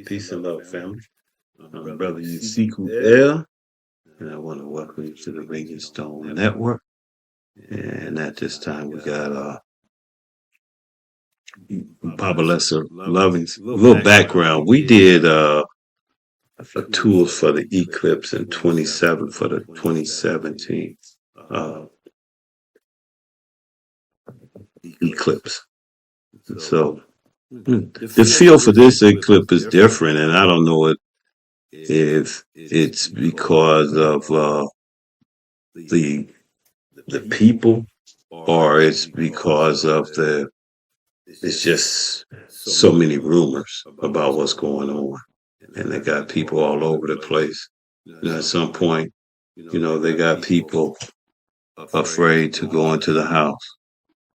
Peace and love, family. I'm Brother Yusiku L, and I want to welcome you to the Raging Stone Network. And at this time, we got Papa Lesser Loving's little background. We did a tour for the Eclipse in 27 for the 2017 uh, Eclipse. So the feel for this eclipse is different, and I don't know if it's because of the the people or it's because of it's just so many rumors about what's going on, and they got people all over the place. At some point, they got people afraid to go into the house,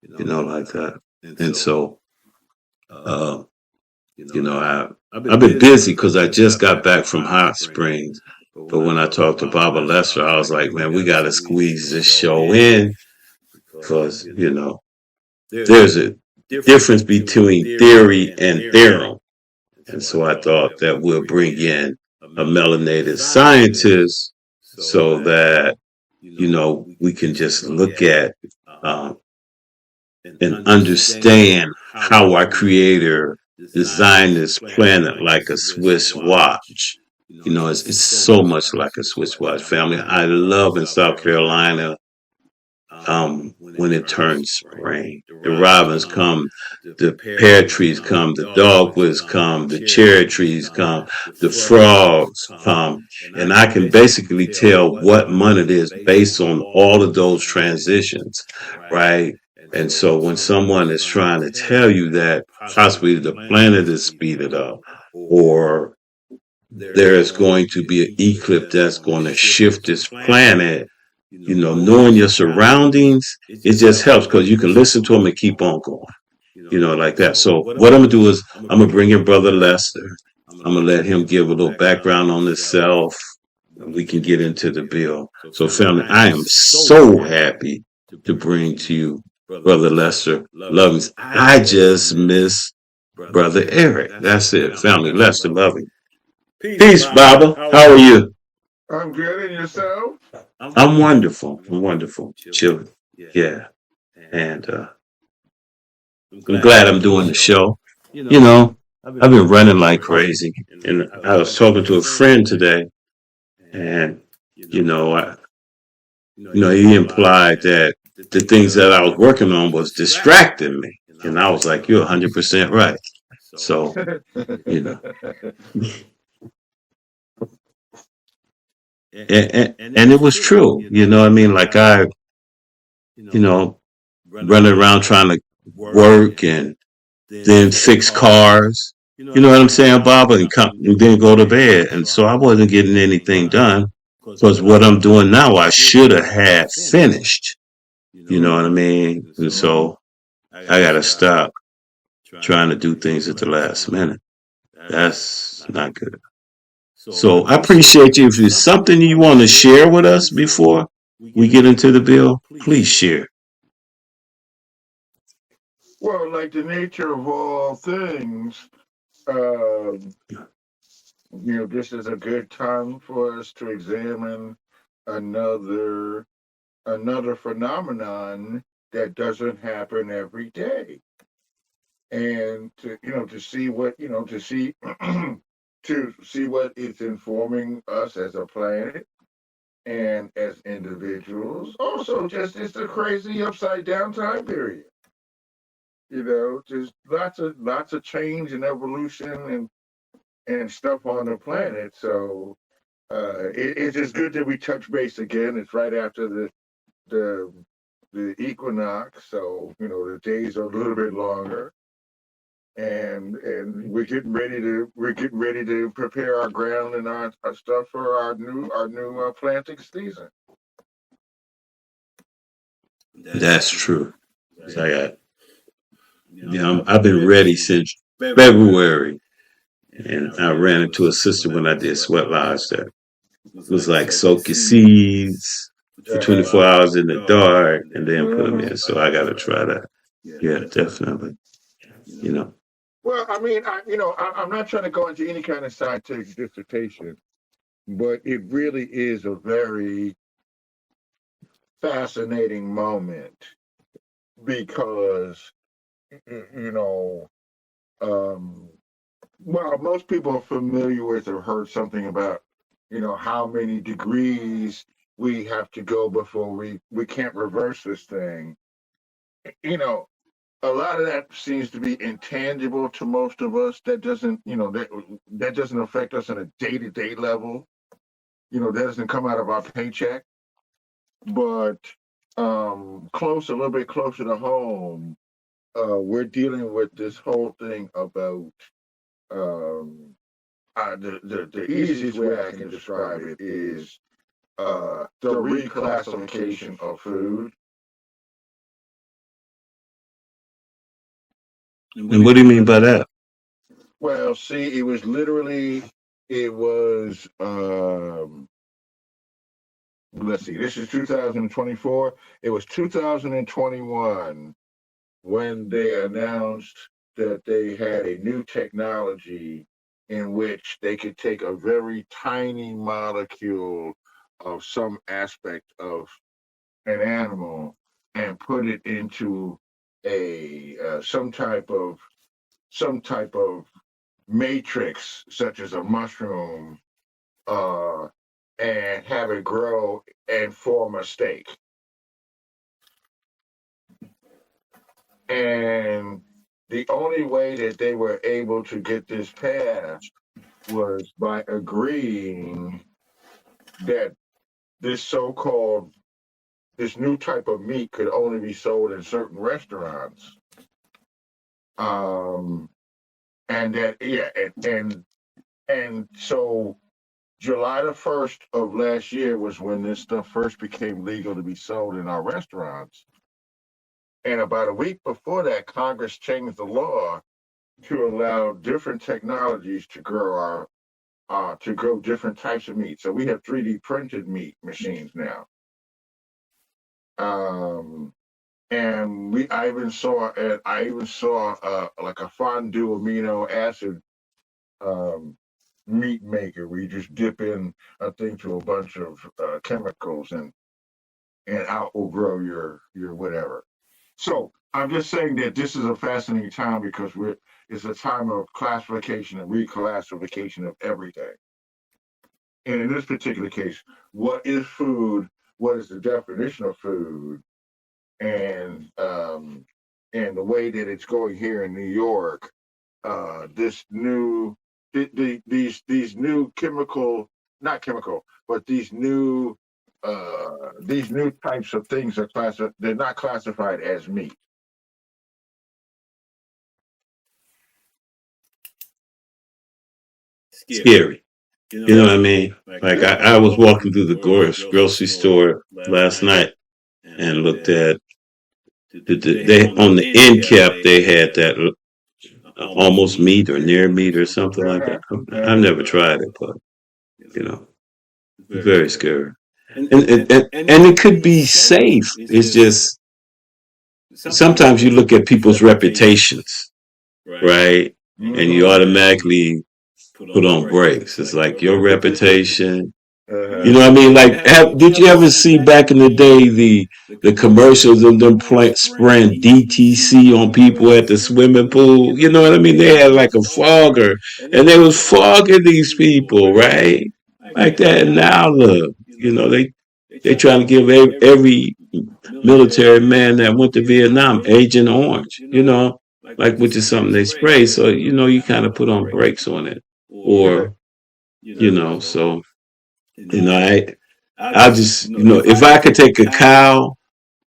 like that. And so, uh, I've been busy because I just got back from Hot Springs. But when I talked to Baba Lester, I was like, man, we got to squeeze this show in because, there's a difference between theory and theorem. And so I thought that we'll bring in a melanated scientist so that, we can just look at and understand how our creator designed this planet like a Swiss watch. It's so much like a Swiss watch, family. I love in South Carolina when it turns spring. The robins come, the pear trees come, the dogwoods come, the cherry trees come, the frogs come, and I can basically tell what month it is based on all of those transitions, right? And so when someone is trying to tell you that possibly the planet is speeded up or there is going to be an eclipse that's going to shift this planet, knowing your surroundings, it just helps because you can listen to them and keep on going, like that. So what I'm going to do is I'm going to bring in Brother Lester. I'm going to let him give a little background on himself. And we can get into the bill. So family, I am so happy to bring to you Brother Lester Lovings. I just miss Brother Eric. That's it, family. Lester Loving. Peace, Baba. How are you? I'm good, and yourself? I'm wonderful. I'm wonderful. Chilling. Yeah. And I'm glad I'm doing the show. I've been running like crazy. And I was talking to a friend today, and he implied that the things that I was working on was distracting me. And I was like, you're 100% right. So, and it was true. I mean? Like running around trying to work and then fix cars. You know what I'm saying, Bob? And then go to bed. And so I wasn't getting anything done because what I'm doing now, I should have had finished. You know what I mean? And so I got to stop trying to do things at the last minute. That's not good. So I appreciate you. If there's something you want to share with us before we get into the bill, please share. Well, like the nature of all things, um, this is a good time for us to examine another another phenomenon that doesn't happen every day, and to see what to see to see what it's informing us as a planet and as individuals. Also, just it's a crazy upside down time period. Just lots of change and evolution and stuff on the planet. So it's just good that we touch base again. It's right after the the equinox, so the days are a little bit longer, and we're getting ready to prepare our ground and our stuff for our new planting season. That's true. I got, I've been ready since February, and I ran into a sister when I did Sweat Lodge that was like soak your seeds for 24 hours in the dark and then put them in. So I got to try that. Yeah, definitely. You know. Well, I mean, I'm not trying to go into any kind of scientific dissertation, but it really is a very fascinating moment because, you know, um, well, most people are familiar with or heard something about, how many degrees we have to go before we can't reverse this thing. You know, a lot of that seems to be intangible to most of us. That doesn't, that doesn't affect us on a day-to-day level. That doesn't come out of our paycheck. But a little bit closer to home, we're dealing with this whole thing about um, the easiest way I can describe it is the reclassification of food. And what do you mean by that? Well, see, it was, let's see, this is 2024. It was 2021 when they announced that they had a new technology in which they could take a very tiny molecule of some aspect of an animal and put it into a some type of matrix, such as a mushroom, uh, and have it grow and form a steak. And the only way that they were able to get this passed was by agreeing that this so-called this new type of meat could only be sold in certain restaurants. Um, and that yeah, and so July the 1st of last year was when this stuff first became legal to be sold in our restaurants. And about a week before that, Congress changed the law to allow different technologies to grow to grow different types of meat. So we have 3D printed meat machines now. Um, and I even saw like a fondue amino acid um, meat maker where you just dip in a thing to a bunch of chemicals and out will grow your whatever. So I'm just saying that this is a fascinating time because it's a time of classification and reclassification of everything. And in this particular case, what is food? What is the definition of food? And the way that it's going here in New York, this new these new chemical, not chemical, but these new types of things are they're not classified as meat. Scary. You know what I mean? Like Yeah. I was walking through the grocery store last night and looked at they on the end cap they had that almost meat or near meat or something like that. I've never tried it, but you know, very scary. And it could be safe. It's just sometimes you look at people's reputations, right? And you automatically put on brakes. It's like your reputation. You know what I mean? Like, did you ever see back in the day the commercials of them spraying DTC on people at the swimming pool? You know what I mean? They had like a fogger, and they was fogging these people, right? Like that. And now look, they trying to give every military man that went to Vietnam Agent Orange. Like which is something they spray. So you kind of put on brakes on it, or so. I just, if I could take a cow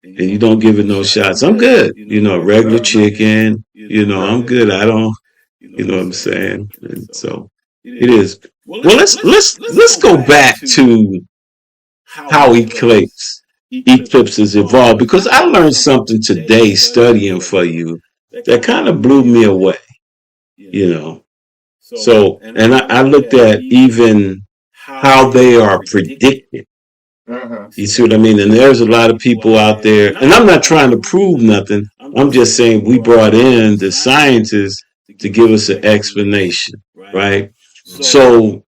and you don't give it no shots, I'm good. Regular chicken, I'm good. I don't, what I'm saying? And so it is. Well, let's go back to how eclipses evolved because I learned something today studying for you that kind of blew me away, you know. So, and I looked at even how they are predicted. You see what I mean? And there's a lot of people out there, and I'm not trying to prove nothing. I'm just saying we brought in the scientists to give us an explanation, right? So So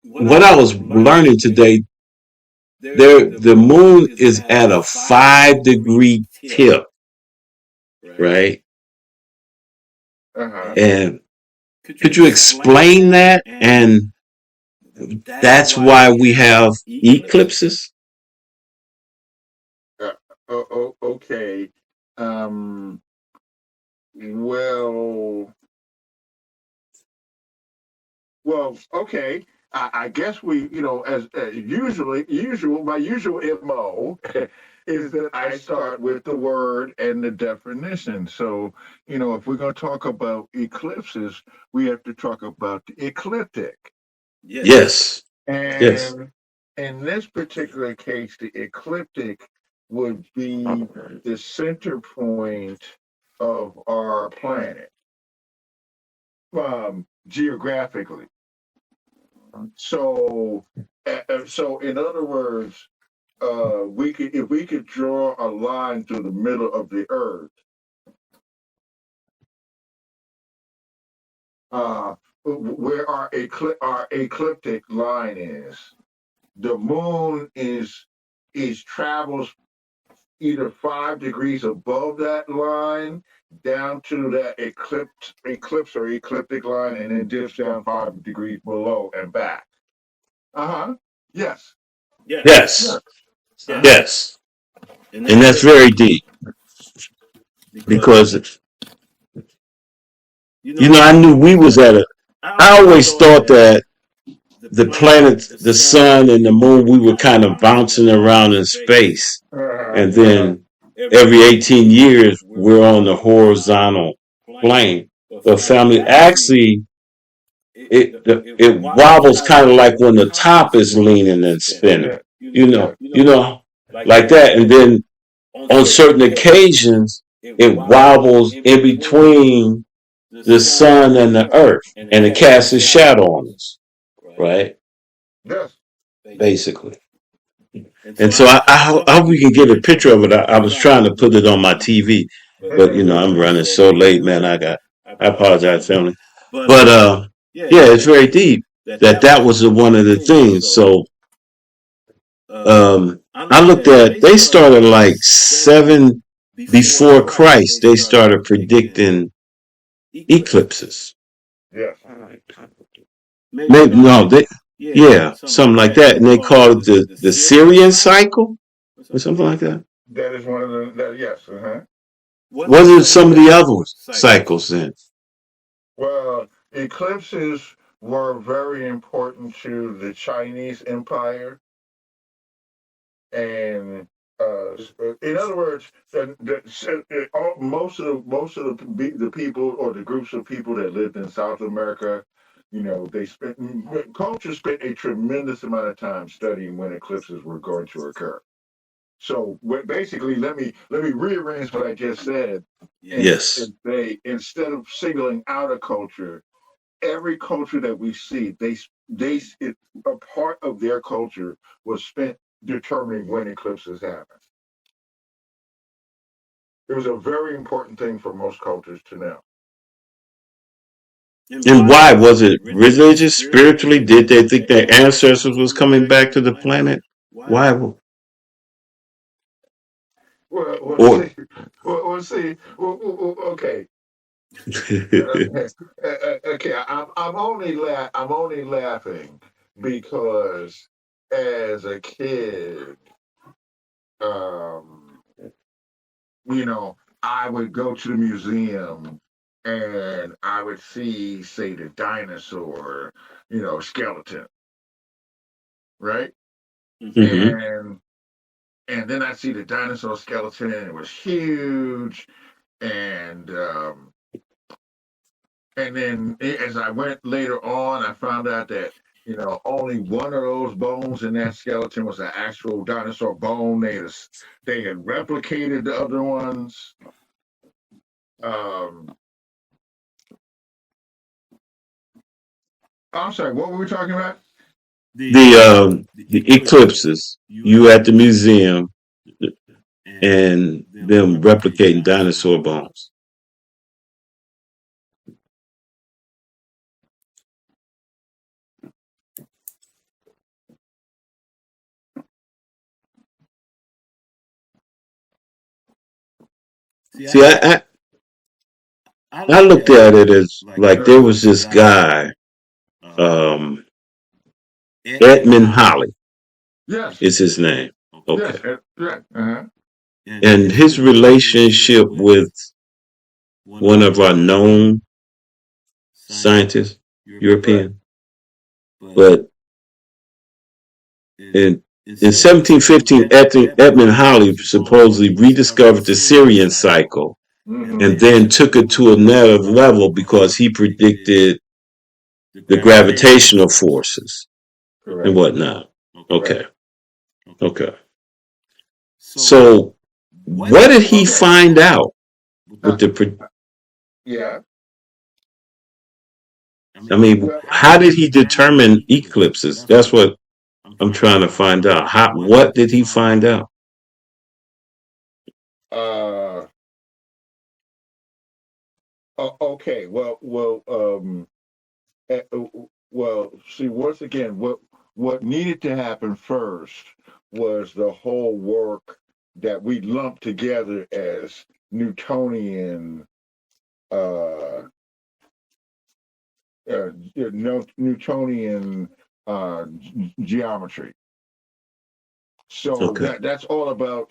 what I what I was was learning learning today, today, the the moon moon is is at a at a 5 degree tip, tip, right? right? Uh-huh. And And could you could you explain explain that? that? And And that's that's why why we we have have eclipses. eclipses. Uh, okay. Um, well, okay. I guess we, as usual, my usual MO is that I start with the word and the definition. So, if we're going to talk about eclipses, we have to talk about the ecliptic. Yes. Yes, yes, And in this particular case, the ecliptic would be the center point of our planet, geographically. So, so in other words, we could if we could draw a line through the middle of the Earth, where our ecliptic line is, the moon is travels either 5 degrees above that line down to that eclipse or ecliptic line, and then dips down 5 degrees below and back. Uh huh. Yes. Yes. Yes. yes, Uh Yes. huh. yes. And And that's that's very very deep deep because because, I I knew knew we we was was at at a. a, I I always always thought thought that that the the planets, planets, the the sun, sun and and the the moon, moon, we we were were kind of kind of bouncing bouncing around in around in space, space. Uh-huh. And and then every every 18 18 years years, we're we're on on the the horizontal horizontal plane. plane. But But family, family, actually, actually, it it wobbles wobbles kind of kind of like like when the when the top top is is leaning leaning and and spinning. spinning, Yeah. you Yeah. know, you know, Like like that. that. And And then then on on certain certain occasions, occasions, it it wobbles wobbles in in between between the the sun sun and the and the earth, earth, and it and it casts a casts a shadow shadow on on us, us, right? right? Yes. Basically. Basically. And so And so I I hope hope we we can can get a get a picture of picture it. of it. I I was was trying to trying to put it put on it my on my TV, TV, but but I'm I'm running running so so late, man. late, man. I I apologize, apologize, family. family. But But yeah, it's yeah, it's very very deep. deep That that was was one of one the of the things. things. So So I I looked looked at at, they they started started like like seven seven before before Christ. They Christ. They started started predicting predicting eclipses. eclipses. Yes. Maybe Maybe no, no, they yeah, yeah, something like something like that. And that. they And they called it called it the the Syrian Syrian cycle cycle or or something something like like that. that. That is one of yes. Uh-huh. What What are are some of some the of the other other cycles? cycles then? Well, eclipses were very important to the Chinese Empire, and in other words, most of the people or the groups of people that lived in South America, they culture spent a tremendous amount of time studying when eclipses were going to occur. So basically, let me rearrange what I just said, and, Yes. Yes. and say instead of singling out a culture, every culture that we see, a part of their culture was spent determining when eclipses happen. It was a very important thing for most cultures to know. And And why why? was Was it it religious, religious, spiritually? spiritually? Did they Did they think think their their ancestors was ancestors was coming coming back to the back to the planet? planet? Why? Why? Well, Or see, okay, okay. I'm only laughing because as a kid, um, you know, I would go to the museum and I would see, say, the dinosaur, skeleton, right? Hmm. hmm And then I see the dinosaur skeleton, and it was huge, and then as I went later on, I found out that only one of those bones in that skeleton was an actual dinosaur bone. They had replicated the other ones. Um, I'm sorry, what were we talking about? The the eclipses. eclipses. You You at the at the museum museum and and them them replicating replicating dinosaur dinosaur bones. bones. See, I looked at it as like there was this guy, um, Edmund Holly Yes, is his name. yes, Okay. yeah, uh-huh. And his relationship with one of our known scientists, Right. European, but in 1715, Edmund Halley supposedly rediscovered the Syrian cycle Mm-hmm. and then took it to another level because he predicted the gravitational forces and Correct. whatnot. Right. Okay. Okay. So, what did he Okay. find out Uh, with the? yeah. I mean, Well, how did he determine eclipses? That's what I'm trying to find out. How? What did he find out? uh, okay. Well, see, once again, what needed to happen first was the whole work that we lumped together as Newtonian, uh, Newtonian geometry. So Okay. that's all about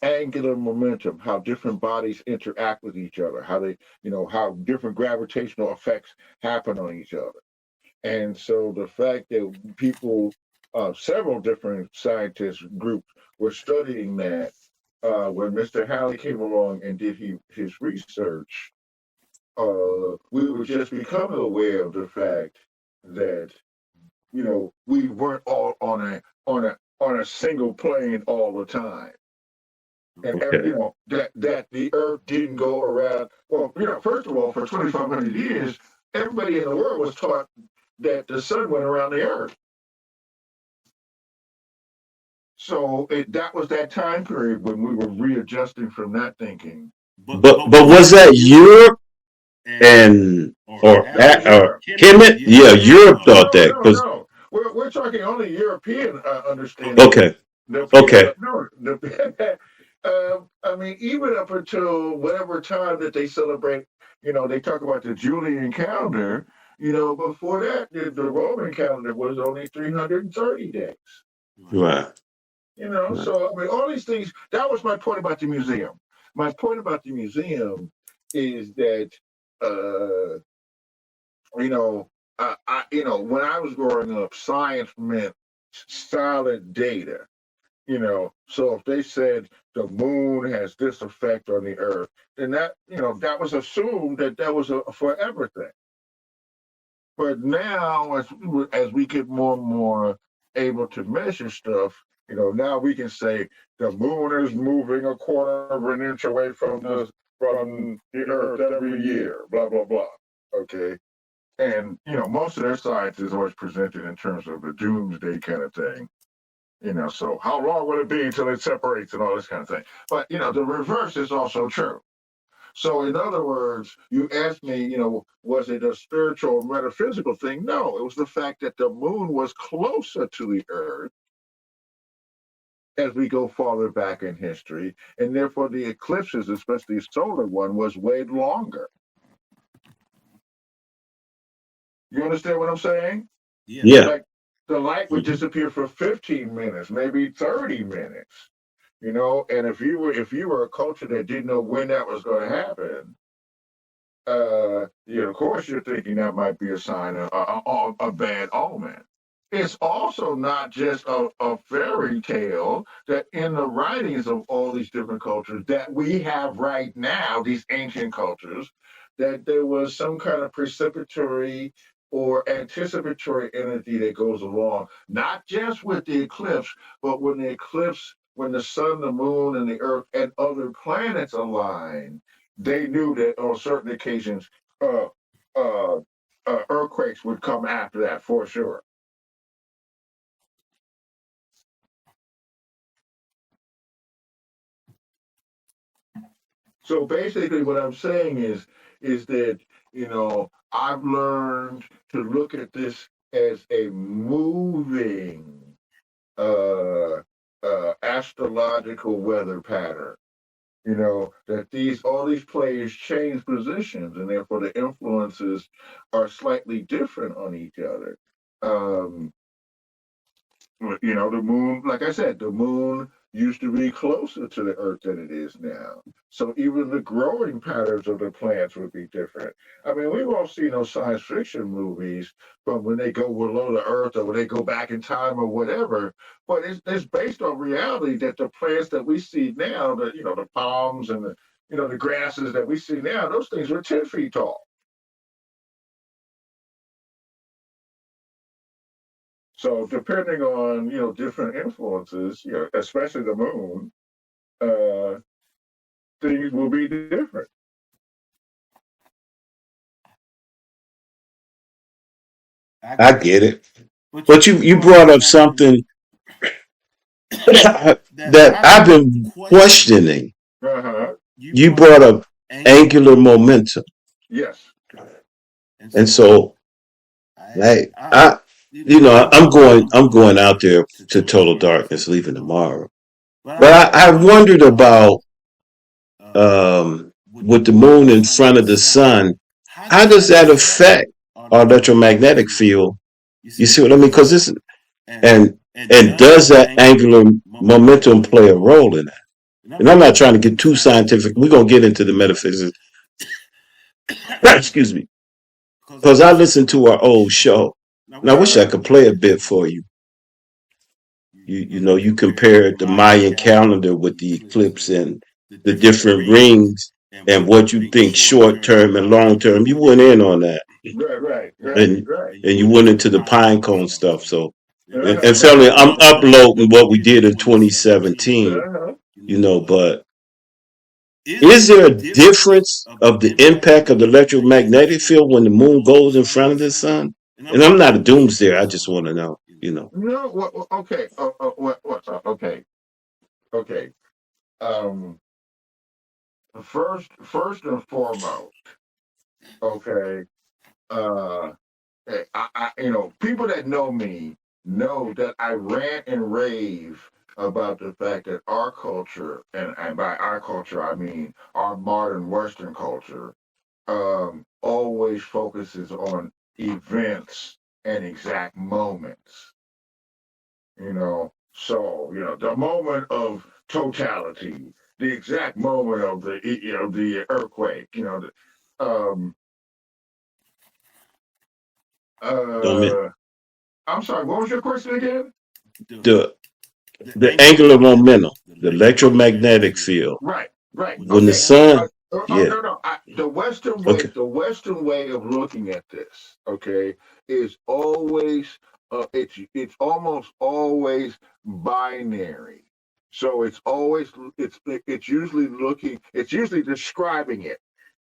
angular momentum, how different bodies interact with each other, how they, how different gravitational effects happen on each other. And so the fact that people, several different scientist groups were studying that, when Mr. Halley came along and did his research, we were just becoming aware of the fact that, we weren't all on a single plane all the time. And Okay. that the Earth didn't go around. Well, first of all, for 2,500 years, everybody in the world was taught that the sun went around the Earth. So that was that time period when we were readjusting from that thinking. But was that Europe and That was or Europe. Kemet? Yeah, Europe No, thought no, that no, because no. We're talking only European understanding. okay, The people, okay, no, I mean, even up until whatever time that they celebrate, they talk about the Julian calendar. Before that, the Roman calendar was only 330 days. right, right, So I mean, all these things. That was my point about the museum. My point about the museum is that, uh, you know, when I was growing up, science meant solid data. So if they said the moon has this effect on the Earth, then that was assumed that was a forever thing. But now, as we get more and more able to measure stuff, now we can say the moon is moving a quarter of an inch away from the Earth every year. Blah blah blah. Okay, and most of their science is always presented in terms of a doomsday kind of thing. So how long will it be until it separates and all this kind of thing? But the reverse is also true. So, in other words, you asked me, was it a spiritual or metaphysical thing? No, it was the fact that the moon was closer to the Earth as we go farther back in history, and therefore the eclipses, especially the solar one, was way longer. You understand what I'm saying? yeah, Like the light would disappear for 15 minutes, maybe 30 minutes. And if you were a culture that didn't know when that was going to happen, of course you're thinking that might be a sign of a bad omen. It's also not just a fairy tale that in the writings of all these different cultures that we have right now, these ancient cultures, that there was some kind of precipitory or anticipatory energy that goes along, not just with the eclipse, but when the sun, the moon, and the earth and other planets align, they knew that on certain occasions, uh, uh, earthquakes would come after that for sure. So basically, what I'm saying is that I've learned to look at this as a moving astrological weather pattern. That all these players change positions, and therefore the influences are slightly different on each other. Um, the moon, like I said, the moon used to be closer to the Earth than it is now. So even the growing patterns of the plants would be different. I mean, we've all seen those science fiction movies from when they go below the Earth or when they go back in time or whatever. But it's based on reality that the plants that we see now, the palms and the grasses that we see now, those things were 10 feet tall. So depending on different influences, especially the moon, uh, things will be different. I get it. But you brought up something that I've been questioning. Uh-huh. You brought up angular momentum. Yes. And so like I'm going out there to total darkness leaving tomorrow. But I wondered about with the moon in front of the sun, how does that affect our electromagnetic field? You see what I mean? Because this and does that angular momentum play a role in that? And I'm not trying to get too scientific. We're gonna get into the metaphysics. Excuse me. Because I listened to our old show. And I wish I could play a bit for you. You compared the Mayan calendar with the eclipse and the different rings and what you think short term and long term. You went in on that. and and you went into the pine cone stuff. So and family, I'm uploading what we did in 2017. But is there a difference of the impact of the electromagnetic field when the moon goes in front of the sun? And I'm not a doomsday. I just want to know. No, okay. Okay. Okay. Um, first and foremost, okay. Uh, people that know me know that I rant and rave about the fact that our culture, and by our culture I mean our modern Western culture, always focuses on events and exact moments. So the moment of totality, the exact moment of the earthquake. Um, Don't mean uh, I'm sorry. What was your question again? the the angular momentum, the electromagnetic field. Right, right. When the Okay. sun, yeah, No, no. The Western way, okay, the Western way of looking at this, okay, is always, it's almost always binary. So it's usually describing it.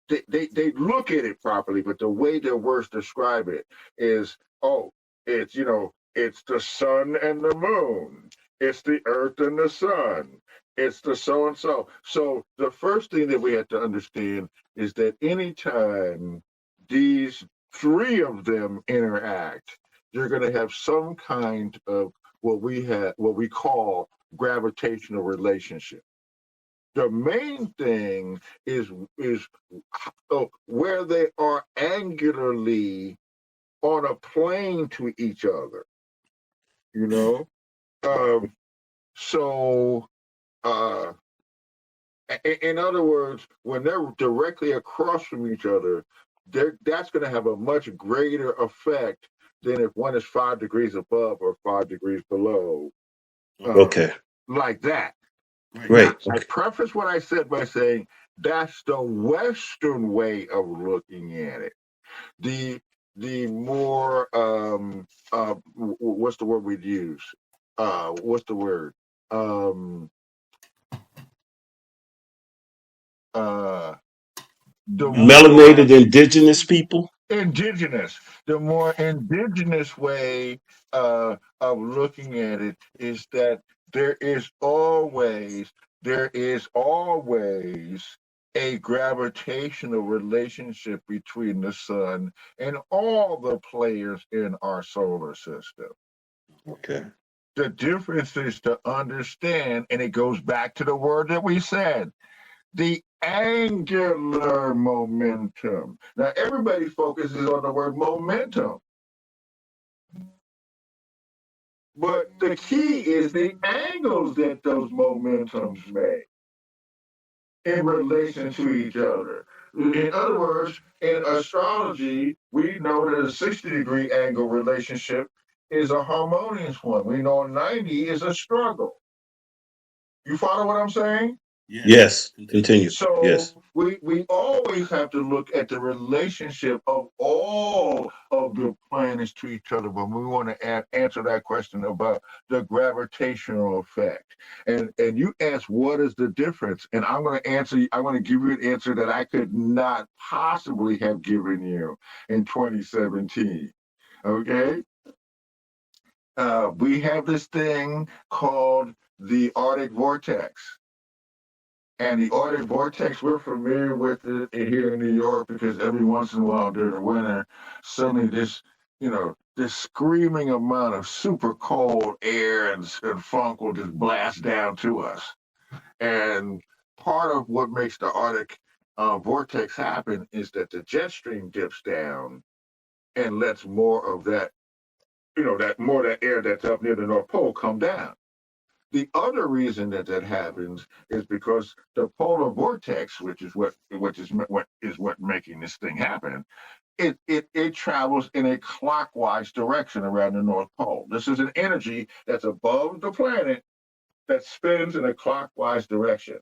They look at it properly, but the way their words describe it is, oh, it's the sun and the moon, it's the earth and the sun, it's the so and so. So the first thing that we have to understand is that anytime these three of them interact, you're going to have some kind of what we call gravitational relationship. The main thing is where they are angularly on a plane to each other. You know, um, so uh, in other words, when they're directly across from each other, that's going to have a much greater effect than if one is 5 degrees above or 5 degrees below, uh, okay, like that. Now, great, I okay. preface what I said by saying that's the Western way of looking at it. The the more what's the word we'd use? What's the word? Um, uh, the more Melanated indigenous people. indigenous, way of looking at it is that there is always there is always a gravitational relationship between the sun and all the players in our solar system. Okay. The difference is to understand, and it goes back to the word that we said. the angular momentum. Now, everybody focuses on the word momentum, but the key is the angles that those momentums make in relation to each other. In other words, in astrology, we know that a 60-degree angle relationship is a harmonious one. We know a 90 is a struggle. You follow what I'm saying? Yes. Continue. So Yes. we always have to look at the relationship of all of the planets to each other when we want to answer that question about the gravitational effect. And you ask what is the difference, and I'm going to answer. I'm going to give you an answer that I could not possibly have given you in 2017. Okay, we have this thing called the Arctic vortex. And the Arctic vortex, we're familiar with it here in New York because every once in a while during the winter, suddenly this screaming amount of super cold air and funk will just blast down to us. And part of what makes the Arctic vortex happen is that the jet stream dips down and lets more of that, more of that air that's up near the North Pole come down. The other reason that happens is because the polar vortex, which is what making this thing happen, it travels in a clockwise direction around the North Pole. This is an energy that's above the planet that spins in a clockwise direction.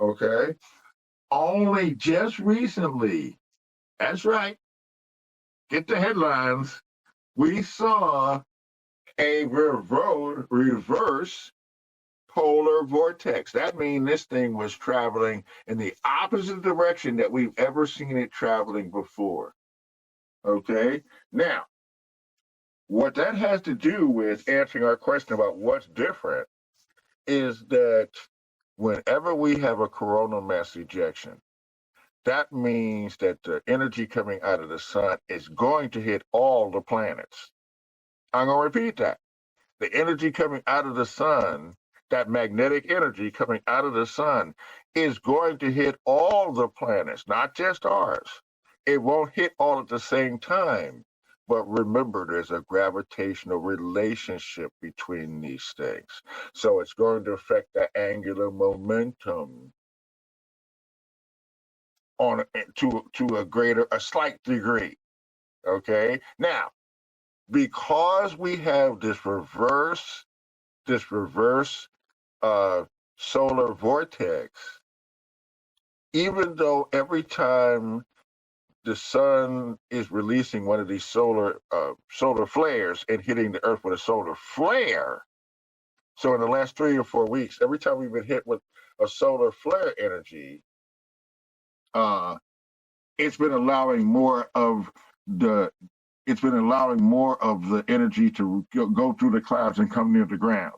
Okay, only just recently, that's right, get the headlines. We saw a reverse polar vortex. That means this thing was traveling in the opposite direction that we've ever seen it traveling before. Okay? Now, what that has to do with answering our question about what's different is that whenever we have a coronal mass ejection, that means that the energy coming out of the sun is going to hit all the planets. I'm going to repeat that. The energy coming out of the sun, that magnetic energy coming out of the sun, is going to hit all the planets, not just ours. It won't hit all at the same time. But remember, there's a gravitational relationship between these things. So it's going to affect the angular momentum to a slight degree. Okay? Now, because we have this reverse solar vortex, even though every time the sun is releasing one of these solar flares and hitting the earth with a solar flare, so in the last 3 or 4 weeks, every time we've been hit with a solar flare energy, it's been allowing more of the energy to go through the clouds and come near the ground.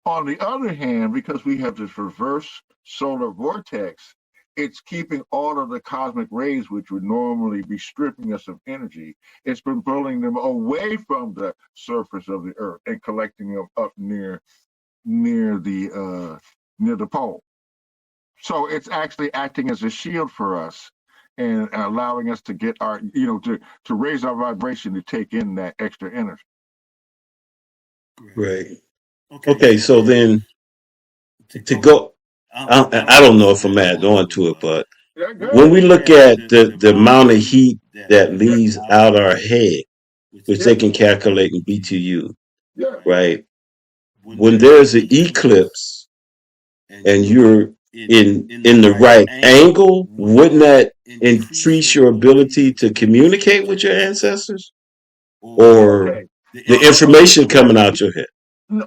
On the other hand, because we have this reverse solar vortex, it's keeping all of the cosmic rays, which would normally be stripping us of energy, it's been pulling them away from the surface of the earth and collecting them up near the pole. So it's actually acting as a shield for us and allowing us to get our, to raise our vibration to take in that extra energy. Right. Okay. So then to go, I don't know if I'm adding on to it, but when we look at the amount of heat that leaves out our head, which they can calculate in BTU, Yeah. right? When there's an eclipse and you're in the right angle, wouldn't that increase your ability to communicate with your ancestors or Okay. the information coming out your head?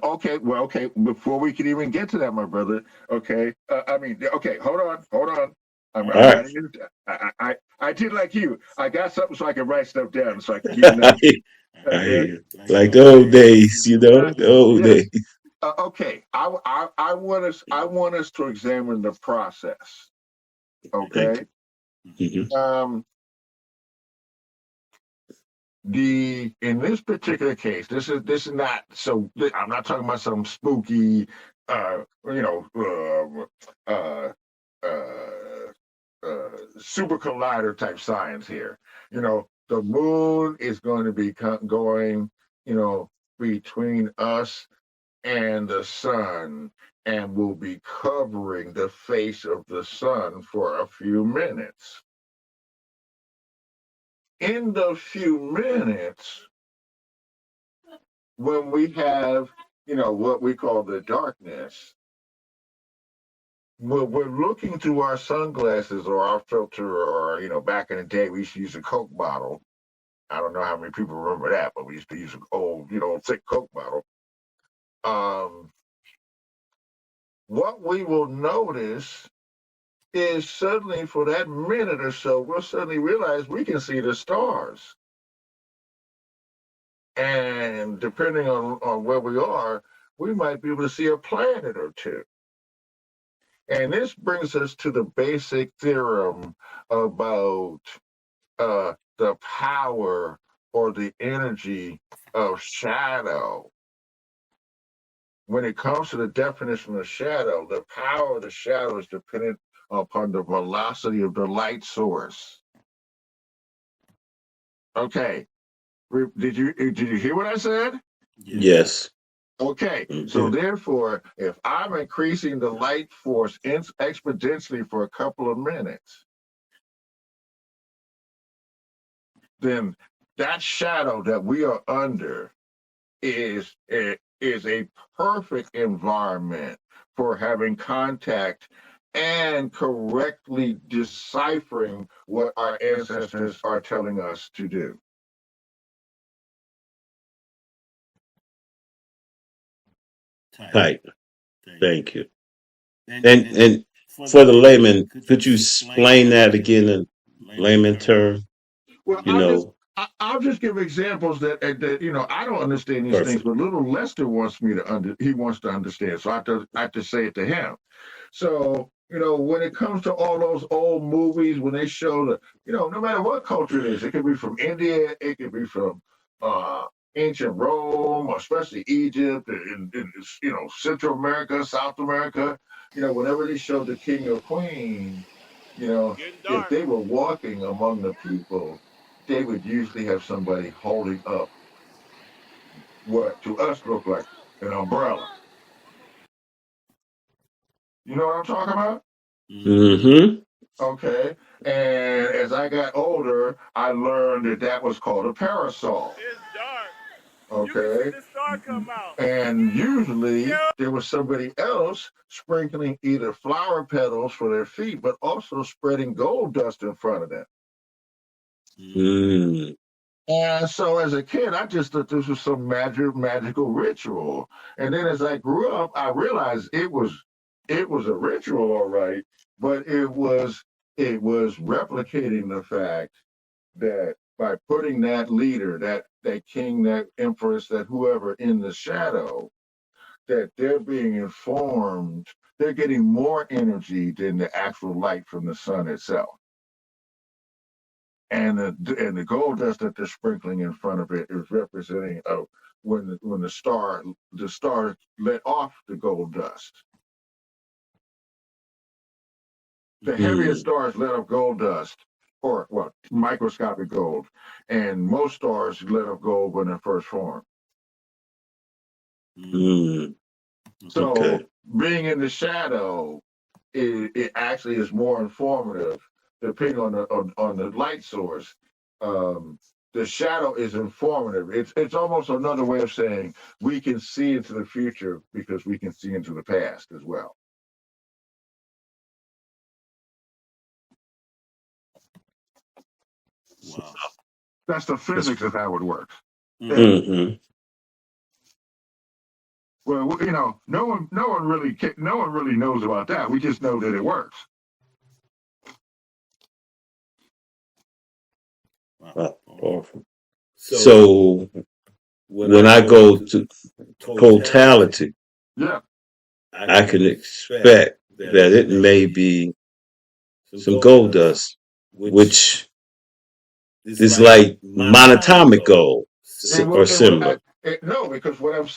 Okay, well, okay. Before we can even get to that, my brother. Okay, okay. Hold on. I'm All right. writing it. I did like you. I got something so I can write stuff down so I can keep notes. I hear Okay. you. Like the old days, the old Yes. days. Okay. I want us to examine the process. Okay. Mm-hmm. In this particular case, this is not so. I'm not talking about some spooky, uh, you know, uh, uh, super collider type science here. The moon is going to be going, you know, between us and the sun, and will be covering the face of the sun for a few minutes. In those few minutes, when we have, what we call the darkness, when we're looking through our sunglasses or our filter, or, back in the day, we used to use a Coke bottle. I don't know how many people remember that, but we used to use an old, thick Coke bottle. Um, what we will notice is suddenly for that minute or so, we'll suddenly realize we can see the stars. And depending on where we are, we might be able to see a planet or two. And this brings us to the basic theorem about the power or the energy of shadow. When it comes to the definition of shadow, the power of the shadow is dependent upon the velocity of the light source. Okay, did you hear what I said? Yes. Okay, so therefore, if I'm increasing the light force exponentially for a couple of minutes, then that shadow that we are under is a perfect environment for having contact and correctly deciphering what our ancestors are telling us to do. Right. Thank you. And for the layman, could you explain that again in layman term? Well, You know, I'll just give examples that I don't understand these things, perfect. but little Lester wants me to he wants to understand, so I have to say it to him. So when it comes to all those old movies, when they show no matter what culture it is, it could be from India, it could be from uh, ancient Rome, especially Egypt, in Central America, South America. Whenever they showed the king or queen, if they were walking among the people, they would usually have somebody holding up what to us looked like an umbrella. You know what I'm talking about? Mm-hmm. Okay. And as I got older, I learned that was called a parasol. It's dark. Okay. You can see the star come out. And usually there was somebody else sprinkling either flower petals for their feet, but also spreading gold dust in front of them. Mm. And so as a kid, I just thought this was some magical ritual. And then as I grew up, I realized it was a ritual, all right, but it was replicating the fact that by putting that leader, that king, that empress, that whoever in the shadow, that they're being informed, they're getting more energy than the actual light from the sun itself. And the gold dust that they're sprinkling in front of it is representing when the star let off the gold dust. The heaviest stars let off gold dust, or microscopic gold, and most stars let off gold when they're first formed. Mm. So Okay. being in the shadow, it actually is more informative, depending on the light source. The shadow is informative. It's almost another way of saying we can see into the future because we can see into the past as well. Wow. That's the physics of how it works. Mm-hmm. Well, no one really knows about that. We just know that it works. Wow. Powerful. So So when when I I go go to to totality, totality, Yeah. I I can can expect expect that that it it may may be be some some gold gold dust, dust, which which is is like like monatomic monatomic gold, gold It or will. similar. No, because what I'm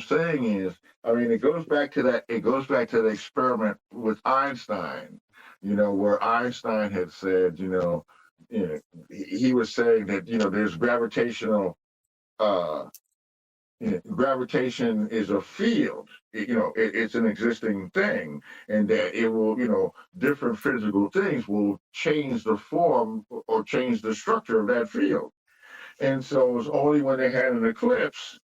saying is, I mean, it goes back to that. It goes back to the experiment with Einstein. Where Einstein had said, he was saying that there's gravitational. Uh, Gravitation is a field. It's an existing thing, and that it will, different physical things will change the form or change the structure of that field. And so it was only when they had an eclipse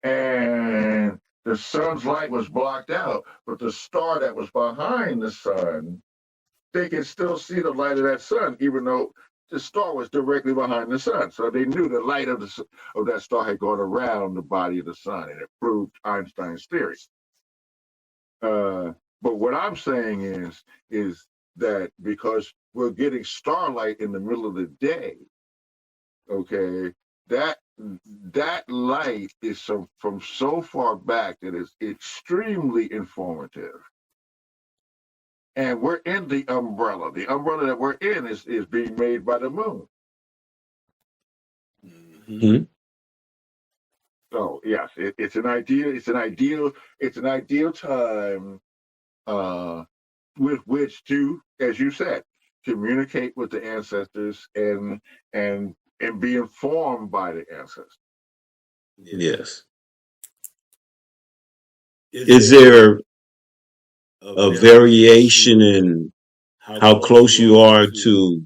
and the sun's light was blocked out, but the star that was behind the sun, they could still see the light of that sun, even though the star was directly behind the sun. So they knew the light of that star had gone around the body of the sun, and it proved Einstein's theory. But what I'm saying is that because we're getting starlight in the middle of the day, okay, that light is from so far back that it's extremely informative. And we're in the umbrella. The umbrella that we're in is being made by the moon. Mm-hmm. So yes, it's an ideal time with which to, as you said, communicate with the ancestors and be informed by the ancestors. Yes. Is there a variation in how close you are to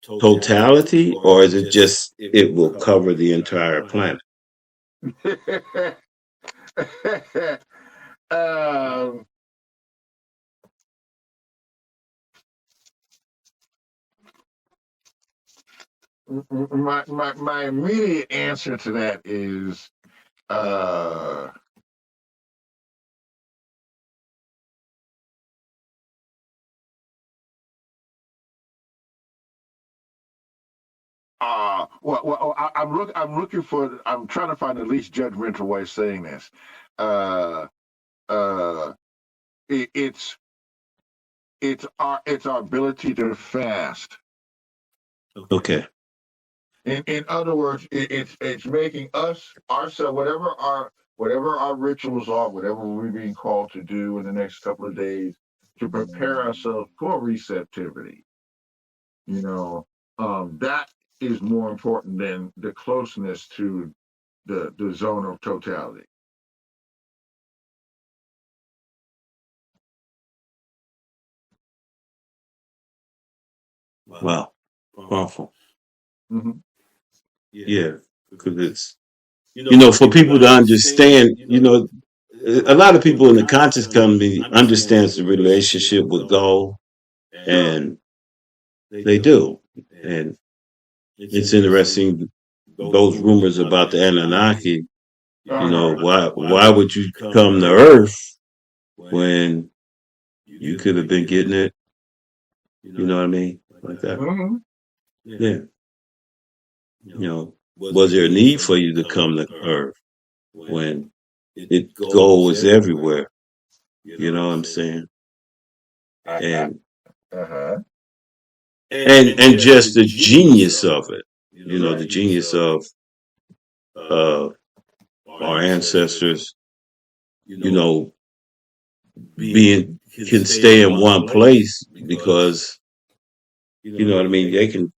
totality, or is it just it will cover the entire planet? um, my immediate answer to that is I'm looking for. I'm trying to find the least judgmental way of saying this. Uh, uh, it, it's our ability to fast. Okay. In other words, it's making us ourselves whatever our rituals are, whatever we're being called to do in the next couple of days to prepare ourselves for receptivity. That is more important than the closeness to the zone of totality. Wow. Powerful. Mm-hmm. Yeah. Because it's, for people to understand, a lot of people in the conscious community understands the relationship with goal, and they do. And it's interesting, those rumors about the Anunnaki, why would you come to Earth when you could have been getting it, you know what I mean? Like that. Mm-hmm. Yeah. Was there a need for you to come to Earth when it goal was everywhere? You know what I'm saying? And Uh-huh. and just the genius of it, the genius of uh our ancestors, being can stay in one place because you know what I mean, they can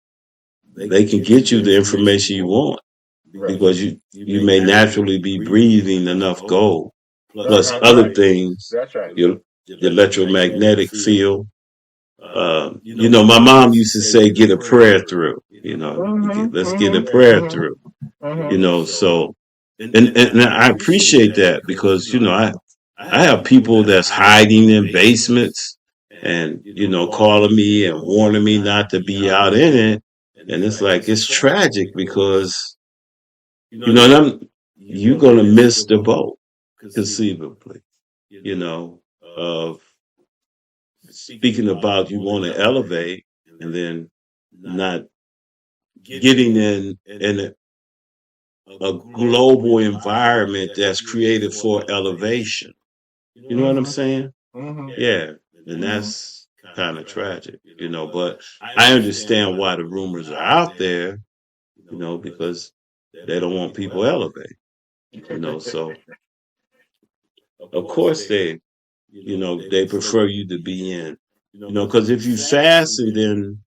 get you the information you want Right. because you may naturally be breathing enough gold plus other Right. things, That's right. the electromagnetic field. My mom used to say, "Get a prayer through." Mm-hmm. Let's get a prayer Mm-hmm. through. Mm-hmm. So and I appreciate that because I have people that's hiding in basements and calling me and warning me not to be out in it, and it's like it's tragic because and you're gonna miss the boat conceivably. Of speaking about you want to elevate and then not getting in a global environment that's created for elevation. You know what I'm saying? Mm-hmm. Yeah. And Mm-hmm. that's kind of tragic, but I understand why the rumors are out there, because they don't want people elevate, so of course they prefer you to be in, because if you fast and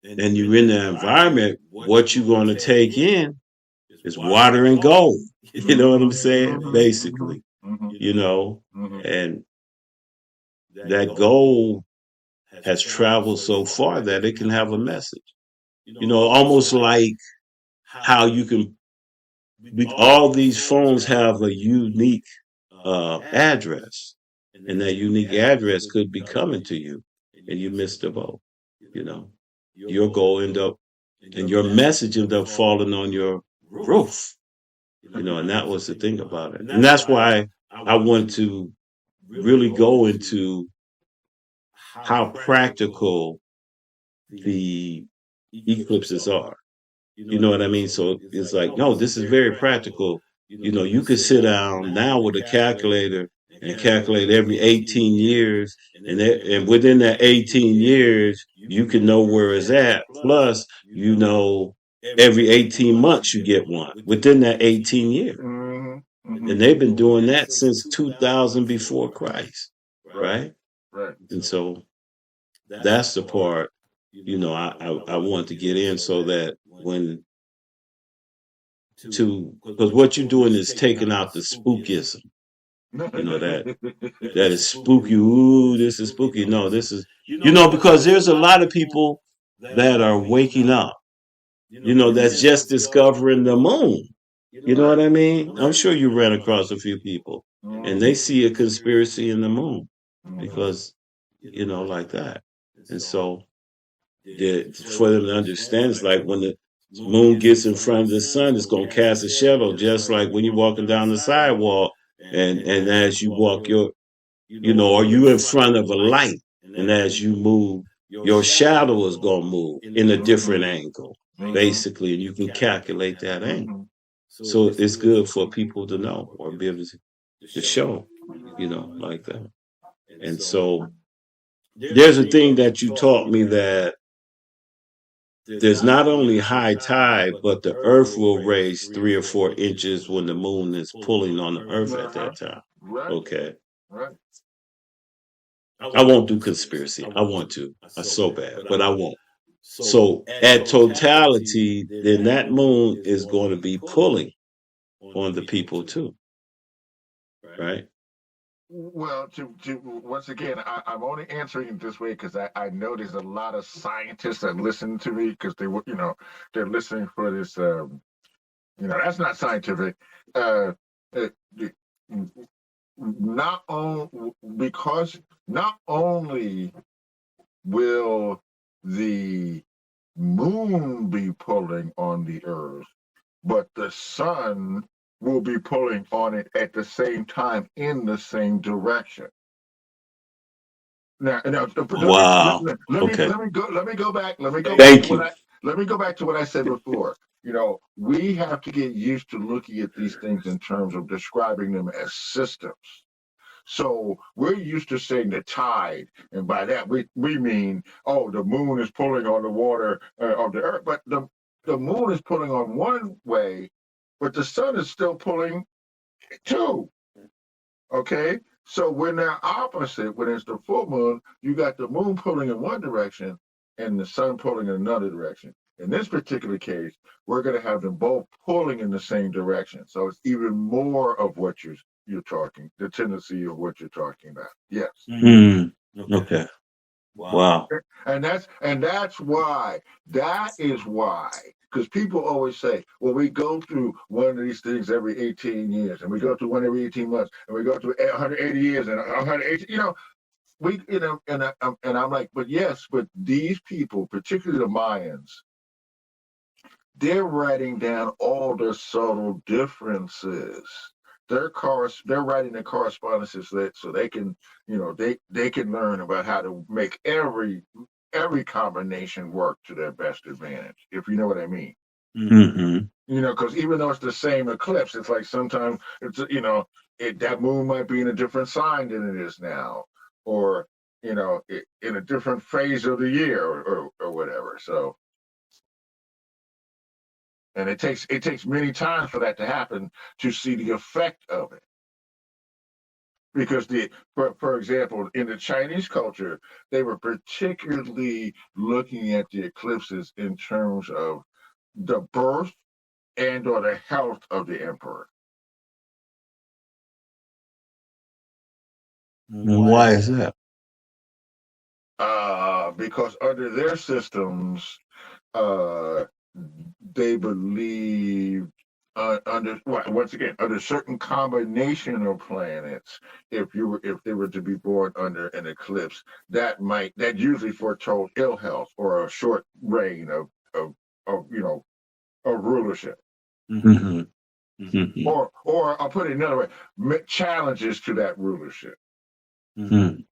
you're in the environment, what you're going to take in is water and gold. You know what I'm saying? Basically, you know, and that gold has traveled so far that it can have a message. Almost like how you can, all these phones have a unique address, and that unique address could be coming to you, and you missed the boat. You know, your goal end up, and your message end up falling on your roof. And that was the thing about it, and that's why I want to really go into how practical the eclipses are. You know what I mean? So it's like, no, this is very practical. You could sit down now with a calculator and calculate every 18 years, and within that 18 years, you can know where it's at. Plus, every 18 months you get one within that 18 years. And they've been doing that since 2000 before Christ, right? Right. And so that's the part, I want to get in so that because what you're doing is taking out the spookism, that is spooky. Ooh, this is spooky. No, this is, because there's a lot of people that are waking up, that's just discovering the moon. You know what I mean? I'm sure you ran across a few people and they see a conspiracy in the moon because, like that. And so for them to understand, it's like when the moon gets in front of the sun, it's going to cast a shadow, just like when you're walking down the sidewalk, and as you walk or you in front of a light, and as you move, your shadow is going to move in a different angle, basically, and you can calculate that angle. So it's good for people to know or be able to show, like that. And so there's a thing that you taught me, that there's not only high tide, but the earth will raise 3 or 4 inches when the moon is pulling on the earth at that time. Right. Okay. Right. I won't do conspiracy. I want to. I so bad, but I won't. So at totality, then that moon is going to be pulling on the people too. Right? Well, to once again, I'm only answering it this way because I know there's a lot of scientists that listen to me because they're listening for this. That's not scientific. Uh, uh, not on because not only will the moon be pulling on the earth, but the sun will be pulling on it at the same time in the same direction. Now, Wow. Okay. let me go back. Let me go back to Thank what you. I let me go back to what I said before. We have to get used to looking at these things in terms of describing them as systems. So we're used to saying the tide, and by that we mean, oh, the moon is pulling on the water of the earth, but the moon is pulling on one way, but the sun is still pulling too. Okay, so when they're opposite, when it's the full moon, you got the moon pulling in one direction and the sun pulling in another direction. In this particular case, we're going to have them both pulling in the same direction. So it's even more of what you're talking, the tendency of what you're talking about. Yes. Hmm. Okay. Wow. And that's why, that is why, because people always say, well, we go through one of these things every 18 years, and we go through one every 18 months, and we go through 180 years and 180, and I'm like, but yes, but these people, particularly the Mayans, they're writing down all the subtle differences. They're writing the correspondences so they can, they can learn about how to make every combination work to their best advantage, if you know what I mean. Mm-hmm. Because even though it's the same eclipse, it's like sometimes that moon might be in a different sign than it is now, or in a different phase of the year, or whatever. So, and it takes many times for that to happen to see the effect of it. because for example, in the Chinese culture, they were particularly looking at the eclipses in terms of the birth and or the health of the emperor. And why is that? Because under their systems, uh, they believe under once again under certain combination of planets, if they were to be born under an eclipse, that usually foretold ill health or a short reign of of rulership, Mm-hmm. Mm-hmm. or I'll put it another way, challenges to that rulership. Mm.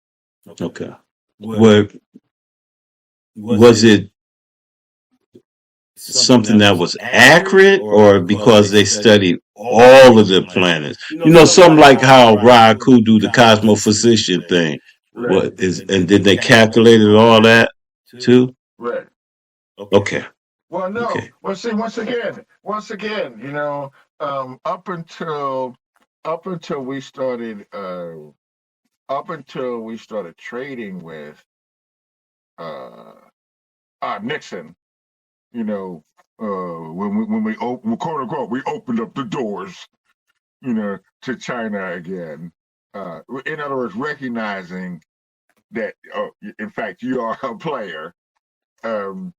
Okay. Where was it something that was accurate, or because they studied all of the planets? You know, something like how Raku do the cosmophysician thing. Right. What is, and did they calculated all that too? Right. Okay. Well, no. Okay. Well, see, once again, up until up until we started up until we started trading with uh Nixon, when we quote unquote we opened up the doors, to China again. In other words, recognizing that, in fact, you are a player. Um,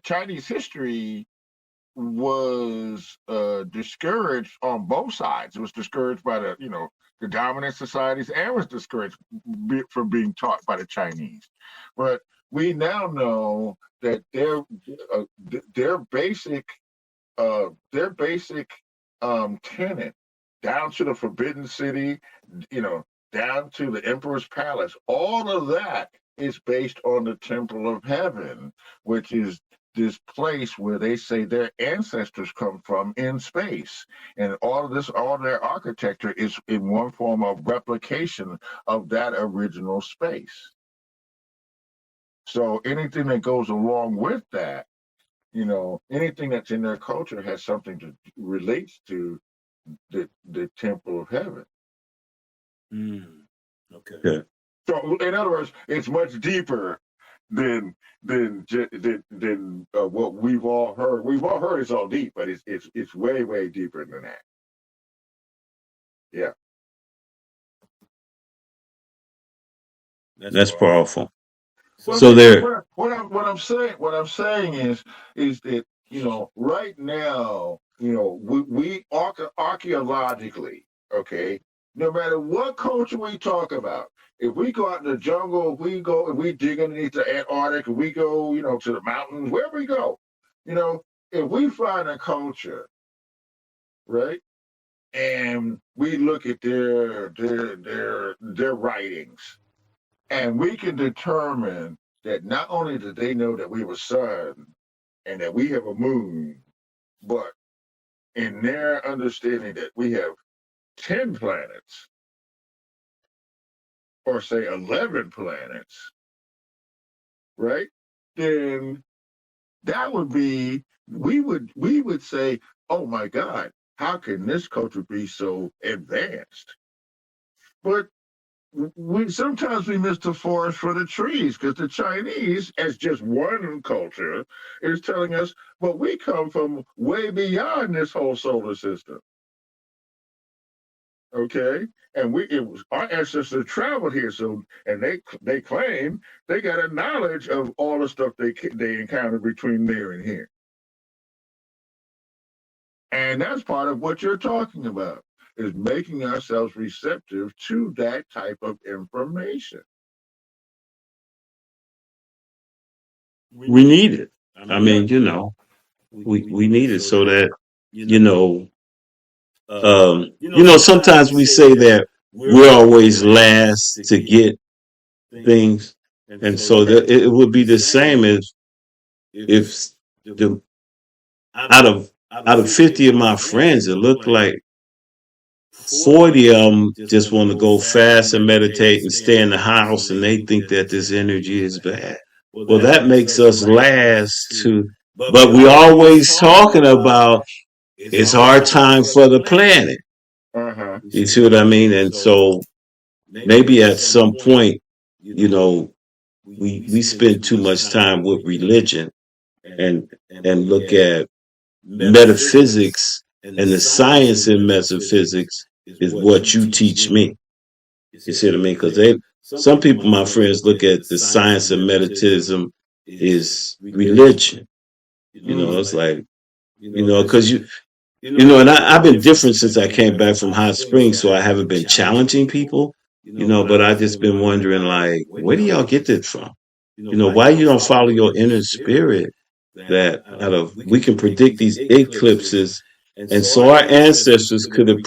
Chinese history was discouraged on both sides. It was discouraged by the dominant societies, and was discouraged from being taught by the Chinese. But we now know that their basic tenet, down to the Forbidden City, down to the Emperor's Palace, all of that is based on the Temple of Heaven, which is this place where they say their ancestors come from in space. And all their architecture is in one form of replication of that original space. So anything that goes along with that, anything that's in their culture has something to relates to the Temple of Heaven. Okay. Okay. So, in other words, it's much deeper than what we've all heard. We've all heard it's all deep, but it's way deeper than that. Yeah. That's powerful. Well, So there. what I'm saying is that right now, we archaeologically, okay, no matter what culture we talk about, if we go out in the jungle, if we dig underneath the Antarctic, if we go to the mountains, wherever we go, if we find a culture, right, and we look at their writings, and we can determine that not only did they know that we have a sun and that we have a moon, but in their understanding that we have 10 planets, or say 11 planets, right? Then that would be, we would say, oh my God, how can this culture be so advanced? But sometimes we miss the forest for the trees, because the Chinese, as just one culture, is telling us, but we come from way beyond this whole solar system. Okay, and our ancestors traveled here, so, and they claim they got a knowledge of all the stuff they encountered between there and here, and that's part of what you're talking about, is making ourselves receptive to that type of information. We need it. I mean, we need it so that, sometimes we say that we're always last to get things, and so that it would be the same as if the out of 50 of my friends, it looked like 40 of them just want to go fast and meditate and stay in the house, and they think that this energy is bad. Well, that makes us last to, but we always talking about it's our time for the planet. Uh-huh. You see what I mean? And so maybe at some point, you know, we spend too much time with religion and look at metaphysics, and the science in metaphysics is what you teach me. You see what I mean? Because some people, my friends, look at the science of metaphysics is religion. It's like, because and I've been different since I came back from Hot Springs, so I haven't been challenging people, but I just been wondering, like, where do y'all get this from? Why you don't follow your inner spirit that out of we can predict these eclipses, and so our ancestors could have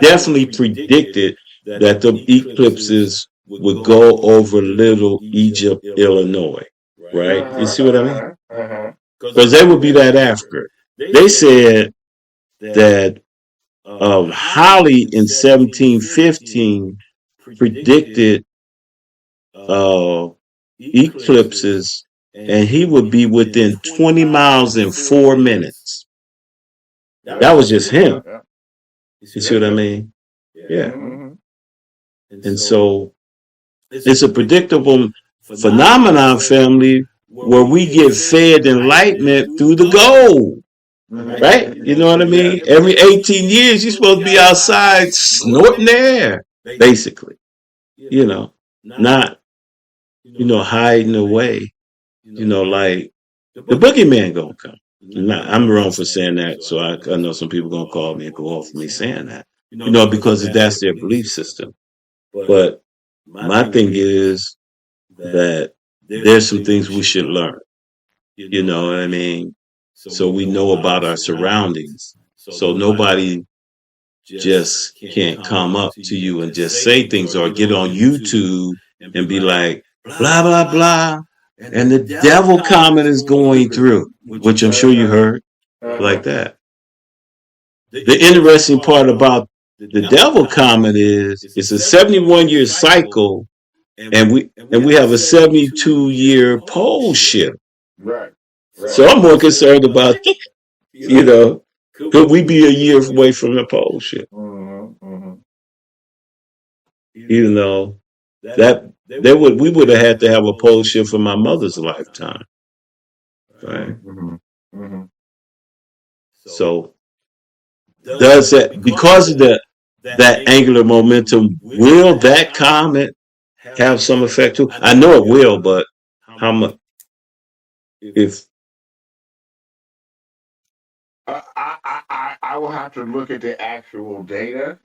definitely predicted that the eclipses would go over Little Egypt, Illinois, right? You Uh-huh. see what I mean? Uh-huh. Uh-huh. Because they would be that after. They said that Holly in 1715 predicted uh, eclipses, and he would be within 20 miles in 4 minutes. That was just him. Yeah. You see what I mean? Yeah. Mm-hmm. And so it's a predictable phenomenon, family, where we get fed enlightenment through the gold. Right? You know what I Yeah. mean? Every 18 years, you're supposed to be outside snorting air, basically. Not, hiding away. Like the boogeyman gonna come. I'm wrong for saying that, so I know some people gonna call me and go off me saying that. Because that's their belief system. But my thing is that there's some things we should learn. You know what I mean? So we know about our surroundings. So nobody just can't come up to you and just say things or get on YouTube and be like, blah, blah, blah. And the devil comment is going through, which I'm sure you heard Uh-huh. like that. The interesting part about the devil comment is it's a 71-year cycle, and we have a 72-year pole shift. Right. So Right. I'm more concerned about, could we be a year away from the pole shift? Mm-hmm. Mm-hmm. Even though that we would have had to have a pole shift for my mother's lifetime, right? Mm-hmm. Mm-hmm. So does that, because of that angular momentum, will that comet have some effect too? I know it will, but how much? If I will have to look at the actual data.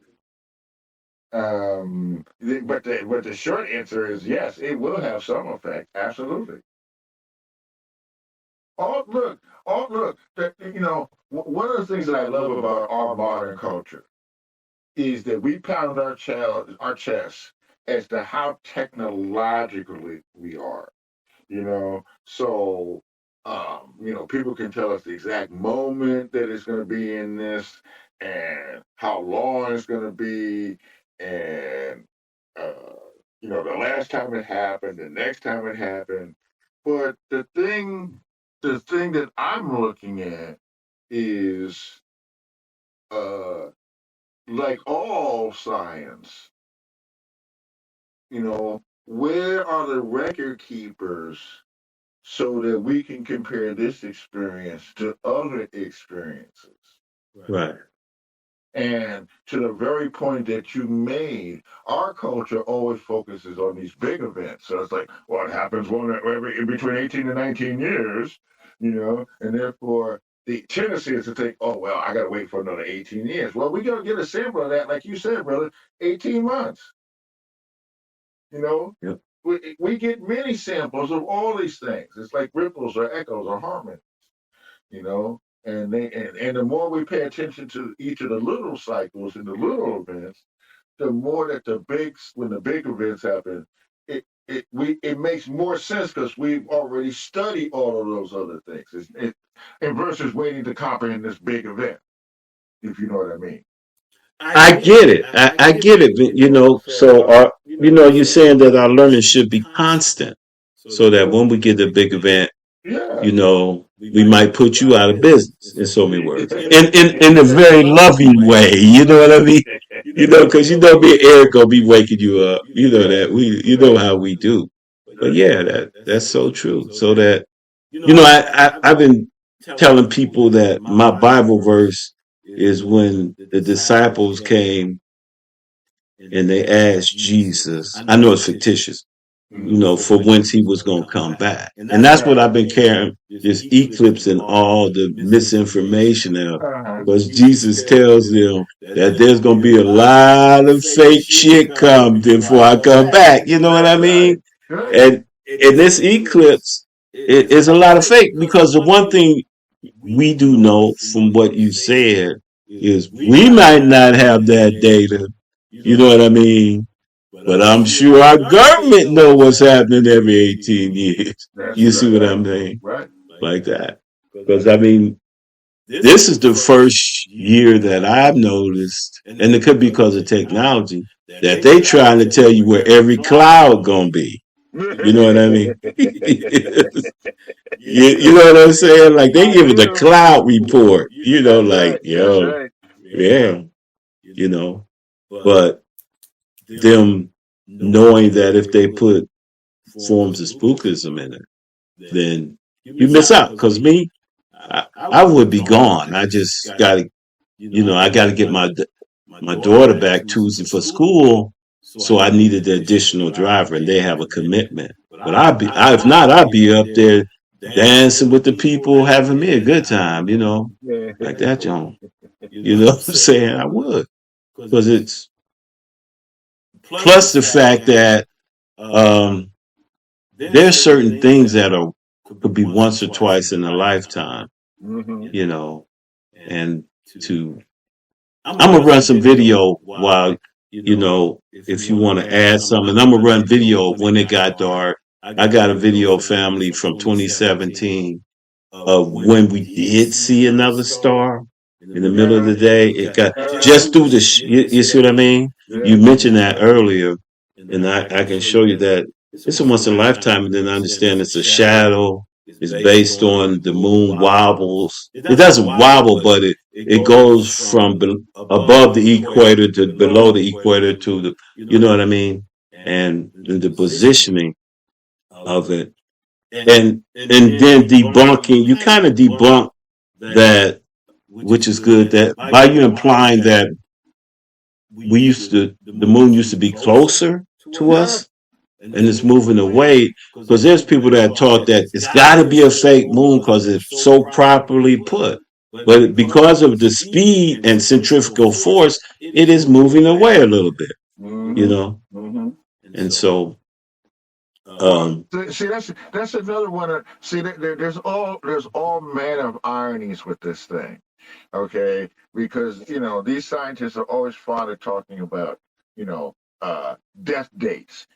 But the short answer is yes, it will have some effect. Absolutely. Oh look, one of the things that I love about our modern culture is that we pound our chests as to how technologically we are. So people can tell us the exact moment that it's going to be in this and how long it's going to be, and the last time it happened, the next time it happened. But the thing that I'm looking at is, uh like all science, where are the record keepers so that we can compare this experience to other experiences? right, And to the very point that you made, our culture always focuses on these big events. So it's like, well, it happens in between 18 and 19 years, and therefore the tendency is to think, oh, well, I got to wait for another 18 years. Well, we got to get a sample of that, like you said, brother, 18 months. yep, We get many samples of all these things. It's like ripples or echoes or harmony, and the more we pay attention to each of the little cycles and the little events, the more that when the big events happen, it makes more sense because we've already studied all of those other things. And versus waiting to comprehend this big event, if you know what I mean. I get it. I get it. But, so you're saying that our learning should be constant, so that when we get the big event, Yeah. You know, we might put you out of business in so many words, in a In a very loving loving way. way. You know what I mean? Because me and Eric gonna be waking you up. You know Yeah. that you know Right. how we do. But yeah, that's so true. So that I've been telling people that my Bible verse is when the disciples came and they asked Jesus. I know it's fictitious, for whence he was going to come back. And that's what Right. I've been carrying this eclipse and all the misinformation of. Uh-huh. Because Jesus tells them that there's going to be a lot of fake shit come before I come back. You know what I That's right. mean? Right. And in this eclipse, it is a lot of fake because the one thing we do know from what you said is we might not have that data. You know what I mean? But I'm sure our government know what's happening every 18 years. That's You see right. what I'm saying? Right. Like that. Because I mean, this is the first year that I've noticed, and it could be because of technology, that they trying to tell you where every cloud gonna be. You know what I mean? You know what I'm saying? Like they I give it a do. cloud report. That's Like right. That's yo, right. yeah, you know. But them knowing that if they put forms of spookism in it, then you miss out. Because me, I would be gone. I just got to, I got to get my daughter back Tuesday for school. So I needed the additional driver, and they have a commitment. But if not, I'd be up there dancing with the people, having me a good time, Yeah. like that, John. You know what I'm saying? I would. Because it's plus the fact that um, there's certain things that could be once or twice in a lifetime, Hmm. you know, and to I'm gonna run some video while if you want to add something. I'm gonna run video of when it got dark. I got a video family from 2017 of when we did see another star in the middle of Uh-huh. the day. It got Uh-huh. just through you see what I mean? You Yeah. mentioned that earlier, and I can show you that it's a once in a lifetime, and then I understand it's a shadow. It's based on the moon wobbles. It doesn't wobble, but it goes from above the equator to below the equator to you know what I mean? And the positioning of it, and then debunking. You kind of debunk that, which is good. That by you implying that the moon used to be closer to Yeah. us and it's moving away because there's people that taught that it's got to be a fake moon because it's so properly put. But because of the speed and centrifugal force, it is moving away a little bit, you Hmm. know. Hmm. And so, Well, um, see, that's another one. See, there's all manner of ironies with this thing. Okay, because these scientists are always fond of talking about you know death dates.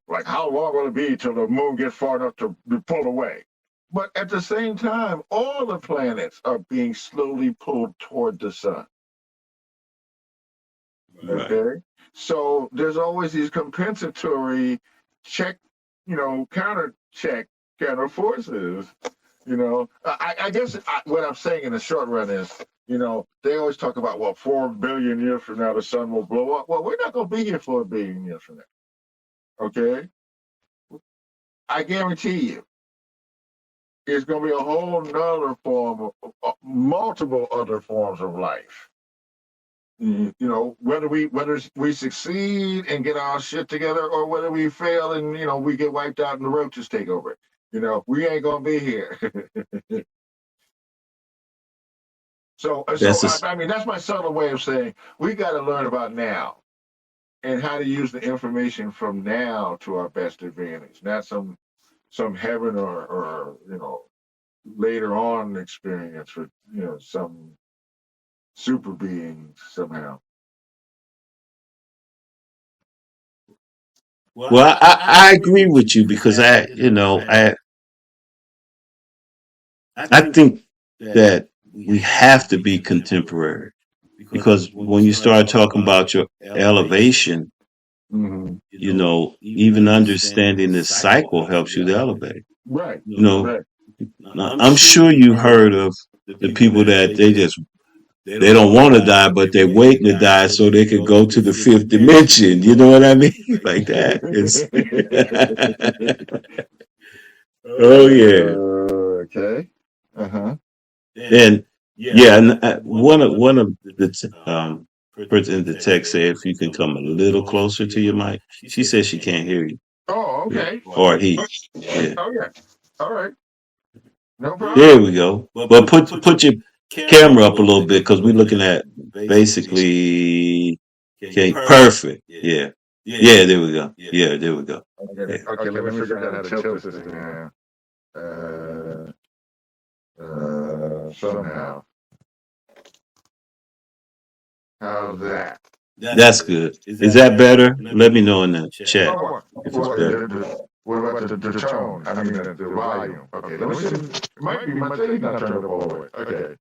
Like how long will it be till the moon gets far enough to be pulled away? But at the same time, all the planets are being slowly pulled toward the sun. right. Okay, so there's always these compensatory check, counter check kind of forces. I guess what I'm saying in the short run is, they always talk about, well, 4 billion years from now, the sun will blow up. Well, we're not going to be here 4 billion years from now. Okay. I guarantee you, it's going to be a whole nother form of multiple other forms of life. Whether we succeed and get our shit together or whether we fail and, we get wiped out and the roaches take over. We ain't going to be here. So That's a I mean, that's my subtle way of saying we got to learn about now and how to use the information from now to our best advantage, not some heaven or later on experience with some super being somehow. well. I agree with you because I think that we have to be contemporary because when you start talking about your elevation, Hmm. even understanding this cycle helps you to elevate. Right, You know, right. Now, I'm sure you heard of the people that they don't want to die, but they're waiting to die so they could go to the fifth dimension. You know what I mean? Like that. It's oh yeah. Okay. Uh-huh. And yeah, and one of the person in the text said if you can come a little closer to your mic. She says she can't hear you. Oh, Yeah. okay. Or he. Yeah. Oh, yeah. All right. No There problem. we go. But put your camera up a little bit because we're looking at basically okay, perfect. Yeah. Yeah, there we go. Yeah, there we go. Yeah. Okay, let me figure out how to tilt this thing now. Somehow. How's that? That's good. Is that better? Let me know in the chat Oh, if it's better. what about the tone? I mean, the volume. Okay, let me see. It might be my thing not turned up all the way. Okay.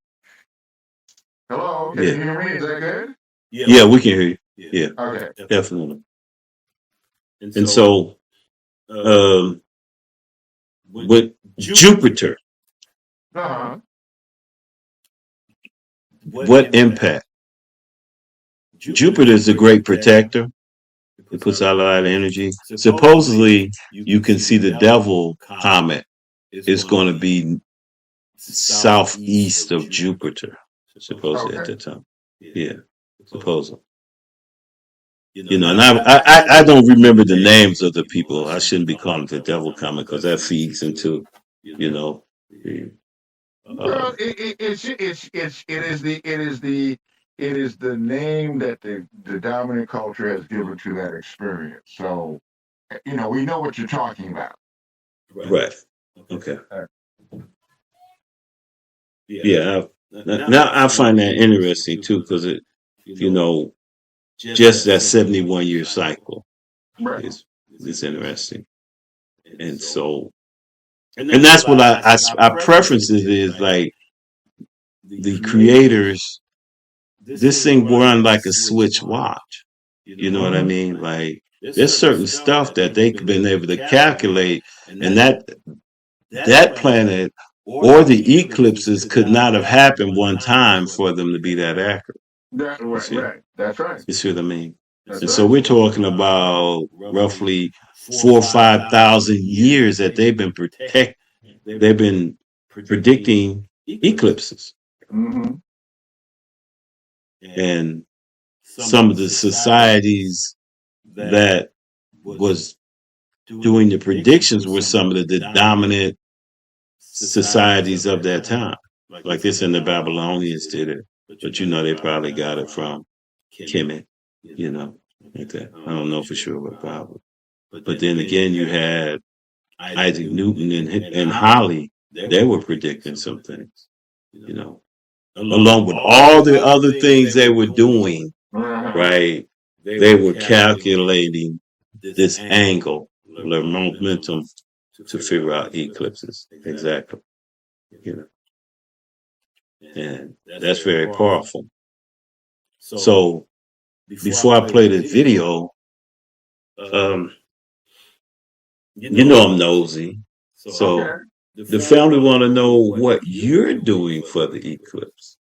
Hello? Can you Yeah. hear me? Is that good? Yeah, we can hear you. Yeah, Okay. definitely. And so with Jupiter, Uh-huh. what impact? Jupiter is a great protector. It puts out a lot of energy. Supposedly, you can see the devil comet is going to be southeast of Jupiter, supposedly at Okay. that time. Yeah, supposedly. You know, and I don't remember the names of the people. I shouldn't be calling it the devil comet because that feeds into, you know, the, Well, it is the name that the dominant culture has given to that experience. So, we know what you're talking about. right. Okay. Yeah. Now I find that interesting too because it, you know, just that 71-year cycle Right. is interesting, and so and that's what I preference it is like the creators. This thing run like a switch watch. You know what I mean? Like there's certain stuff that they've been able to calculate, and that planet or the eclipses could not have happened one time for them to be that accurate. You see? Right. That's right. You see what I mean? That's And so right. we're talking about roughly 4 or 5 thousand years that they've been predicting eclipses. Mm-hmm. And some of the societies that was doing the predictions were some of the dominant societies of that time. Like this and the Babylonians did it. But you know they probably got it from Kemet, you know, like that. I don't know for sure what probably. But then again you had Isaac Newton and Halley, they were predicting some things, you know, along with all the other things they were doing, right? They were calculating this angle, the momentum to figure out eclipses. Exactly. You know, and that's very powerful. So before I play the video, um, you know I'm nosy. So the family want to know what you're doing for the eclipse.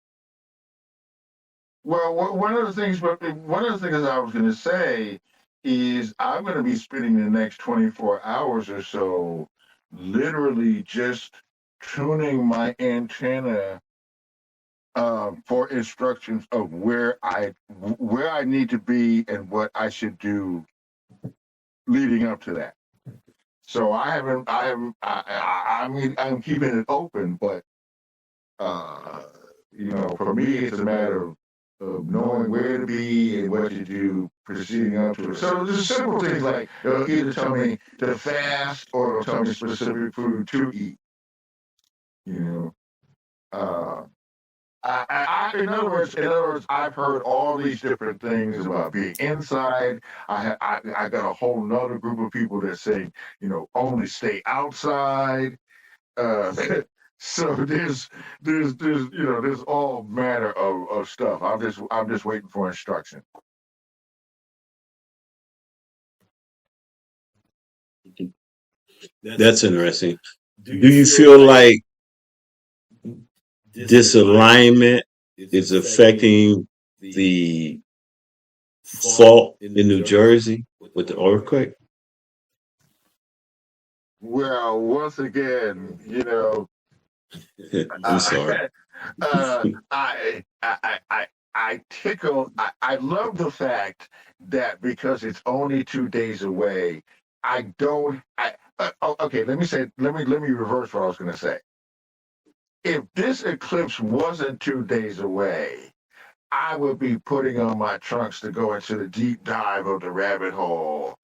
Well, one of the things I was going to say is I'm going to be spending the next 24 hours or so literally just tuning my antenna for instructions of where I need to be and what I should do leading up to that. So I mean, I'm keeping it open, but for me, it's a matter of knowing where to be and what to do proceeding up to it. So there's simple things like it'll either tell me to fast or it'll tell me specific food to eat. You know, uh, in other words, I've heard all these different things about being inside. I got a whole nother group of people that say, only stay outside. Uh, so there's all manner of stuff. I'm just waiting for instruction. That's interesting. do you feel like this alignment is affecting the fault in New Jersey with the earthquake? Well, once again, I'm sorry. I, I tickle. I love the fact that because it's only 2 days away, I don't. Okay. Let me reverse what I was going to say. If this eclipse wasn't 2 days away, I would be putting on my trunks to go into the deep dive of the rabbit hole.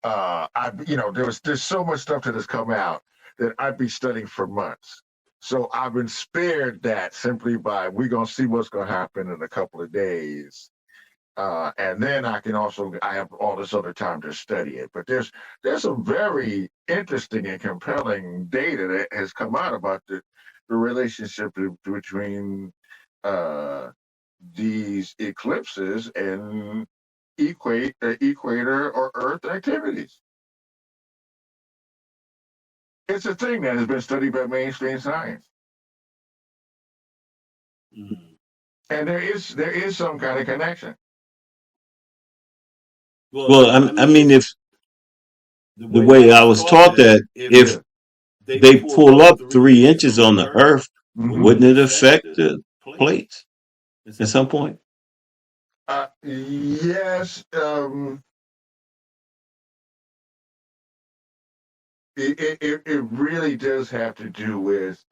There's so much stuff that has come out that I'd be studying for months. So I've been spared that simply by we're gonna see what's gonna happen in a couple of days, and then I have all this other time to study it. But there's some very interesting and compelling data that has come out about the relationship between uh, these eclipses and equator or Earth activities. It's a thing that has been studied by mainstream science, Mhm. and there is some kind of connection. Well, I mean, if the way I was taught that if Yeah. they pull up 3 inches on the Earth, Hmm. wouldn't it affect the plates at some point? Yes. It really does have to do with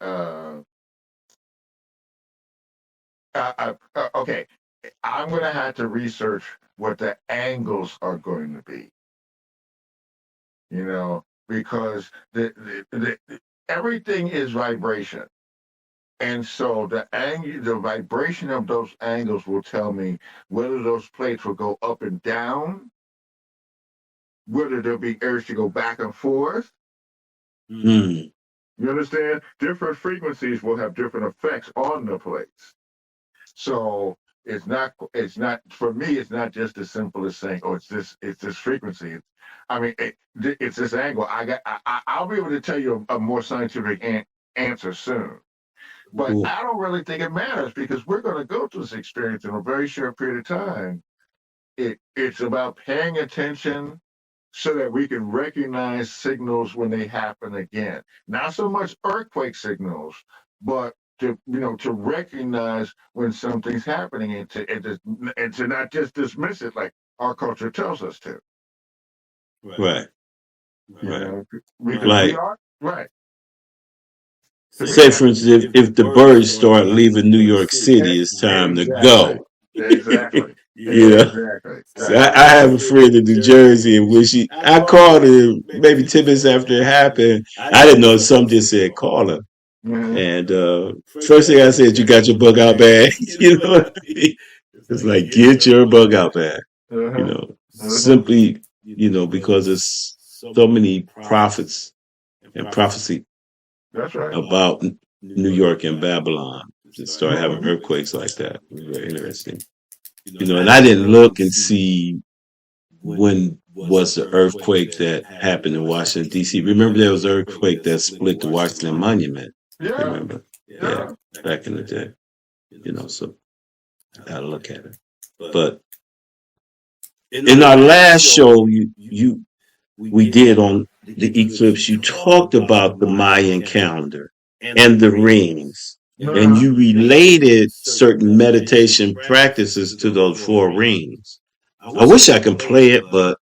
okay. I'm going to have to research what the angles are going to be. Because everything is vibration. And so the vibration of those angles will tell me whether those plates will go up and down, whether there'll be urge to go back and forth. Mm. You understand? Different frequencies will have different effects on the plates. So it's not for me. It's not just as simple as saying, "Oh, it's this frequency." It's this angle. I'll be able to tell you a more scientific answer soon. But Cool. I don't really think it matters because we're going to go through this experience in a very short period of time. It's about paying attention so that we can recognize signals when they happen again. Not so much earthquake signals, but to recognize when something's happening and to not just dismiss it like our culture tells us to. Right. You Right. know, because we Like, are right. say for instance, if the birds start leaving New York City, it's time to Exactly. go. Exactly. You know. Exactly. So I have a friend in New Jersey, and when I called him maybe 10 minutes after it happened. I didn't know some just said call him, Mhm. and first thing I said, you got your bug out bag. You know what I mean? It's like get your bug out bag. You Uh-huh. know, Uh-huh. simply because there's so many prophets and prophecy That's right. about New York and Babylon to start having Mhm. earthquakes like that. It was very interesting. And I didn't look and see when was the earthquake that happened in Washington D.C. Remember there was an earthquake that split the Washington Monument. Yeah. Remember? Yeah, Yeah. back in the day. So I gotta look at it. But in our last show, you we did on the eclipse, you talked about the Mayan calendar and the rings, and Uh-huh. you related certain meditation practices to those 4 rings. I wish I could play it, but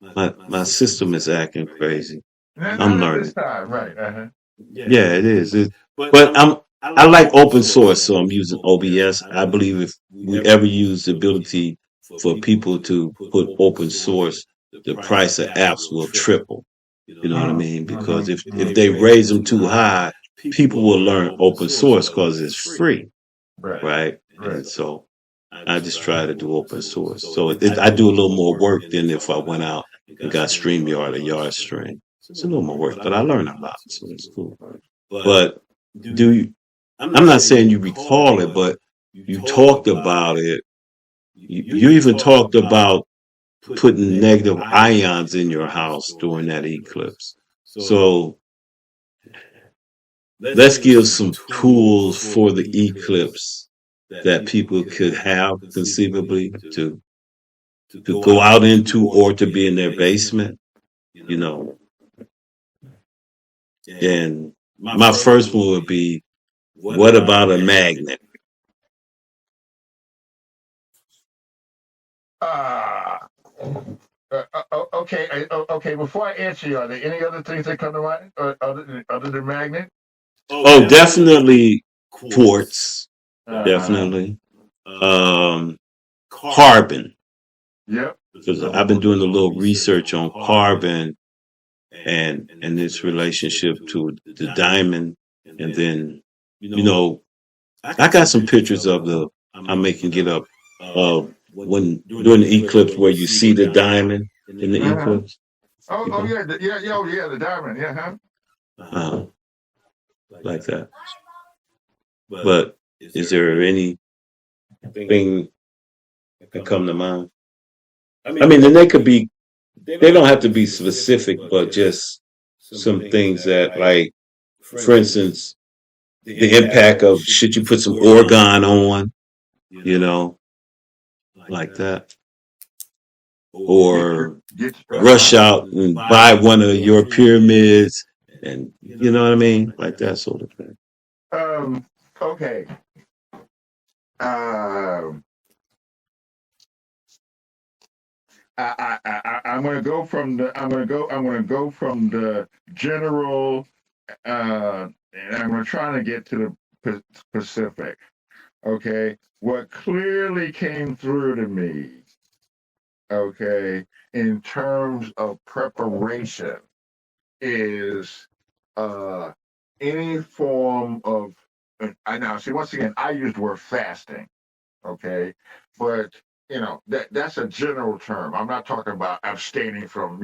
my system is acting crazy. I'm Not at this learning. time, right? Uh-huh. Yeah, it is. But I like open source, so I'm using OBS. I believe if we ever use the ability for people to put open source, the price of apps will triple. You know what I Mm. mean? Because Mhm. if Mhm. they raise them too high, people will learn open source because it's free, Right. right? Right. And so I just try to do open source. So I do a little more work than if I went out and got StreamYard or YardStream. It's a little more work, but I learn a lot, so it's cool. But do you, I'm not saying you recall it, but you talked about it. You even talked about putting negative ions in your house during that eclipse. So let's give some tools for the eclipse that people could have conceivably to go out into or to be in their basement, you know. And my first one would be, what about a magnet? Ah. Okay. Okay. Before I answer you, are there any other things that come to mind other than magnet? Oh, definitely quartz, Uh-huh. definitely. Um, Carbon, Yep. because I've been doing a little research on carbon and its relationship to the diamond, and then I got some pictures of I'm making it up when during the eclipse where you see the diamond in the Uh-huh. eclipse, Oh yeah, yeah, the diamond, yeah, huh? uh, like that. But is there anything that come to mind? I mean, and they don't have to be specific, but just some things that, like, for instance, the impact of, should you put some orgone on, you know, like that, Get your or get rush out and buy one of your pyramids, and you know what I mean, like that sort of thing. okay. Um I'm gonna go from the I'm gonna go from the general and I'm gonna try to get to the specific. Okay. What clearly came through to me, okay, in terms of preparation is uh any form of I now see once again I use the word fasting, okay, but that's a general term. I'm not talking about abstaining from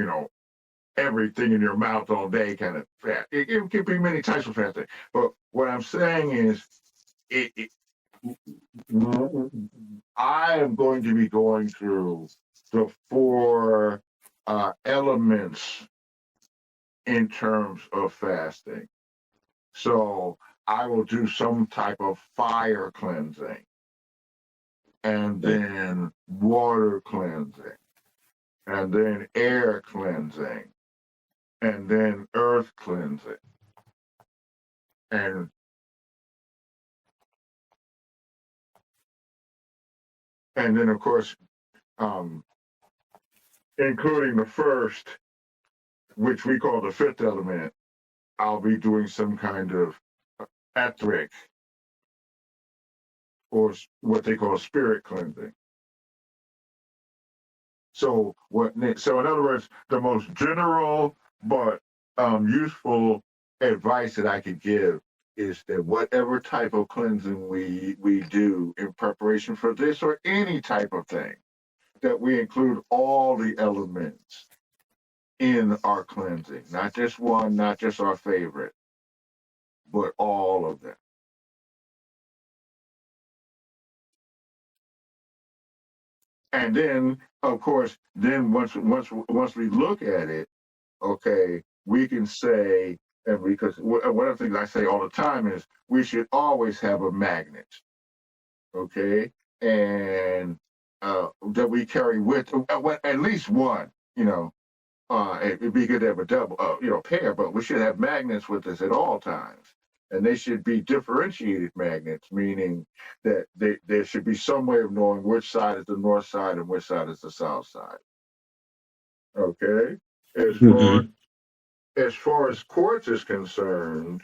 everything in your mouth all day kind of fast. It can be many types of fasting, but what I'm saying is it I am going to be going through the four elements in terms of fasting. So I will do some type of fire cleansing, and Okay. then water cleansing, and then air cleansing, and then earth cleansing, and then of course, um, including the first, which we call the fifth element. I'll be doing some kind of etheric or what they call spirit cleansing. So in other words, the most general but useful advice that I could give is that whatever type of cleansing we do in preparation for this or any type of thing, that we include all the elements in our cleansing, not just one, not just our favorite, but all of them. And then, of course, then once we look at it, okay, we can say, and because one of the things I say all the time is we should always have a magnet, okay, and that we carry with at least one, it'd be good to have a double, pair, but we should have magnets with us at all times. And they should be differentiated magnets, meaning that there should be some way of knowing which side is the north side and which side is the south side. Okay. As far Mm-hmm. as far as quartz is concerned,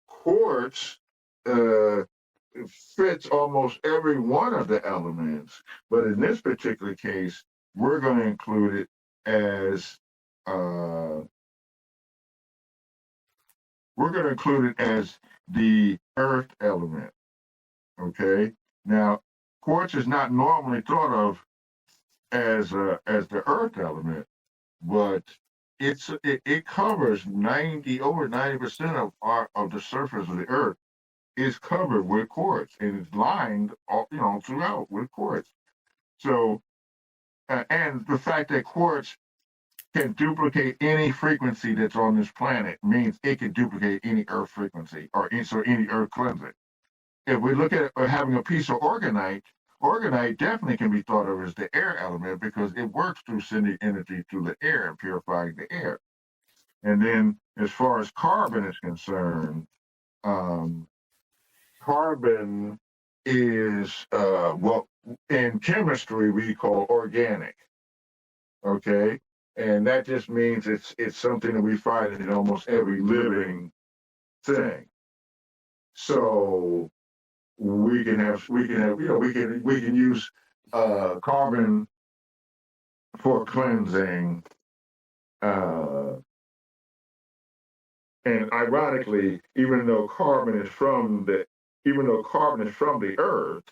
quartz uh, fits almost every one of the elements, but in this particular case, we're going to include it as uh, the earth element. Okay. Now, quartz is not normally thought of as the earth element, but it covers over 90% of the surface of the earth is covered with quartz and it's lined throughout with quartz. So and the fact that quartz can duplicate any frequency that's on this planet, means it can duplicate any Earth frequency or any Earth cleansing. If we look at having a piece of organite, organite definitely can be thought of as the air element because it works through sending energy through the air and purifying the air. And then as far as carbon is concerned, carbon is what in chemistry we call organic. Okay, and that just means it's something that we find in almost every living thing. So we can use carbon for cleansing, uh, and ironically, even though carbon is from the earth,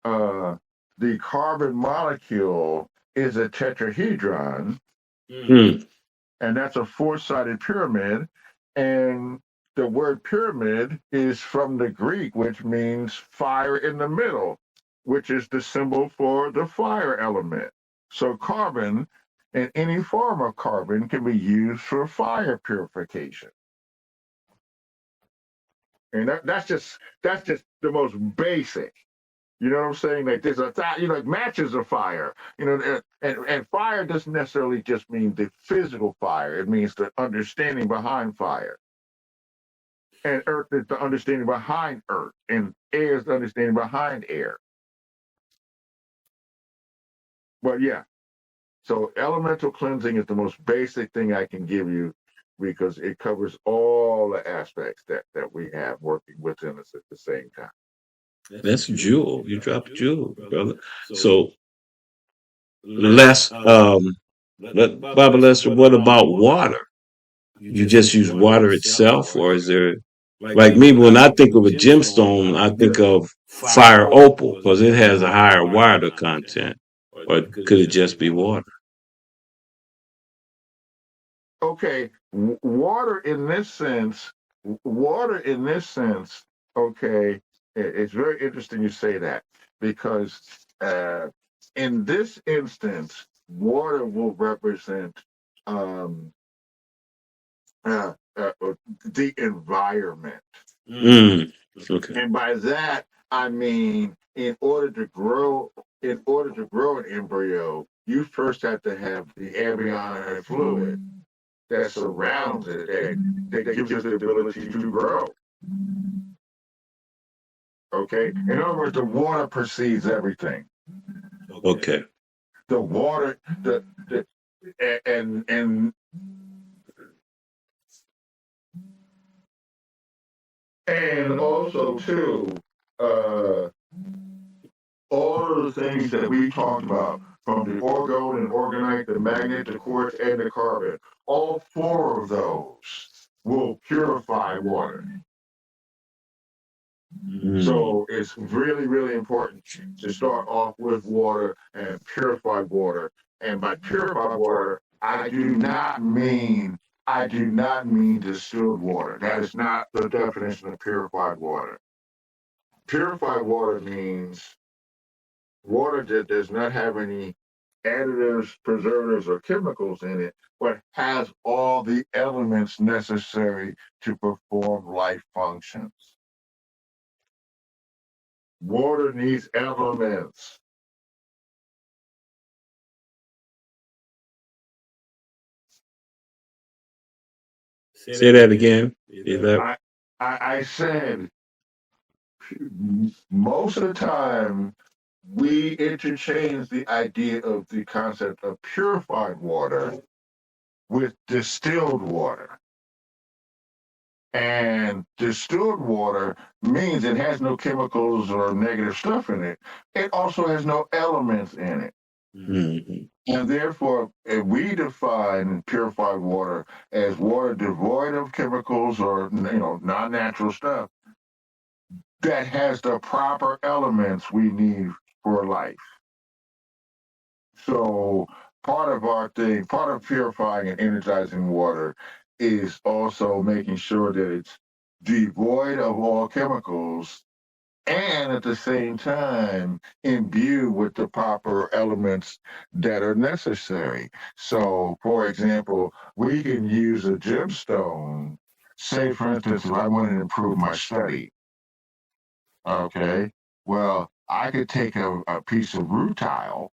uh, the carbon molecule is a tetrahedron, Mm. and that's a four-sided pyramid. And the word pyramid is from the Greek, which means fire in the middle, which is the symbol for the fire element. So carbon and any form of carbon can be used for fire purification. And that's just the most basic. You know what I'm saying? Like there's like matches are fire. And fire doesn't necessarily just mean the physical fire. It means the understanding behind fire. And earth is the understanding behind earth, and air is the understanding behind air. But yeah, so elemental cleansing is the most basic thing I can give you because it covers all the aspects that we have working within us at the same time. That's a jewel. You dropped a jewel, brother. So less Baba Lester, what about water? You just use water itself, or is there like me when I think of a gemstone, I think of fire opal because it has a higher water content, or could it just be water? Okay, water in this sense, okay, it's very interesting you say that because in this instance, water will represent um, the environment. Mm. Okay. And by that, I mean, in order to grow an embryo, you first have to have the amniotic fluid that surrounds it that gives it the ability to grow. Okay. In other words, the water precedes everything. Okay. The water, the and also too, uh, all of the things that we talked about, from the orgone and organite, the magnet, the quartz, and the carbon, all four of those will purify water. Mm. So it's really, really important to start off with water and purify water. And by purified water, I do not mean distilled water. That is not the definition of purified water. Purified water means water that does not have any additives, preservatives, or chemicals in it, but has all the elements necessary to perform life functions. Water needs elements. Say that again. I said most of the time we interchange the idea of the concept of purified water with distilled water. And distilled water means it has no chemicals or negative stuff in it. It also has no elements in it. Mm-hmm. And therefore, we define purified water as water devoid of chemicals or non-natural stuff that has the proper elements we need for life. So part of purifying and energizing water is also making sure that it's devoid of all chemicals and at the same time imbue with the proper elements that are necessary. So, for example, we can use a gemstone. Say, for instance, if I wanted to improve my study, okay, well, I could take a piece of rutile,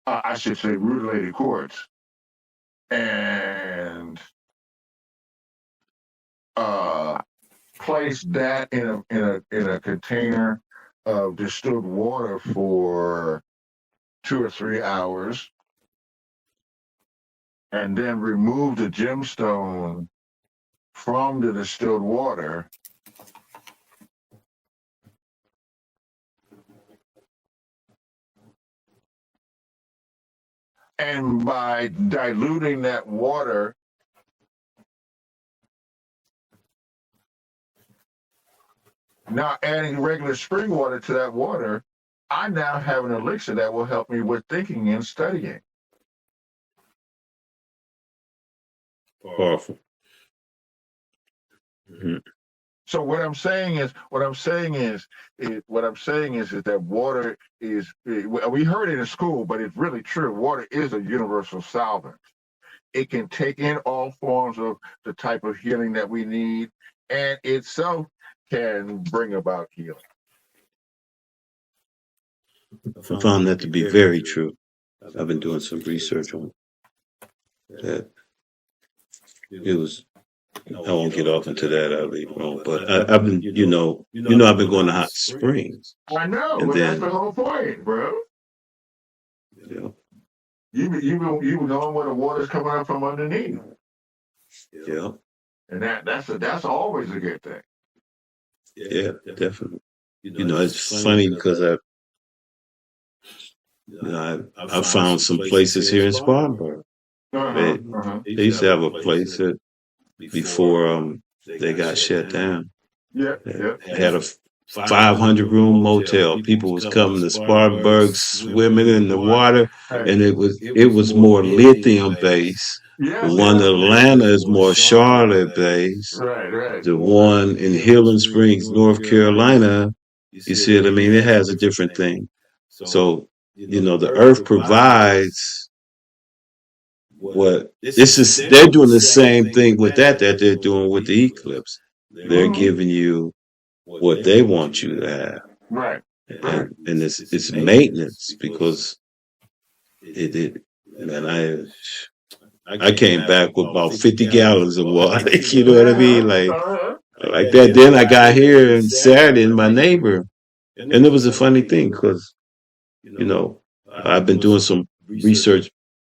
I should say rutilated quartz, and uh, place that in a container of distilled water for 2 or 3 hours, and then remove the gemstone from the distilled water, and by diluting that water, now adding regular spring water to that water, I now have an elixir that will help me with thinking and studying. Powerful. Mhm. So what I'm saying is that water is. We heard it in school, but it's really true. Water is a universal solvent. It can take in all forms of the type of healing that we need, and itself can bring about healing. I found that to be very true. I've been doing some research on that. It was. I won't get off into that. I'll leave it alone. But I've been, I've been going to hot springs, I know, and but that's then, the whole point, bro. you know, You been going where the water's coming up from underneath, yeah, and that's always a good thing. yeah, definitely. It's funny because I found some places here in Spartanburg. They, they used to have a place that before they got shut down. Yeah, yeah. They had a 500-room motel. People was coming to Spartanburg, swimming in the water, and it was more lithium based. Yes, The one in Atlanta is more Charlotte based. right. The one in Highland Springs, North Carolina, you see what I mean? It has a different thing. So, the earth provides what this is. They're doing the same thing with that they're doing with the eclipse. They're giving you what they want you to have. Right. And it's maintenance because it man, I came back with about 50 gallons of water. You know what I mean? Like that. Then I got here on Saturday, and my neighbor, and it was a funny thing because I've been doing some research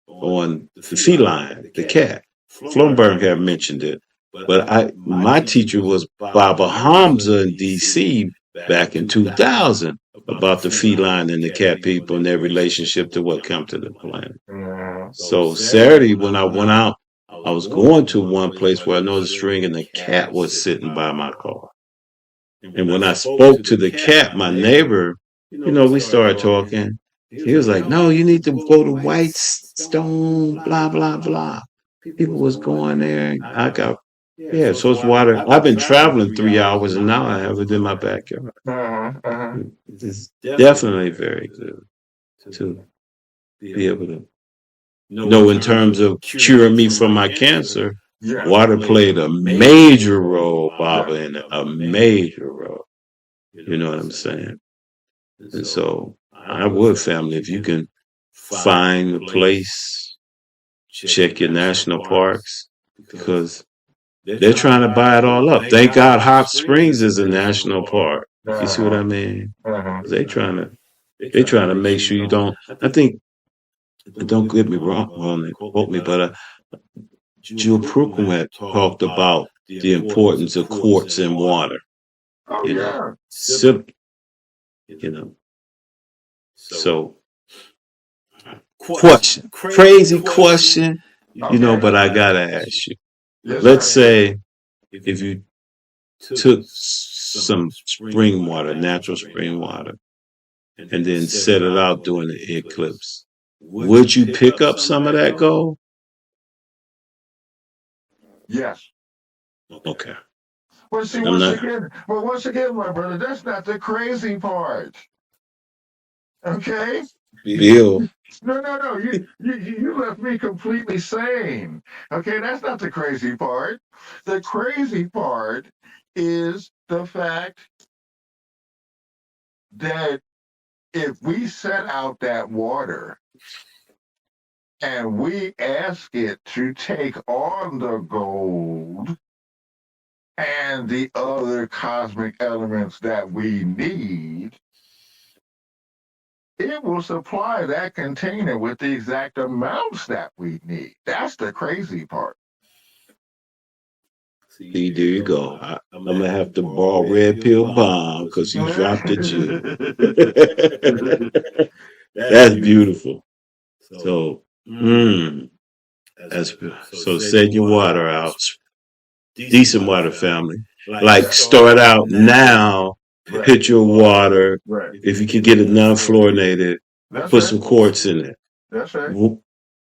on the feline, the cat. Flumberg had mentioned it, but my teacher was Baba Hamza in D.C. back in 2000 about the feline and the cat people and their relationship to what come to the planet. So Saturday when I went out, I was going to one place where I noticed a string and the cat was sitting by my car. And when I spoke to the cat, my neighbor, we started talking. He was like, "No, you need to go to Whitestone, blah, blah, blah." People was going there. Yeah, so it's water. I've been traveling 3 hours and now I have it in my backyard. It's definitely very good to be able to know in terms of curing me from my cancer. Water played a major role, Baba, in it, a major role. You know what I'm saying? And so I would, family, if you can find a place, check your national parks, because they're trying to buy it all up. Thank God Hot Springs is a national park. You see what I mean? They trying to make sure you don't. I think, don't get me wrong, quote me, but Jill Prookum had talked about the importance of quartz in water. Simple, you know. So, question, crazy question, but I gotta ask you. Let's say if you took some spring water, natural spring water, and then set it out during the eclipse, would you pick up some of that gold? Yes. Okay. Well, see, I'm not. once again, my brother, that's not the crazy part. Okay? Bill. No. You left me completely sane. Okay, that's not the crazy part. The crazy part is the fact that if we set out that water and we ask it to take on the gold and the other cosmic elements that we need, it will supply that container with the exact amounts that we need. That's the crazy part. See, there you go. I'm gonna have to borrow Red Pill Bomb because you dropped it, you. That's beautiful. So, that's so set your water out. Decent water, family. Like start out now. Right. Hit your water. Right. If you can get it non-fluorinated, That's put right. some quartz in it. That's right.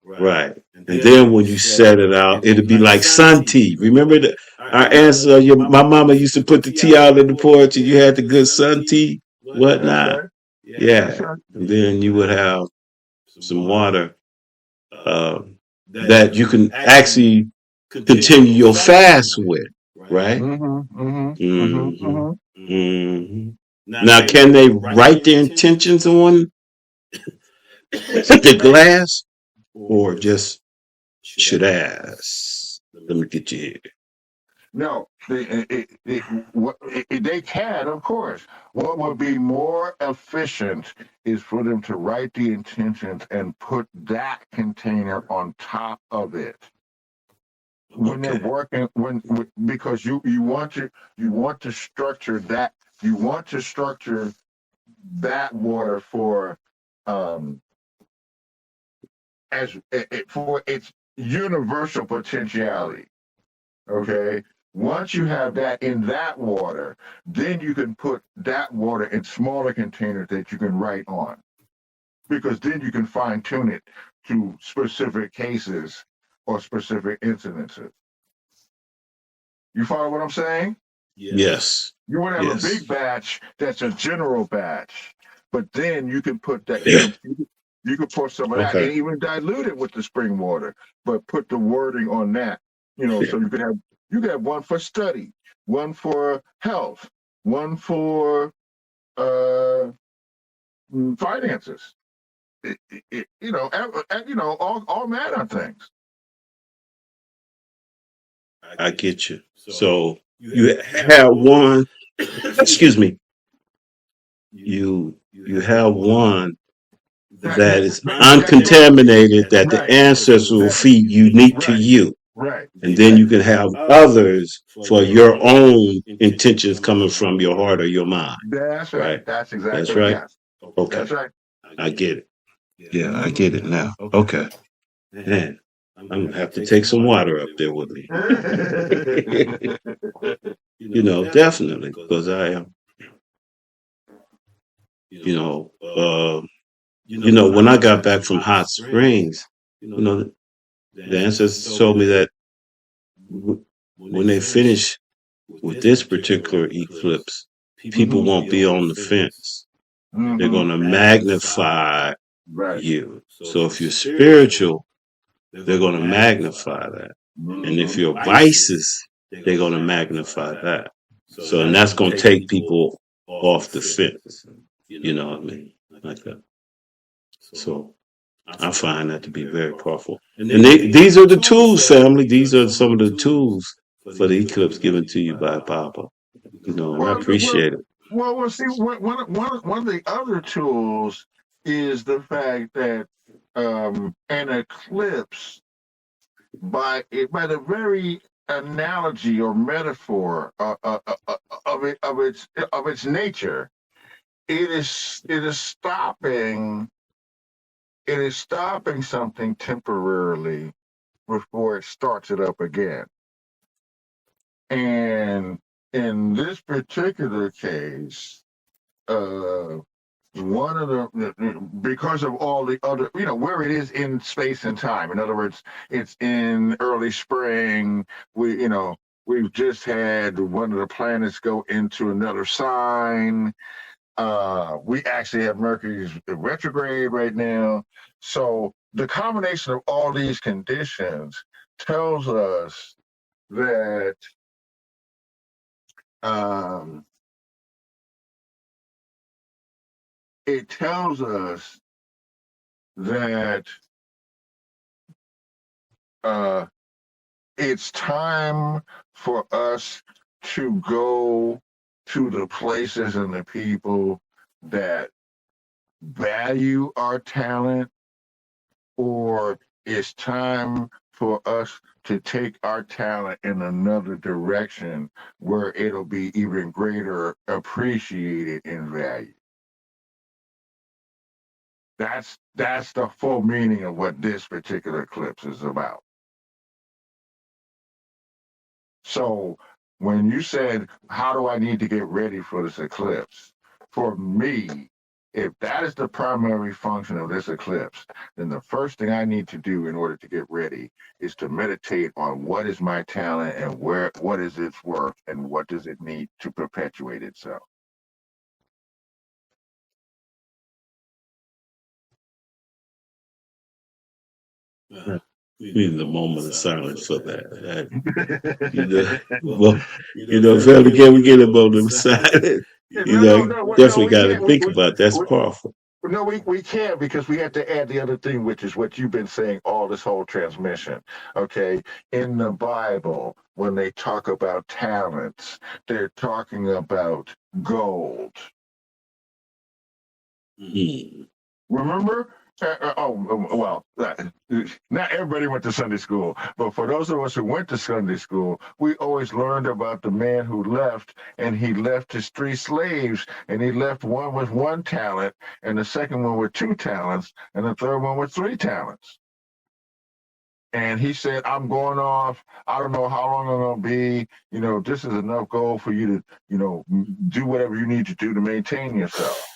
Right. And then when you set it out, it'll be like sun tea. Remember that our ancestors, my mama used to put the tea out in the porch and you had the good sun tea, That's whatnot. right. That's Yeah. right. And then you would have some water that you can actually continue your fast with, right? Now, can they write their intentions on the glass or just should ask? Let me get you here. No, they can, of course. What would be more efficient is for them to write the intentions and put that container on top of it. When they're working, because you want to structure that, water for as for its universal potentiality. Okay. Once you have that in that water, then you can put that water in smaller containers that you can write on, because then you can fine tune it to specific cases or specific incidences. You follow what I'm saying? Yes. You want to have a big batch that's a general batch, but then you can put that. You can pour some of that and even dilute it with the spring water, but put the wording on that. So you could have one for study, one for health, one for finances. All manner of things. I get you. So you have one. Excuse me. You have one that is uncontaminated that the ancestors will feed unique to you. Right. And then you can have others for your own intentions coming from your heart or your mind. That's right. That's exactly That's right. Yes. Okay. That's right. I get it. Yeah, I get it now. Okay. Man, I'm gonna have to take some water up there with me. Definitely, because I am. When I got back from Hot Springs, the ancestors told me that when they finish with this particular eclipse, people won't be on the fence. They're going to magnify you. So if you're spiritual, they're going to magnify that. And if you're vices, they're going to magnify that. So, and that's going to take people off the fence. You know what I mean? Like that. So I find that to be very powerful. And these are the tools, family. These are some of the tools for the eclipse given to you by Papa. I appreciate it. Well, see, one of the other tools is the fact that an eclipse, by the very analogy or metaphor of its nature, it is stopping something temporarily before it starts it up again. And in this particular case, one of because of all the other, where it is in space and time. In other words, it's in early spring. We've just had one of the planets go into another sign. We actually have Mercury's retrograde right now. So the combination of all these conditions tells us that um, it tells us that uh, it's time for us to go to the places and the people that value our talent, or it's time for us to take our talent in another direction where it'll be even greater appreciated and valued. That's the full meaning of what this particular eclipse is about. So when you said, how do I need to get ready for this eclipse? For me, if that is the primary function of this eclipse, then the first thing I need to do in order to get ready is to meditate on what is my talent and what is its worth and what does it need to perpetuate itself. We need a moment of silence for that. Well, family, can we get a moment of silence? Definitely got to think about that's powerful. No, we can't, because we have to add the other thing, which is what you've been saying all this whole transmission. Okay. In the Bible, when they talk about talents, they're talking about gold. Remember? Not everybody went to Sunday school, but for those of us who went to Sunday school, we always learned about the man who left, and he left his 3 slaves, and he left one with 1 talent, and the second one with 2 talents, and the third one with 3 talents. And he said, I'm going off. I don't know how long I'm going to be. This is enough gold for you to, do whatever you need to do to maintain yourself.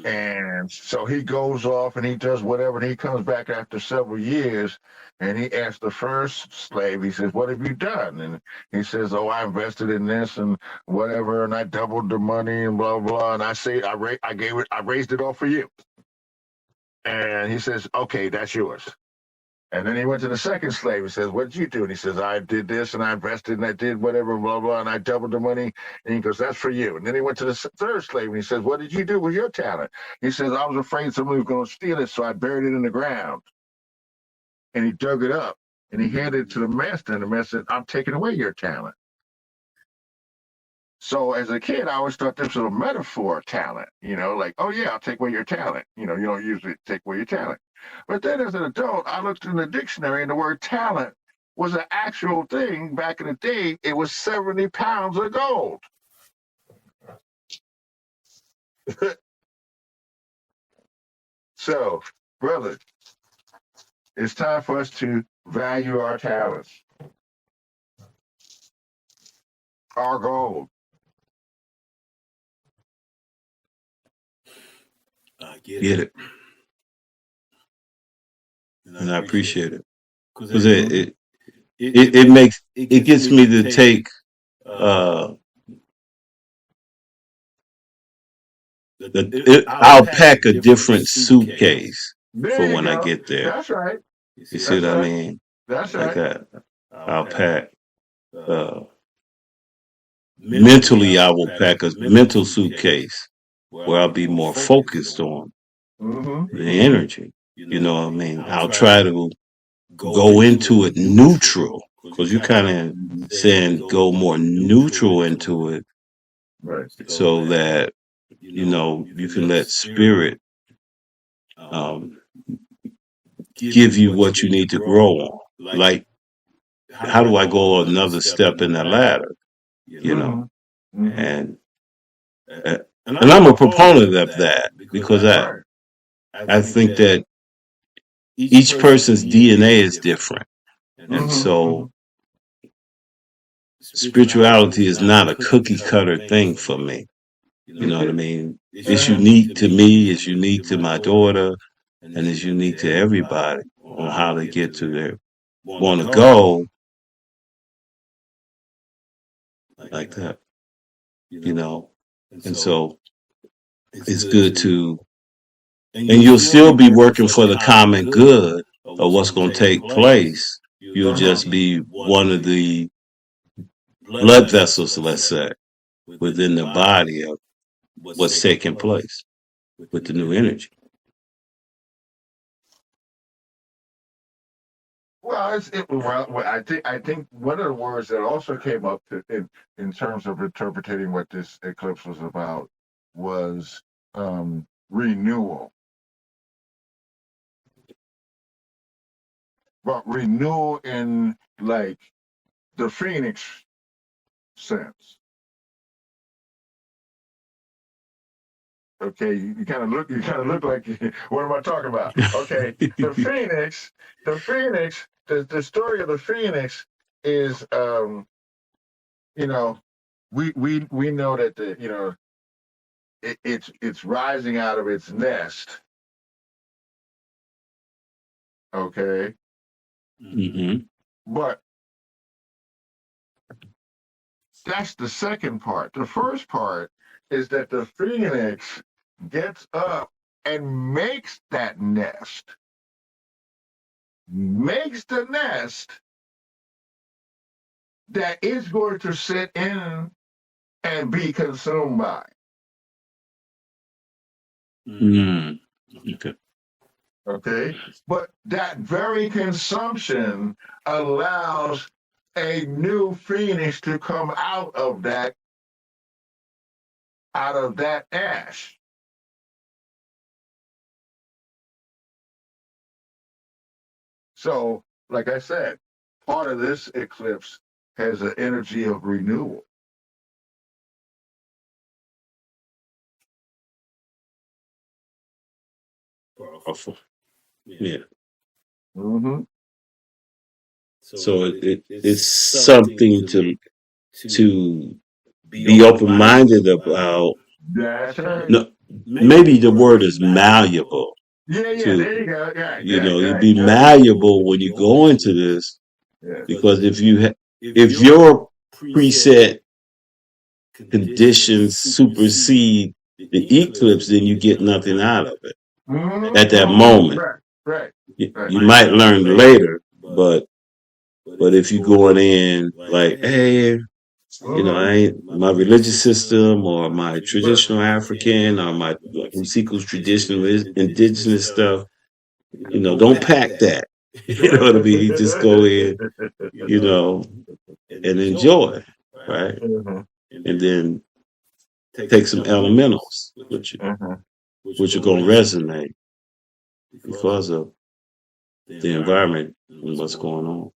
And so he goes off and he does whatever, and he comes back after several years, and he asks the first slave, he says, what have you done? And he says, oh, I invested in this and whatever, and I doubled the money and blah, blah. And I say, I raised it all for you. And he says, okay, that's yours. And then he went to the second slave. He says, what did you do? And he says, I did this and I invested and I did whatever, blah, blah, and I doubled the money. And he goes, that's for you. And then he went to the third slave and he says, what did you do with your talent? He says, I was afraid somebody was going to steal it, so I buried it in the ground. And he dug it up and he handed it to the master. And the master said, I'm taking away your talent. So as a kid, I always thought this was a metaphor of talent, like, oh yeah, I'll take away your talent. You don't usually take away your talent. But then as an adult, I looked in the dictionary and the word talent was an actual thing. Back in the day, it was 70 pounds of gold. So, brother, it's time for us to value our talents, our gold. Get it. And I appreciate it. Because it gets me to take I'll pack a different suitcase for when I get there. That's right. You see what I mean? That's right. I'll pack mentally, I will pack a mental suitcase where I'll be more focused on the energy. You know what I mean? I'll try to go into it neutral, because you kind of saying go more neutral into it, Right. so that you can let spirit give you what you need to grow on. Like, how do I go another step in the ladder? And I'm a proponent of that, because I think that each person's DNA is different. And so spirituality is not a cookie cutter thing for me. You know what I mean? It's unique to me, it's unique to my daughter, and it's unique to everybody on how to get to want to go like that, you know. And so it's good to, and you'll still be working for the common good of what's going to take place. You'll just be one of the blood vessels, let's say, within the body of what's taking place with the new energy. Well, I think one of the words that also came up in terms of interpreting what this eclipse was about was renewal. But renewal in like the phoenix sense. Okay, you kind of look like what am I talking about? Okay, the phoenix, the story of the phoenix is you know, we know that it's rising out of its nest. Okay, Mm-hmm. but that's the second part. The first part is that the phoenix gets up and makes that nest, makes the nest that it's going to sit in and be consumed by. Mm. Okay. Okay, but that very consumption allows a new phoenix to come out of that ash. So, like I said, part of this eclipse has an energy of renewal. Powerful. Yeah. Mm-hmm. So it's something to be open minded about. That's right. No, maybe the word is malleable. Yeah, To there you go. Yeah, you yeah, know, you yeah, be yeah. malleable when you go into this, Yeah. because if your preset conditions supersede the eclipse, then you get nothing out of it Mm-hmm. at that Mm-hmm. moment. Right. You might learn later, but if you going in like, hey, you know, I ain't my religious system or my traditional African or my Sequel's traditional indigenous stuff, you know, don't pack that. You know what I mean? You just go in, you know, and enjoy, right? Mm-hmm. And then take some elementals, Mm-hmm. which are going to resonate because of the environment and what's going on.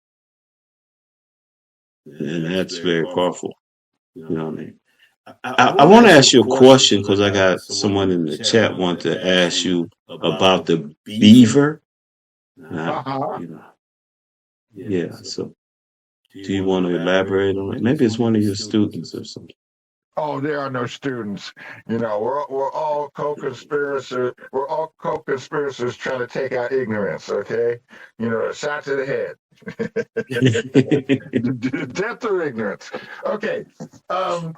And that's very powerful. You know what I mean? I want to ask you a question because I got someone in the chat want to ask you about the beaver. Uh-huh. You know, yeah. So, do you want to elaborate on it? Maybe it's one of your students or something. Oh, there are no students. We're all co-conspirators. We're all co-conspirators trying to take out ignorance. Okay, shot to the head. Death or ignorance. Okay. Um.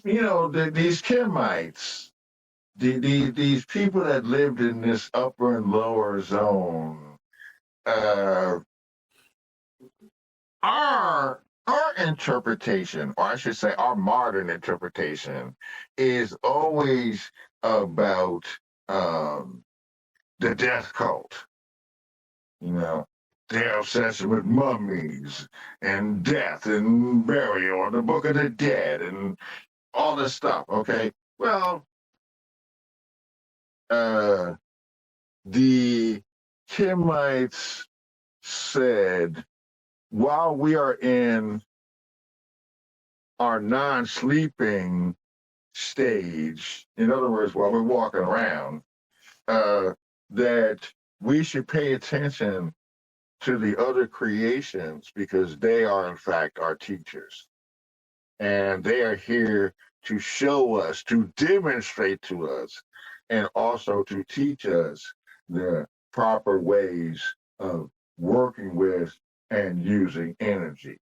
These Kemites, these people that lived in this upper and lower zone, uh, our interpretation, or I should say our modern interpretation, is always about the death cult. Their obsession with mummies and death and burial and the Book of the Dead and all this stuff. Okay. Well, the Kemites said, while we are in our non-sleeping stage, in other words, while we're walking around, that we should pay attention to the other creations because they are, in fact, our teachers. And they are here to show us, to demonstrate to us, and also to teach us the proper ways of working with and using energy.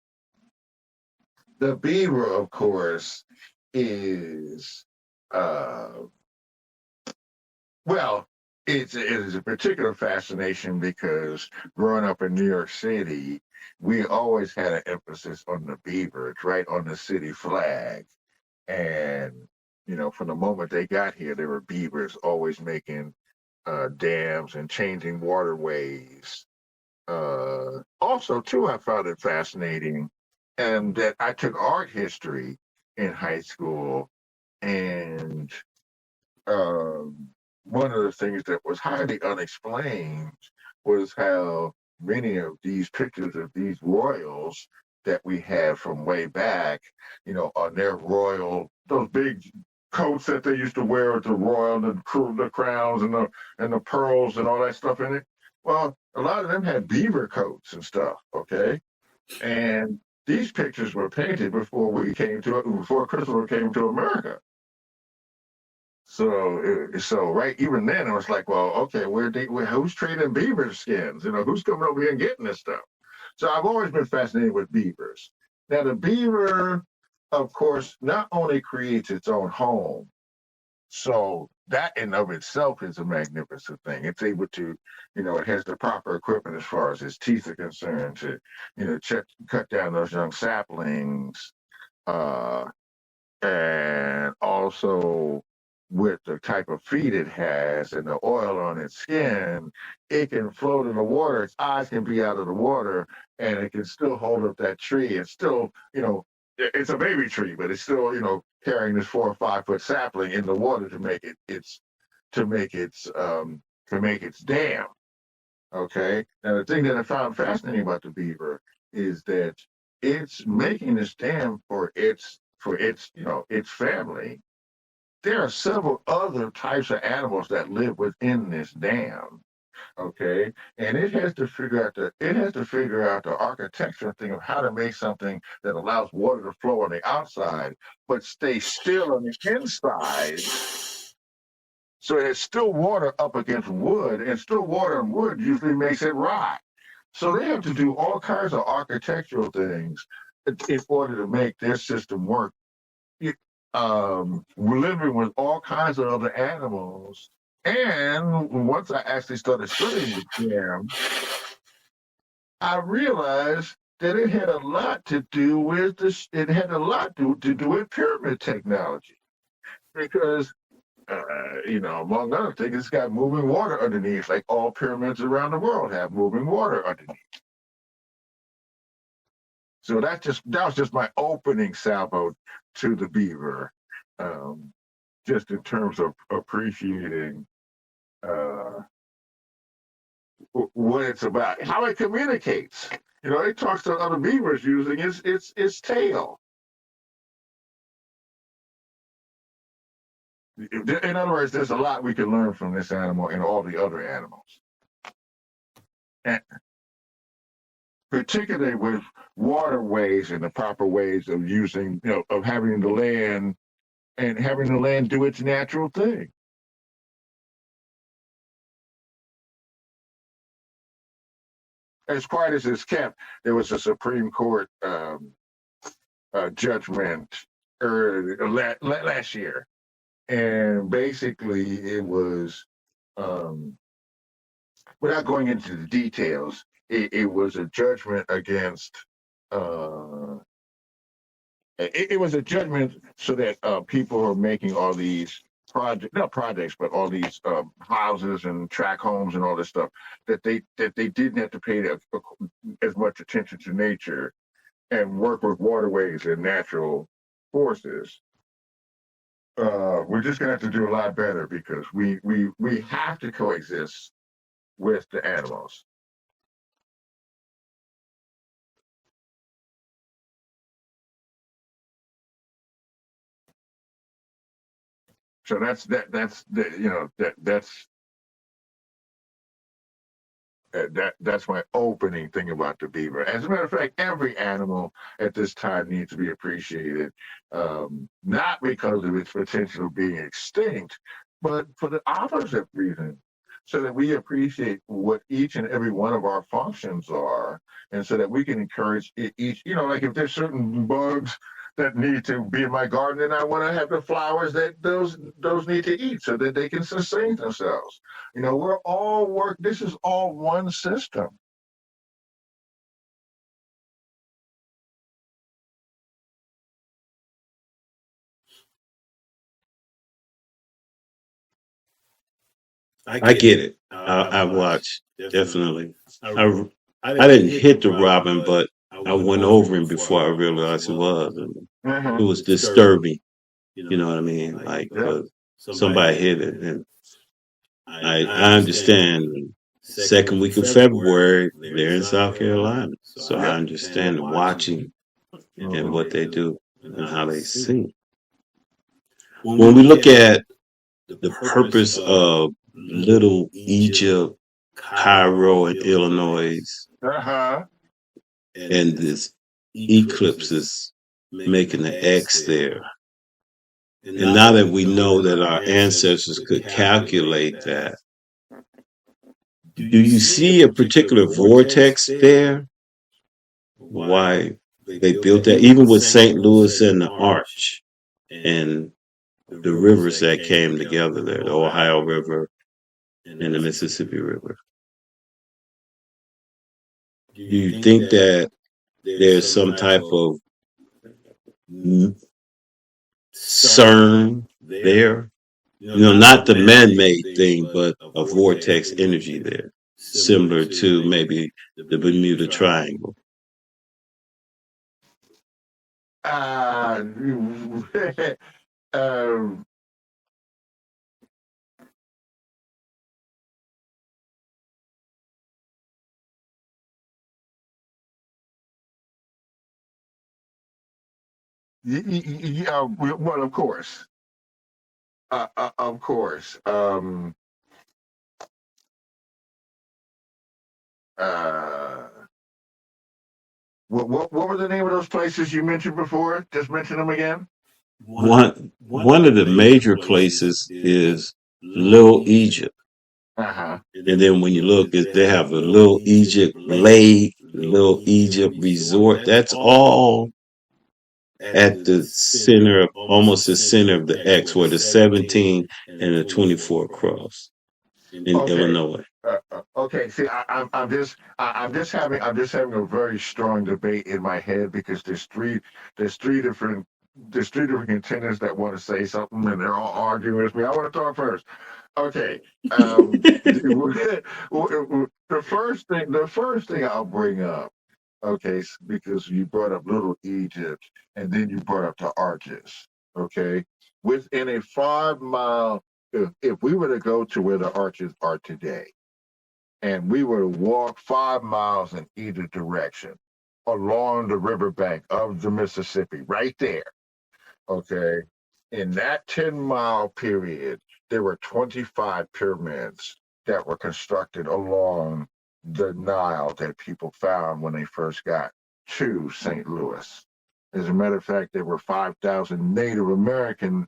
The beaver, of course, is uh, well, it is a particular fascination because growing up in New York City, we always had an emphasis on the beaver. It's right on the city flag. And, from the moment they got here, there were beavers always making dams and changing waterways. Also, too, I found it fascinating and that I took art history in high school. And um, one of the things that was highly unexplained was how many of these pictures of these royals that we have from way back, on their royal, those big coats that they used to wear with the royal, the crowns and the pearls and all that stuff in it. Well, a lot of them had beaver coats and stuff. Okay, and these pictures were painted before Christopher came to America. So right, even then it was like, well, okay, who's trading beaver skins? Who's coming over here and getting this stuff? So I've always been fascinated with beavers. Now the beaver, of course, not only creates its own home, so that in of itself is a magnificent thing. It's able to, it has the proper equipment as far as its teeth are concerned to, cut down those young saplings, uh, and also with the type of feed it has and the oil on its skin, it can float in the water. Its eyes can be out of the water, and it can still hold up that tree. It's still, it's a baby tree, but it's still, carrying this 4 or 5 foot sapling in the water to make its dam. Okay. Now the thing that I found fascinating about the beaver is that it's making this dam for its its family. There are several other types of animals that live within this dam. Okay, and it has to figure out the architecture thing of how to make something that allows water to flow on the outside, but stay still on the inside. So there's still water up against wood, and still water on wood usually makes it rot. So they have to do all kinds of architectural things in order to make their system work. We're living with all kinds of other animals. And once I actually started studying the dam, I realized that it had a lot to do with this. It had a lot to do with pyramid technology because, among other things, it's got moving water underneath, like all pyramids around the world have moving water underneath. So that was just my opening salvo to the beaver, just in terms of appreciating what it's about, how it communicates. It talks to other beavers using its tail. In other words, there's a lot we can learn from this animal and all the other animals. And particularly with waterways and the proper ways of using, of having the land and having the land do its natural thing. As quiet as it's kept, there was a Supreme Court judgment last year, and basically it was, without going into the details, it was a judgment against. It was a judgment so that people who are making all these not projects, but all these houses and tract homes and all this stuff, that they didn't have to pay as much attention to nature and work with waterways and natural forces. We're just gonna have to do a lot better because we have to coexist with the animals. So that's that's my opening thing about the beaver. As a matter of fact, every animal at this time needs to be appreciated, not because of its potential being extinct, but for the opposite reason. so that we appreciate what each and every one of our functions are, and so that we can encourage each, like if there's certain bugs that need to be in my garden, and I want to have the flowers that those need to eat so that they can sustain themselves. We're all this is all one system. I get it. I watched definitely. I I didn't hit the robin, but I went over him before I realized it was. And it Mm-hmm. was disturbing. You know what I mean? Like, Yep. somebody hit it, and I understand. Second week of February, they're in South Carolina, so I Yep. understand the watching and Mm-hmm. what they do and how they sing. When we look at the purpose of Little Egypt, Cairo, and Illinois, Uh-huh. and this eclipse is making the X there. And now that we know that our ancestors could calculate that, do you see a particular vortex there? Why they built that, even with St. Louis and the Arch and the rivers that came together there, the Ohio River and the Mississippi River. Do you think that there's some type of CERN there? Not the man-made thing, but a vortex energy there, similar to maybe the Bermuda Triangle. Uh, um, yeah, well, of course. Of course. Uh, what were the name of those places you mentioned before? Just mention them again. One of the major places is Little Egypt. Uh-huh. And then when you look, they have a Little Egypt Lake, Little Egypt Resort. That's all at the center, almost the center of the X, where the 17 and the 24 cross in Okay. Illinois. Okay. See, I'm just having a very strong debate in my head because there's three different contenders that want to say something, and they're all arguing with me. I want to talk first. Okay. The first thing I'll bring up, okay, because you brought up Little Egypt and then you brought up the arches. Okay. Within a 5 mile, if we were to go to where the arches are today and we were to walk 5 miles in either direction along the riverbank of the Mississippi, right there, okay, in that 10-mile period, there were 25 pyramids that were constructed along the Nile that people found when they first got to St. Louis. As a matter of fact, there were 5,000 Native American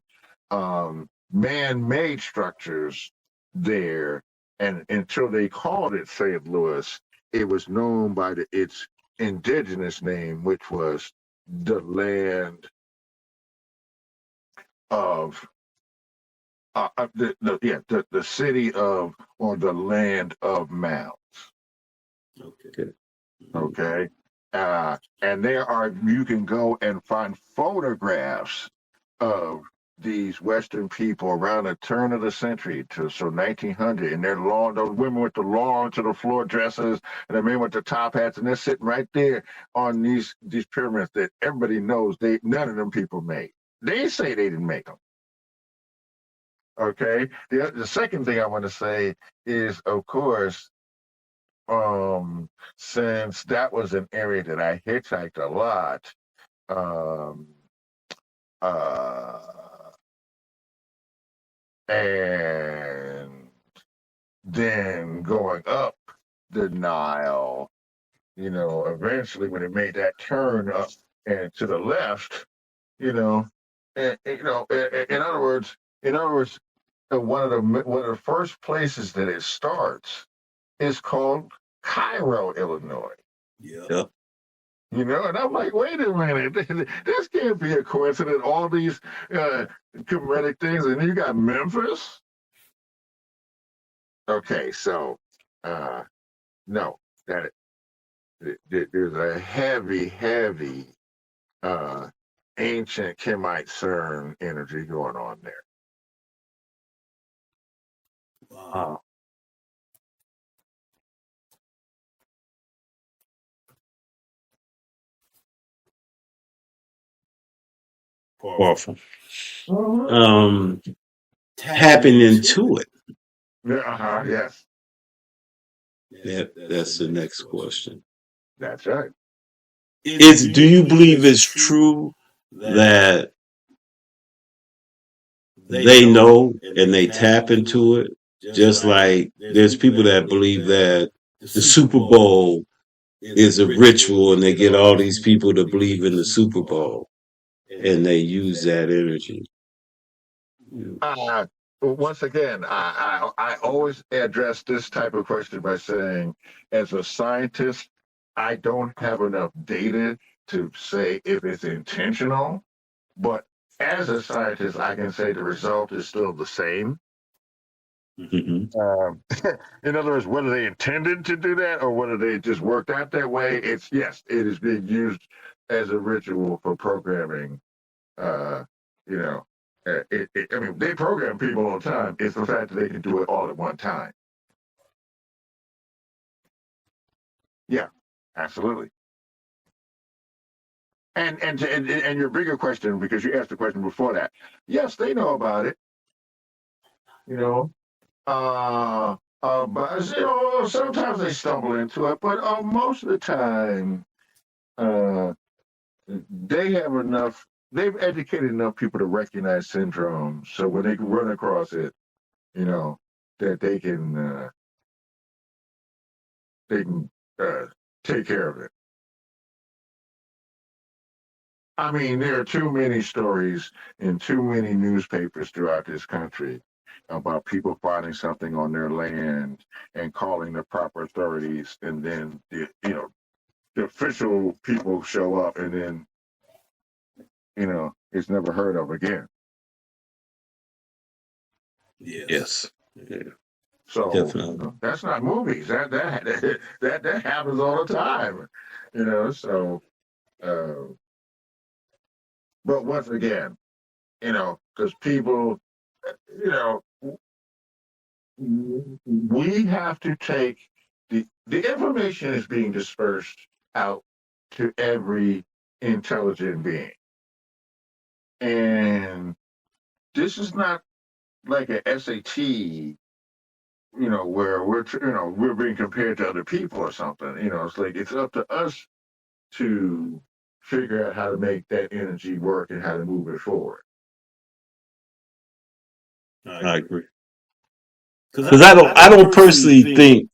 man-made structures there, and until they called it St. Louis, it was known by its indigenous name, which was the land of the city of, or the land of mounds. Okay. Okay. And you can go and find photographs of these Western people around the turn of the century so 1900, and they're long, those women with the long to the floor dresses, and the men with the top hats, and they're sitting right there on these pyramids that everybody knows none of them people made. They say they didn't make them. Okay. The second thing I want to say is, of course, since that was an area that I hitchhiked a lot, um, uh, and then going up the Nile, eventually when it made that turn up and to the left, you know, in other words, one of the first places that it starts is called Cairo, Illinois. Yep. And I'm like, wait a minute, this can't be a coincidence. All these comedic things, and you got Memphis. Okay, so no, that there's a heavy uh, ancient Kemite CERN energy going on there. Wow. Powerful. Tapping into it. Yeah, yes, That's the next question. that's right. Do you believe it's true that they know and they tap into it? Just like there's people that believe that the Super Bowl is a ritual and they get all these people to believe in the Super Bowl and they use that energy. Uh, Once again, I always address this type of question by saying, as a scientist, I don't have enough data to say if it's intentional, but as a scientist, I can say the result is still the same. Mm-hmm. In other words, whether they intended to do that or whether they just worked out that way, yes, it is being used as a ritual for programming. Uh, you know, I mean, they program people all the time. It's the fact that they can do it all at one time. Yeah, absolutely. And your bigger question, because you asked the question before that, yes, they know about it. You know, but sometimes they stumble into it, but most of the time, uh, they have enough. They've educated enough people to recognize syndromes, so when they run across it, you know, that they can take care of it. I mean, there are too many stories in too many newspapers throughout this country about people finding something on their land and calling the proper authorities, and then the official people show up, and then it's never heard of again. Yes. Yeah, So definitely. that's not movies. That happens all the time. So but once again, because people, you know, we have to take the information is being dispersed out to every intelligent being, and this is not like a SAT, where we're being compared to other people or something. It's like it's up to us to figure out how to make that energy work and how to move it forward. I agree. Because I don't personally think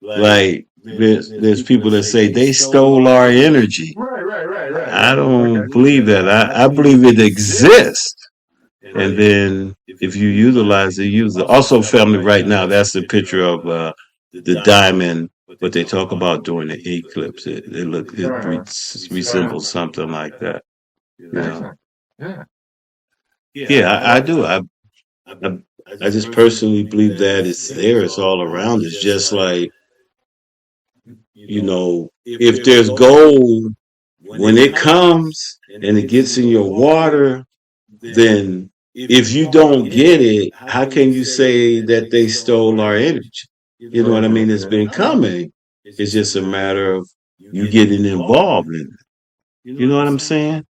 like there's people that say they stole our energy. Right. I don't Okay. believe that. I believe it exists. And then if you utilize it, use it. Also, family, right now, that's the picture of the diamond, what they talk about during the eclipse. It resembles something like that. Excellent. Yeah. Yeah, I do. I, I just personally believe that it's there. It's all around. It's just like, if there's gold, when it comes and it gets in your water, then if you don't get it, how can you say that they stole our energy? You know what I mean? It's been coming. It's just a matter of you getting involved in it. You know what I'm saying?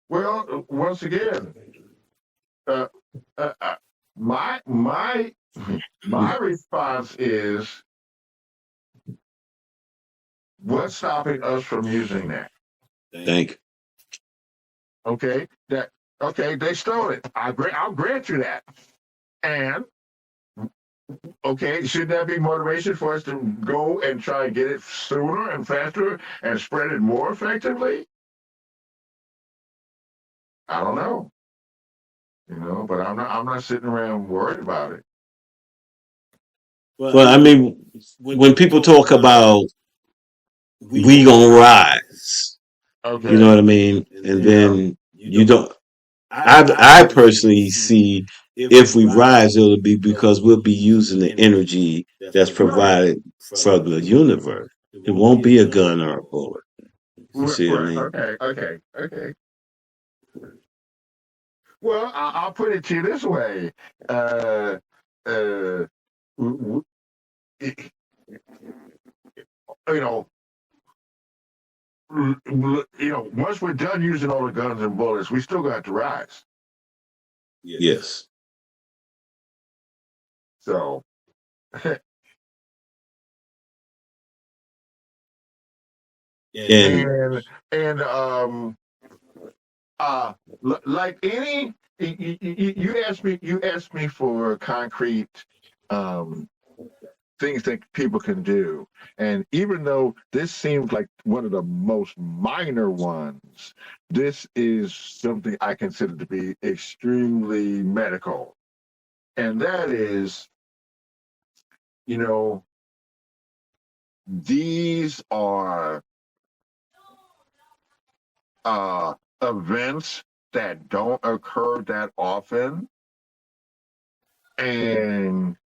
Well, once again, uh, uh, uh, my my my response is, what's stopping us from using that? Thank you. Okay, they stole it. I'll grant you that. And okay, should that be motivation for us to go and try and get it sooner and faster and spread it more effectively? I don't know. But I'm not sitting around worried about it. Well, I mean, when people talk about we gonna rise, you know Okay. what I mean, and Yeah. then you don't. I personally see if we rise, it'll be because we'll be using the energy that's Right. provided for the universe. It won't be a gun or a bullet. You Right. see what I Right. mean? Okay. Okay. Okay. Well, I'll put it to you this way. Uh, uh, w- w- it- you know, once we're done using all the guns and bullets, we still got to rise. Yes. So, And and uh, like any, you asked me for concrete um things that people can do. And even though this seems like one of the most minor ones, this is something I consider to be extremely medical. And that is, you know, these are uh, events that don't occur that often. And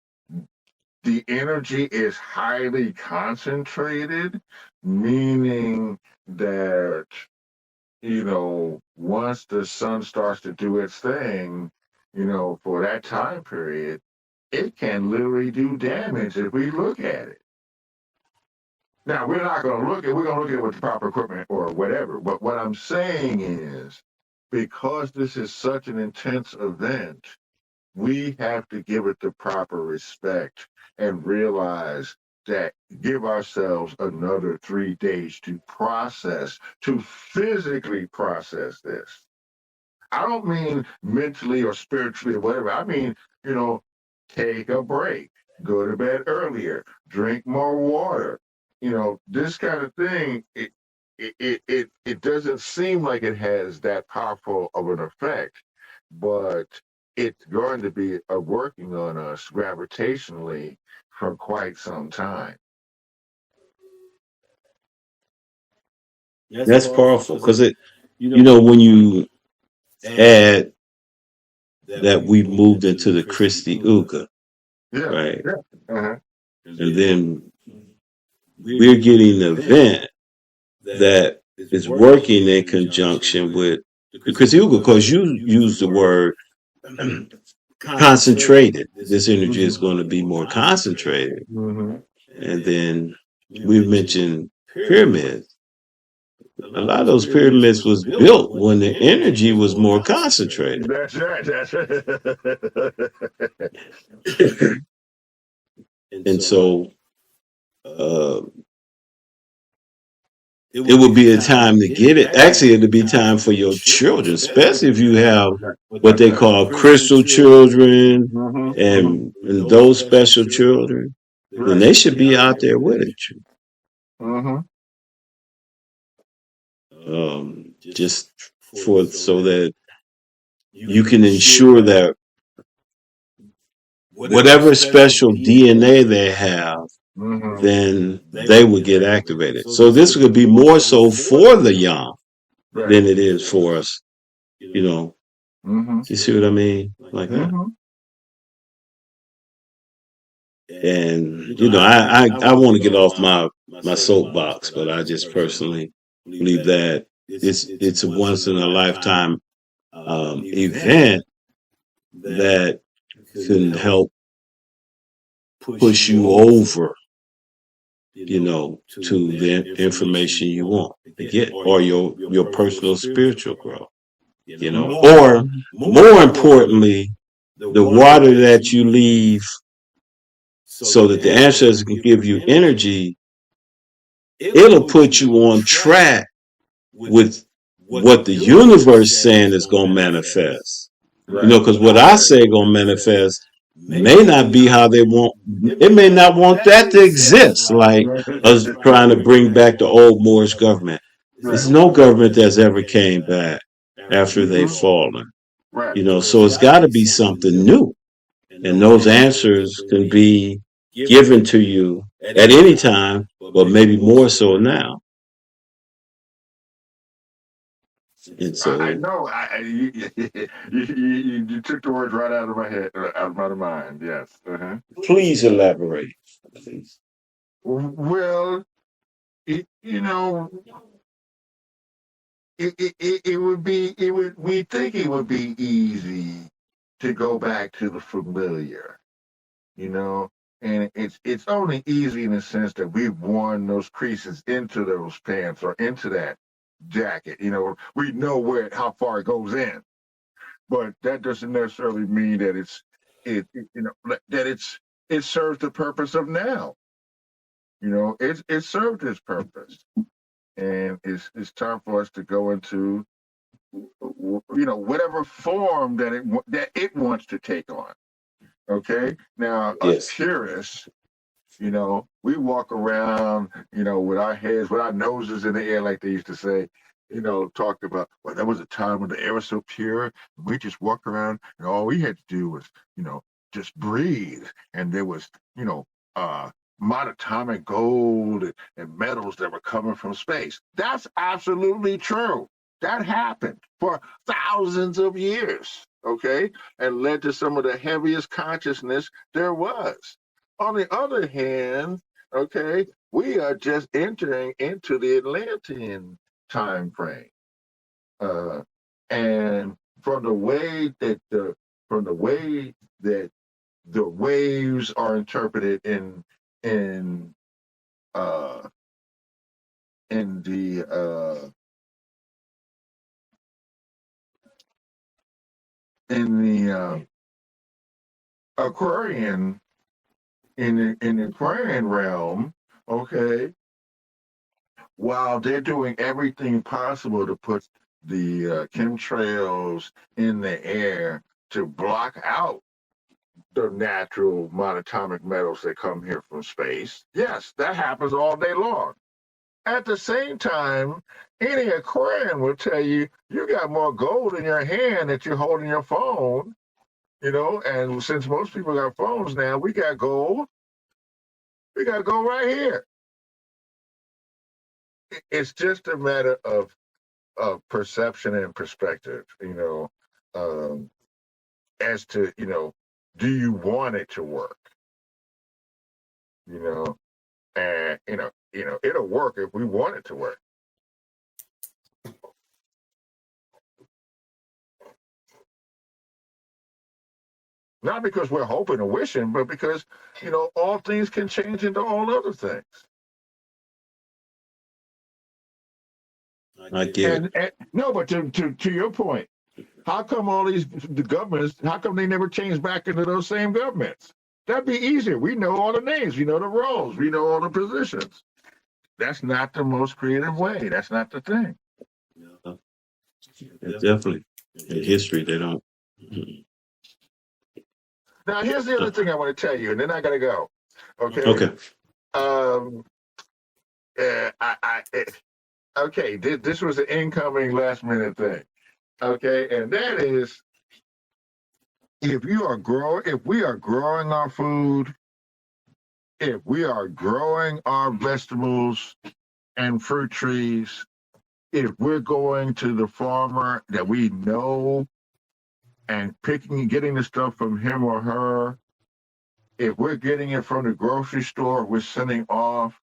the energy is highly concentrated, meaning that once the sun starts to do its thing, for that time period, it can literally do damage if we look at it. Now, we're going to look at it with the proper equipment or whatever. But what I'm saying is, because this is such an intense event, we have to give it the proper respect and realize that give ourselves another 3 days to physically process this. I don't mean mentally or spiritually or whatever. I mean, you know, take a break, go to bed earlier, drink more water. This kind of thing. It doesn't seem like it has that powerful of an effect, but it's going to be working on us gravitationally for quite some time. that's powerful because when you add that we moved into the Christi Uga, Yeah, right? yeah. Uh-huh. And then we're getting an event that is working in conjunction with the Christi Uga because you use the word concentrated. This energy is going to be more concentrated. Mm-hmm. And then we've mentioned pyramids. A lot of those pyramids was built when the energy was more concentrated. That's right. That's right. And so uh, it would be a time to get it. Actually, it'd be time for your children, especially if you have what they call crystal children Mm-hmm. Mm-hmm. and those special children. Then Right. they should be out there with it. Mm-hmm. Just for so that you can ensure that whatever special DNA they have, Mm-hmm. then they would get activated. So this would be more so for the young Right. than it is for us. You know, Mm-hmm. you see what I mean? Like that. Mm-hmm. And I want to get off my soapbox, but I just personally believe that it's a once in a lifetime event that can help push you over, to the information you want to get or your personal spiritual growth, or more importantly, the water that you leave so that the ancestors can give you energy, it'll put you on track with what the universe saying is going to manifest. Right. Because what I say going to manifest may not be how they want. It may not want that to exist. Like us trying to bring back the old Moorish government. Right. There's no government that's ever came back after they've Mm-hmm. fallen. Right. You know, so it's got to be something new. And those answers can be given to you at any time, but maybe more so now. And I so know. You took the words right out of my head, out of my mind. Yes. Uh-huh. please elaborate, please. Well, you know, it would be, we think it would be easy to go back to the familiar, you know, and it's only easy in the sense that we've worn those creases into those pants or into that jacket. You know, we know how far it goes in, but that doesn't necessarily mean that that it serves the purpose of now. You know, it served its purpose, and it's time for us to go into whatever form that it wants to take on. Okay, now us Yes. purists, we walk around, with our heads, with our noses in the air, like they used to say, talked about, well, there was a time when the air was so pure, we just walk around and all we had to do was, just breathe. And there was, uh, monatomic gold and metals that were coming from space. That's absolutely true. That happened for thousands of years, okay, and led to some of the heaviest consciousness there was. On the other hand, okay, we are just entering into the Atlantean time frame, uh, and from the way that the waves are interpreted in uh, in the in the Aquarian in the Aquarian realm, okay, while they're doing everything possible to put the chemtrails in the air to block out the natural monatomic metals that come here from space. Yes, that happens all day long. At the same time, any Aquarian will tell you you got more gold in your hand that you're holding your phone, and since most people got phones now, we got gold. We got gold right here. It's just a matter of perception and perspective, as to, do you want it to work? You know, and it'll work if we want it to work. Not because we're hoping or wishing, but because, all things can change into all other things. I get it. And no, but to your point, how come the governments, how come they never change back into those same governments? That'd be easier. We know all the names, we know the roles, we know all the positions. That's not the most creative way. That's not the thing. Definitely. In history, they don't. Now, here's the other thing I want to tell you, and then I got to go. Okay. Okay. Um. Okay. This was an incoming last minute thing. Okay, and that is, if we are growing our food, if we are growing our vegetables and fruit trees, if we're going to the farmer that we know and getting the stuff from him or her, if we're getting it from the grocery store, we're sending off,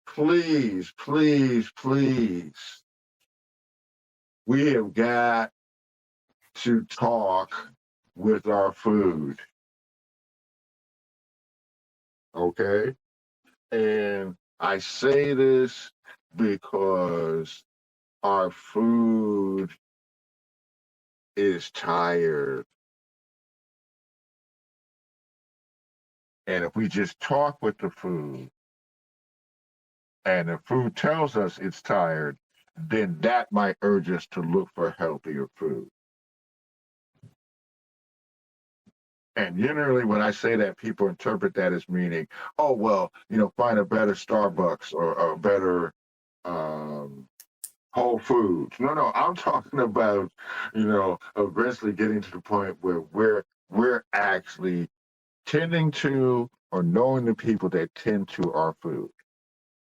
please, please, please, we have got to talk with our food. Okay? And I say this because our food is tired. And if we just talk with the food and the food tells us it's tired, then that might urge us to look for healthier food. And generally, when I say that, people interpret that as meaning, oh, well, find a better Starbucks or a better whole foods. No, I'm talking about, eventually getting to the point where we're actually tending to or knowing the people that tend to our food.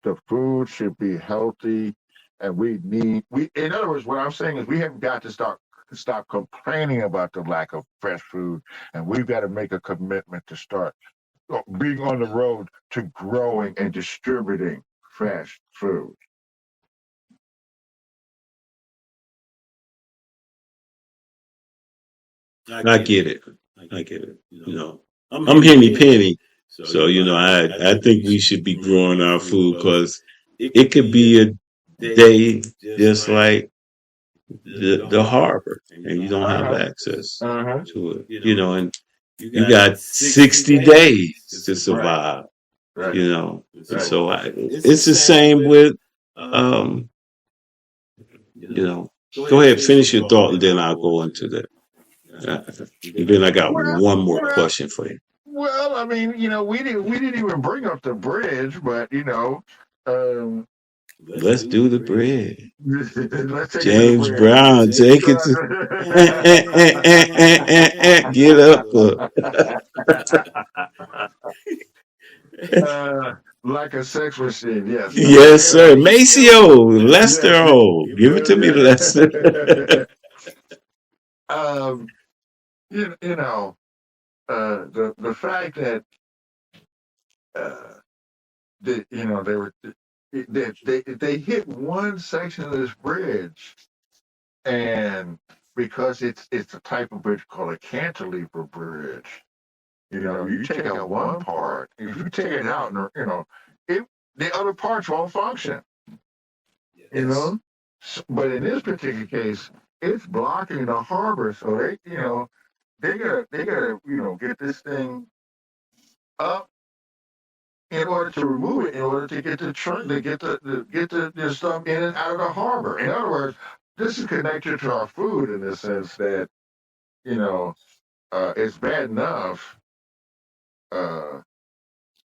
The food should be healthy, and we. In other words, what I'm saying is we have got to stop complaining about the lack of fresh food, and we've got to make a commitment to start being on the road to growing and distributing fresh food. I get it. I get it. I'm Henny Penny, so I think we should be growing our food because it could be a day just like the harbor, and you don't have Uh-huh. access Uh-huh. to it. And you got 60 days to Right. survive. Right. And Right. so it's the same with um, Go ahead, finish your thought, and then I'll go into that. And then I got Well, one more well, question for you. well. I mean, we didn't even bring up the bridge, but um, Let's do the bread. let's take it to the James bridge. Brown, take it to get up. Like a sex machine, yes. Yes, sir. Maceo, Lester, Yes, give it to me, Lester. yes. um, you know, the fact that uh, they were they hit one section of this bridge, and because it's a type of bridge called a cantilever bridge. You take out one part. If you take it out, and it the other parts won't function. You know, but in this particular case, it's blocking the harbor, so they gotta get this thing up in order to remove it, in order to get the truck, to get the stuff in and out of the harbor. In other words, this is connected to our food in the sense that you know it's bad enough uh,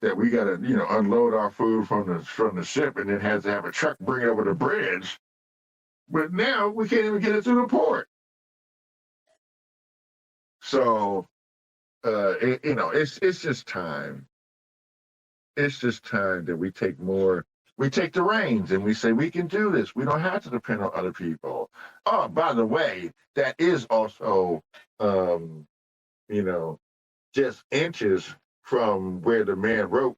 that we got to unload our food from the ship and then has to have a truck bring it over the bridge. But now we can't even get it through the port. So it's just time. It's just time that we take more. We take the reins and we say we can do this. We don't have to depend on other people. Oh, by the way, that is also um, you know just inches from where the man wrote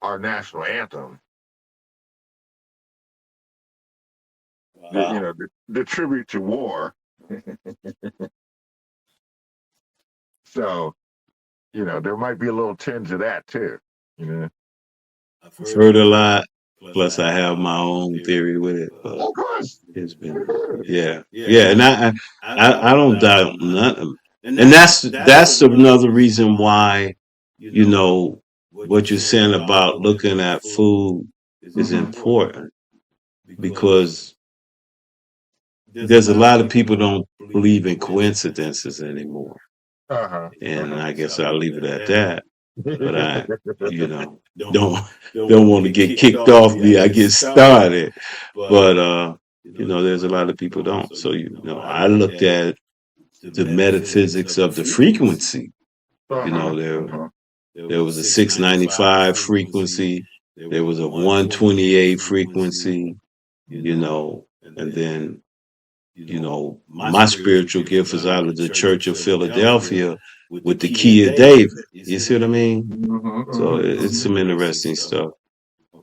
our national anthem. Wow. The tribute to war. So there might be a little tinge of that too. You know, I've heard a lot. Plus, I have my own theory with it. But of course. it's been, yeah, and I don't doubt nothing. And that's another reason why what you're saying about looking at food is Mm-hmm. important because there's a lot of people don't believe in coincidences anymore. Uh-huh. And Uh-huh. I guess I'll leave it at that. But I, don't don't want to get kicked off me. I get started. But there's a lot of people don't. So I looked at the metaphysics of the frequency. Uh-huh. There Uh-huh. there was a 695 frequency, there was a 128 frequency, and then my spiritual gift is out of the Church of Philadelphia with the key of David. You see what I mean? Mm-hmm. So Mm-hmm. it's some interesting stuff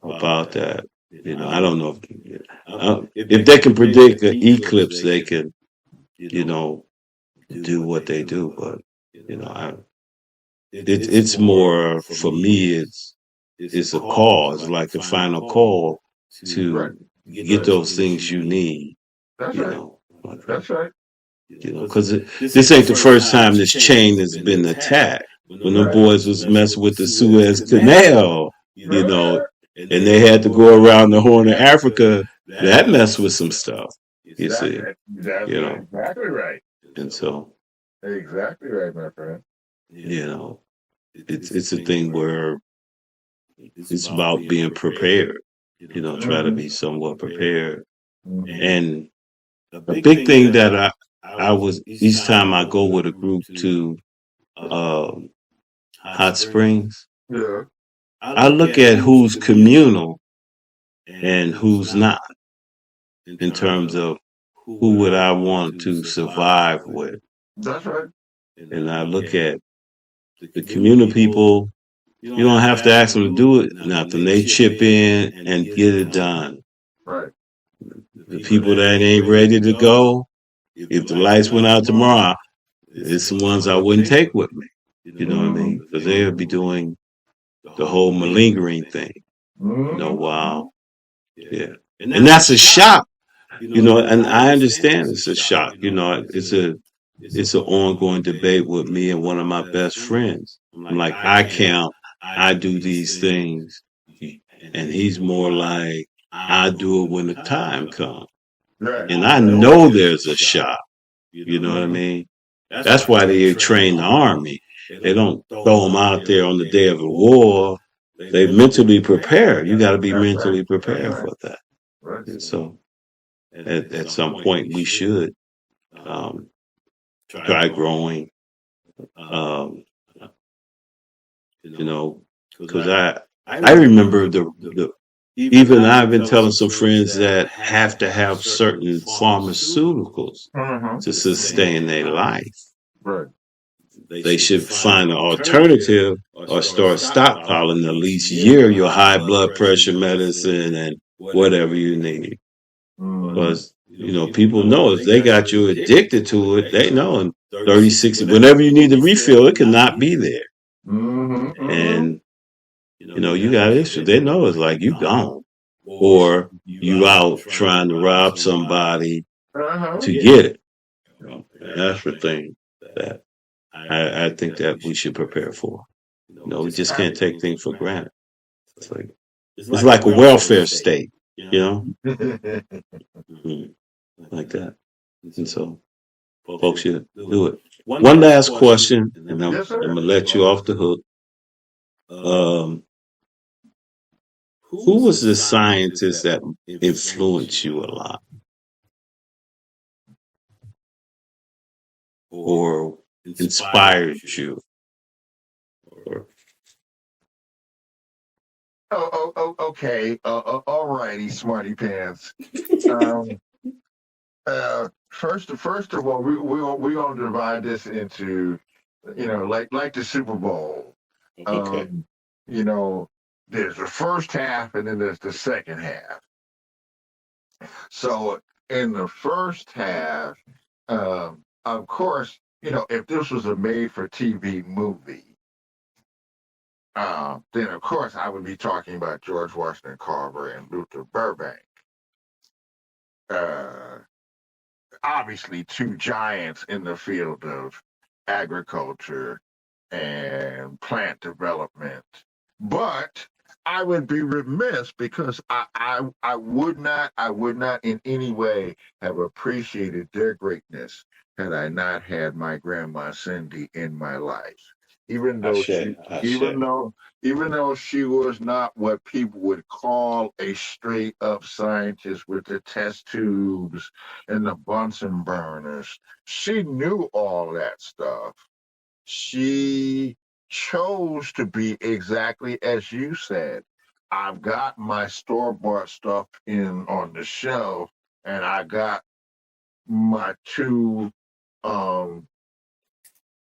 about that. I don't know if they can predict an eclipse, they can, do what they do. But it's more for me. It's a call. It's like the final call Right. to get those things you need. That's You right. know, That's right. because this ain't the first time this chain has been attacked. When them boys was messing with the Suez Canal, Right. and they had to go around the Horn of Africa, that messed with some stuff. You see, That's you know, exactly right. and so Exactly right, my friend. you know, it's a thing where it's about being prepared. try to be somewhat prepared. Mhm. And a big thing that I was each time I go with a group to um, hot springs, Yeah. I look at who's communal and who's not in terms of who would I want to survive with. That's right. And I look at the communal people. You don't have to ask them to do it nothing. They chip in and get it done. Right. The people that ain't ready to go, if the lights went out tomorrow, it's the ones I wouldn't take with me. You know what I Mhm. mean? Because they'll be doing the whole malingering thing. Mhm. Wow. Yeah. And that's a shock, and I understand it's a shock. It's an ongoing debate with me and one of my best friends. I'm like, I count, I do these things. And he's more like, I do it when the time comes. Right. And I Right. know there's a shock. You know what I Mhm. mean? That's why they train the army. They don't throw them out there on the day of the war. They mentally prepare. You got to be That's right. mentally That's prepared right. for that. Right. And so at some point we should um, try growing, um, because I remember the even I've been telling some friends that have to have certain pharmaceuticals Mhm. to sustain their life. Right. They should find an alternative or start stockpiling at least year your high blood pressure medicine and whatever you need. Mhm. Because, people know if they got you addicted to it, they know in 30, 60, whenever you need to refill, it cannot be there. Mhm. Mhm. And, you got issues. They know it's like you gone. Or you out trying to rob somebody Uh-huh. to get it. That's the thing that I think that we should prepare for. We just can't take things for granted. It's like it's like a welfare state, you know, Mm, like that. And so folks should do it. One last question, and I'm Yes, sir. gonna let you off the hook. Um, who was the scientist that influenced you a lot, or inspired you? Or Okay. All righty, smarty pants. Um, first of all, we gonna divide this into, like the Super Bowl. okay, Um, you know, there's the first half and then there's the second half. So in the first half, of course, if this was a made-for-TV movie, then of course I would be talking about George Washington Carver and Luther Burbank. Uh, Obviously, two giants in the field of agriculture and plant development. But I would be remiss because I would not in any way have appreciated their greatness had I not had my grandma Cindy in my life. Even though Ashe, she Ashe. even though she was not what people would call a straight up scientist with the test tubes and the Bunsen burners, she knew all that stuff. She chose to be exactly as you said. I've got my store bought stuff in on the shelf, and I got my two um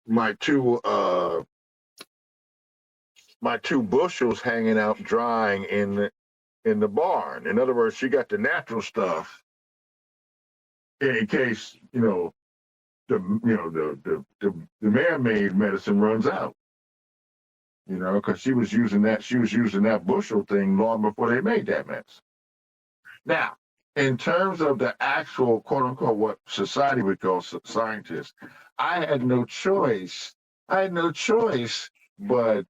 my two my two bushels hanging out drying in the barn. In other words, she got the natural stuff in case the man-made medicine runs out. Because she was using that bushel thing long before they made that mess. Now, in terms of the actual quote unquote what society would call scientists, I had no choice. I had no choice but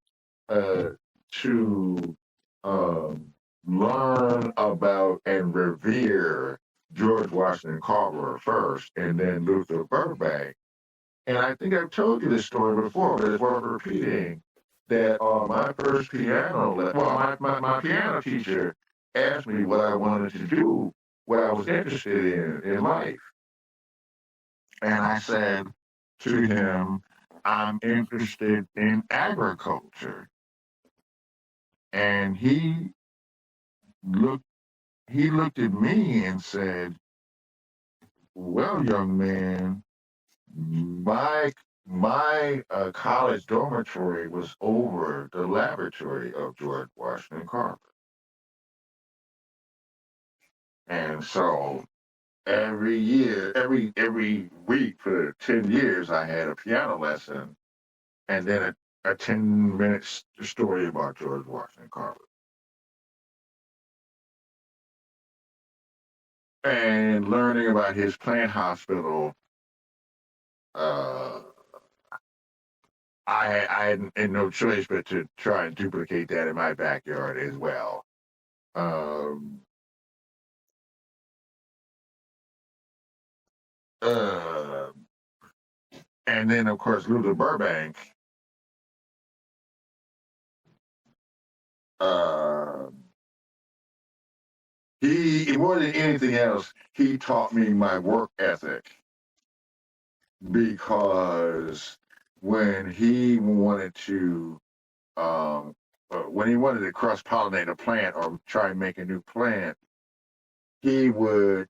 uh, to um, learn about and revere George Washington Carver first, and then Luther Burbank. And I think I've told you this story before, but it's worth repeating. That my first piano, well, my piano teacher asked me what I wanted to do, what I was interested in life. And I said to him, I'm interested in agriculture. And looked he looked at me and said, well, young man, my college dormitory was over the laboratory of George Washington Carver. And so every year, every week for 10 years, I had a piano lesson and then a 10-minute story about George Washington Carver. And learning about his plant hospital, I had no choice but to try and duplicate that in my backyard as well. Um, uh, and then, of course, Luther Burbank. He, more than anything else, he taught me my work ethic, because when he wanted to cross-pollinate a plant or try and make a new plant, he would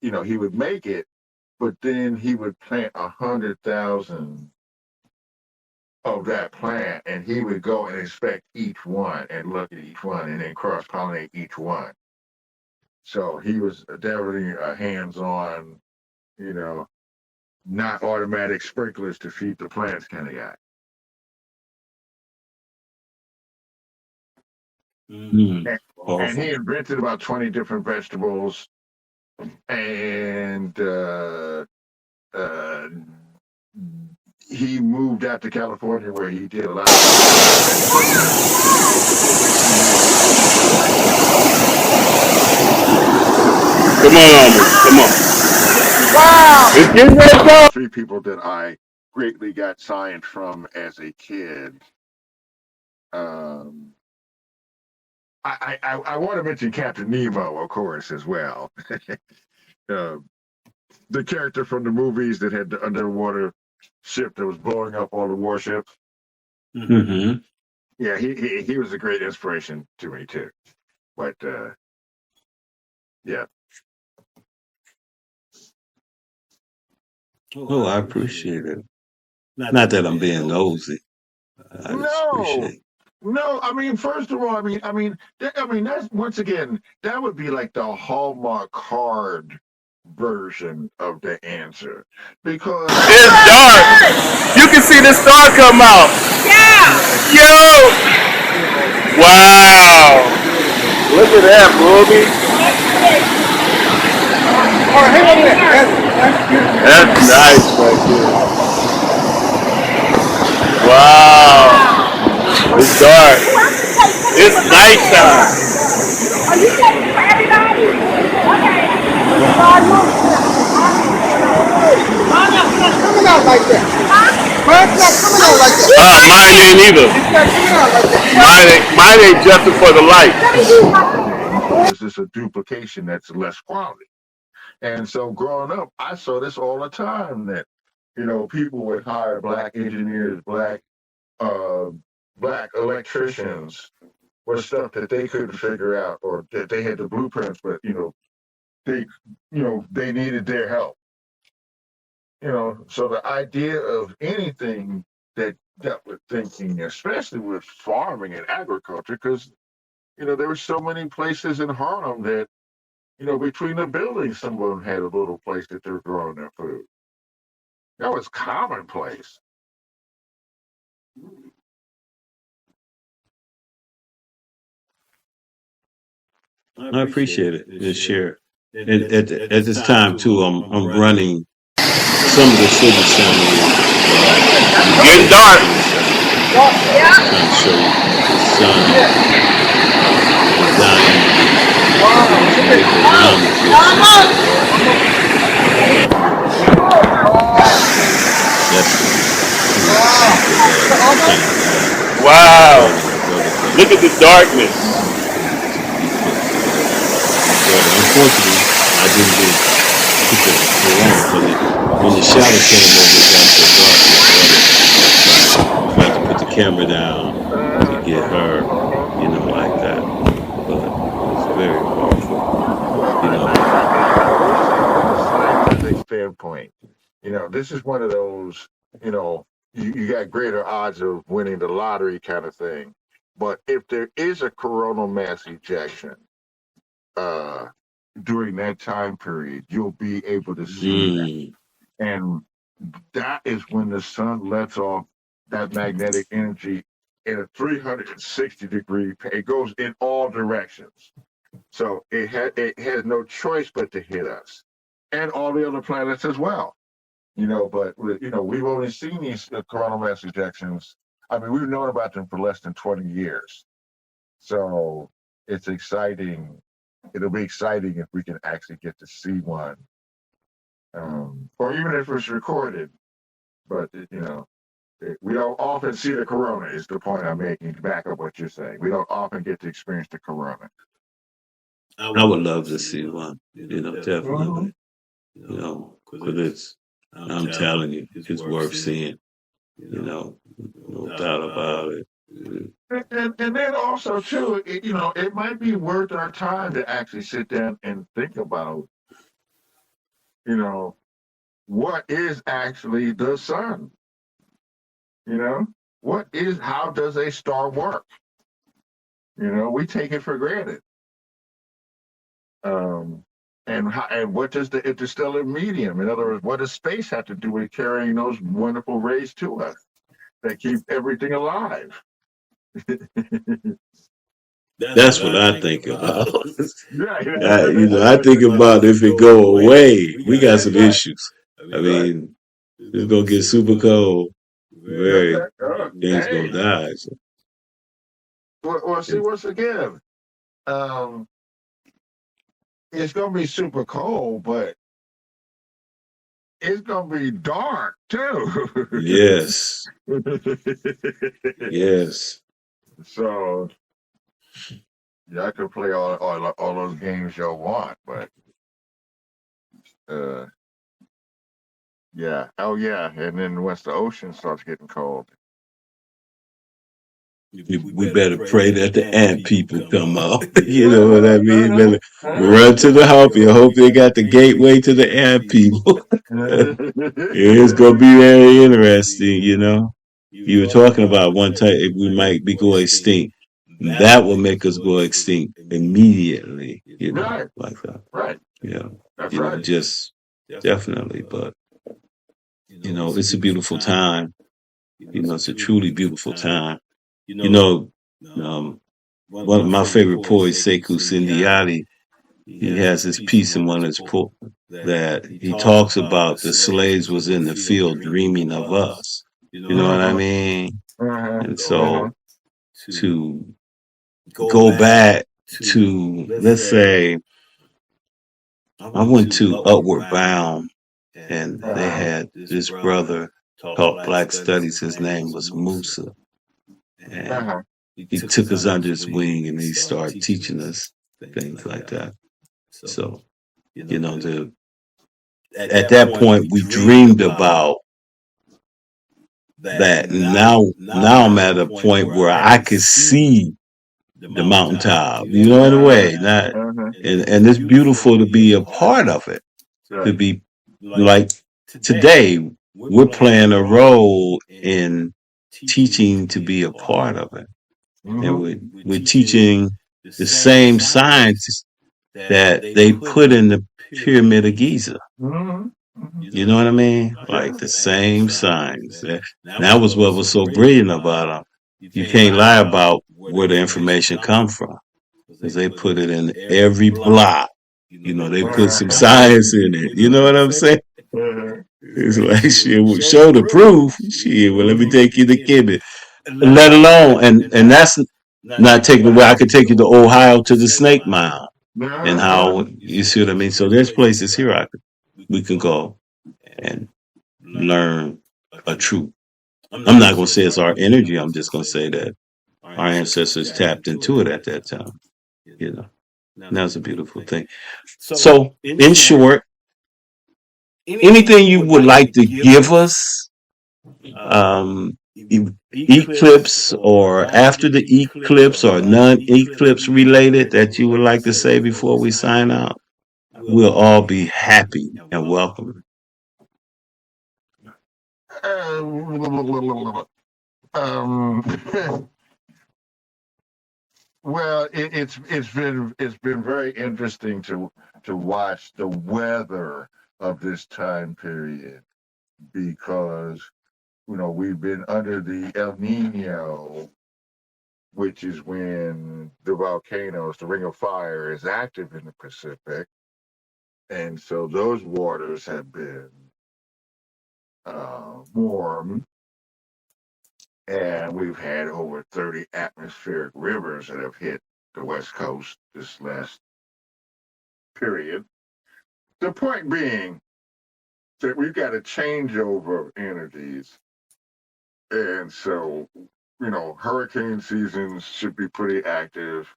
make it, but then he would plant 100,000 of that plant, and he would go and inspect each one and look at each one and then cross-pollinate each one. So he was definitely a hands-on, not automatic sprinklers to feed the plants kind of guy. Mm. And he invented about 20 different vegetables, and he moved out to California, where he did a lot of Come on. Wow. It's getting ready to go. 3 people that I greatly got science from as a kid. I want to mention Captain Nemo, of course, as well. The character from the movies that had the underwater ship that was blowing up all the warships. Mm-hmm. Yeah, he was a great inspiration to me too. But yeah. Oh, I appreciate it. Not that I'm being nosy. I just appreciate it. No, I mean, first of all, I mean, that's, once again, that would be like the Hallmark card version of the answer, because It's dark. You can see the star come out. Yeah. Yo. Wow. Look at that, Ruby. Oh, hang on a minute. That's nice right there. Wow. It's dark. It's nighttime. Are you taking for everybody? Okay. Mine's not coming out like that. Mine's not coming out like that. Mine ain't either. It's not coming out like that. Mine ain't just for the light. this is a duplication that's less quality. And so growing up, I saw this all the time, that people would hire black engineers, black electricians for stuff that they couldn't figure out, or that they had the blueprints, but they needed their help. So the idea of anything that dealt with thinking, especially with farming and agriculture, because there were so many places in Harlem that between the buildings, someone had a little place that they're growing their food. That was commonplace. I appreciate it. Just share. And at this time too, I'm running some of the silver channels. Getting dark. Yeah. Trying to show you the sun, the diamond, Wow. Look at the darkness. unfortunately, I didn't get put the corona because when the shadow came over, it got so dark. Tried to put the camera down to get her, like that. But it's very powerful, Well, you know. I will say from a scientific standpoint, this is one of those, you got greater odds of winning the lottery kind of thing. But if there is a coronal mass ejection uh, during that time period, you'll be able to see that. Mm, And that is when the sun lets off that magnetic energy in a 360-degree, it goes in all directions. So it has no choice but to hit us and all the other planets as well. But we've only seen these coronal mass ejections. I mean, we've known about them for less than 20 years. So it's exciting. It'll be exciting if we can actually get to see one, or even if it's recorded. But we don't often see the corona. Is the point I'm making? To back up what you're saying, we don't often get to experience the corona. I would love to see one, Mhm. definitely, because I'm telling you, it's worth seeing, no doubt about it. And then also too, it might be worth our time to actually sit down and think about, you know, what is actually the sun? You know, how does a star work? We take it for granted. And what does the interstellar medium, in other words, what does space have to do with carrying those wonderful rays to us that keep everything alive? That's what I think about. Yeah, I think about if it go away, we got some right, issues. I mean, it's gonna get super cold. Very things gonna hey. die. So, Well, see, once again, um, it's gonna be super cold, but it's gonna be dark too. yes, yes. So yeah, I could play all those games y'all want, but uh, yeah, oh yeah, and then once the ocean starts getting cold, We better pray that the ant people come out. You know what I uh-huh, mean? Better uh-huh, run to the Hopi. I hope they got the gateway to the ant people. It's gonna be very interesting. You were talking about one time if we might be going extinct. That will make us go extinct immediately. right, Like that. right, Yeah. that's right. Just definitely. But it's a beautiful time. It's a truly beautiful time. You know, um, one of my favorite poets, Sekou Sindiati, he has this piece in one of his poems that he talks about the slaves was in the field dreaming of us. You know what I Uh-huh, mean? uh-huh, And uh-huh, so to go back to, let's say, I went to Upward Bound and they uh-huh, had this brother taught Black Studies. His name was Musa. And uh-huh. he took us under his wing and he started teaching us things like that. So, at that point, we dreamed about that. Now I'm at a point where I can see the mountaintop, in a Uh-huh. way. Not, Uh-huh. and it's beautiful to be a part of it, to Right. be like today, we're playing a role in teaching to be a part of it. And Mm-hmm. we're teaching the same science that they put in the Pyramid of Giza. Mm-hmm. Mm-hmm. You know what I mean? Like Yeah. the same signs. That was what was so brilliant about them. You can't lie about where the information come from because they put it in every block. They put some science in it. You know what I'm saying? Uh-huh. It's like shit. Show the proof. Shit. Well, let me Mm-hmm. take you to Kemet. Let alone, and that's not taking away. I could take you to Ohio to the Snake Mound and Uh-huh. Uh-huh. how you see what I mean. So there's places here we can go and learn a truth. I'm not gonna say it's our energy. I'm just gonna say that our ancestors tapped into it at that time. You know. That's a beautiful thing. So, in short, anything you would like to give us, eclipse or after the eclipse or non-eclipse related that you would like to say before we sign out, we'll all be happy and welcome. Um, well, it's been very interesting to watch the weather of this time period because we've been under the El Nino, which is when the volcanoes, the Ring of Fire, is active in the Pacific, and so those waters have been warm, and we've had over 30 atmospheric rivers that have hit the West Coast this last period. The point being that we've got a changeover of energies, and so hurricane seasons should be pretty active.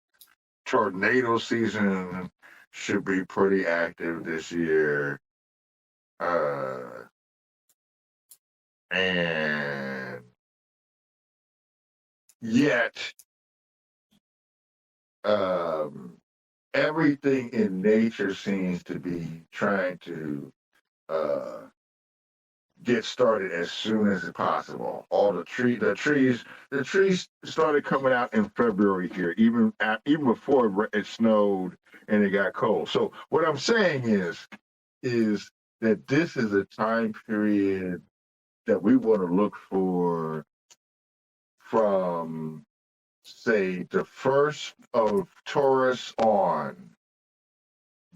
Tornado season should be pretty active this year. And yet, everything in nature seems to be trying to get started as soon as possible. All the trees started coming out in February here, even before it snowed and it got cold. So what I'm saying is that this is a time period that we want to look for from, say, the first of Taurus on,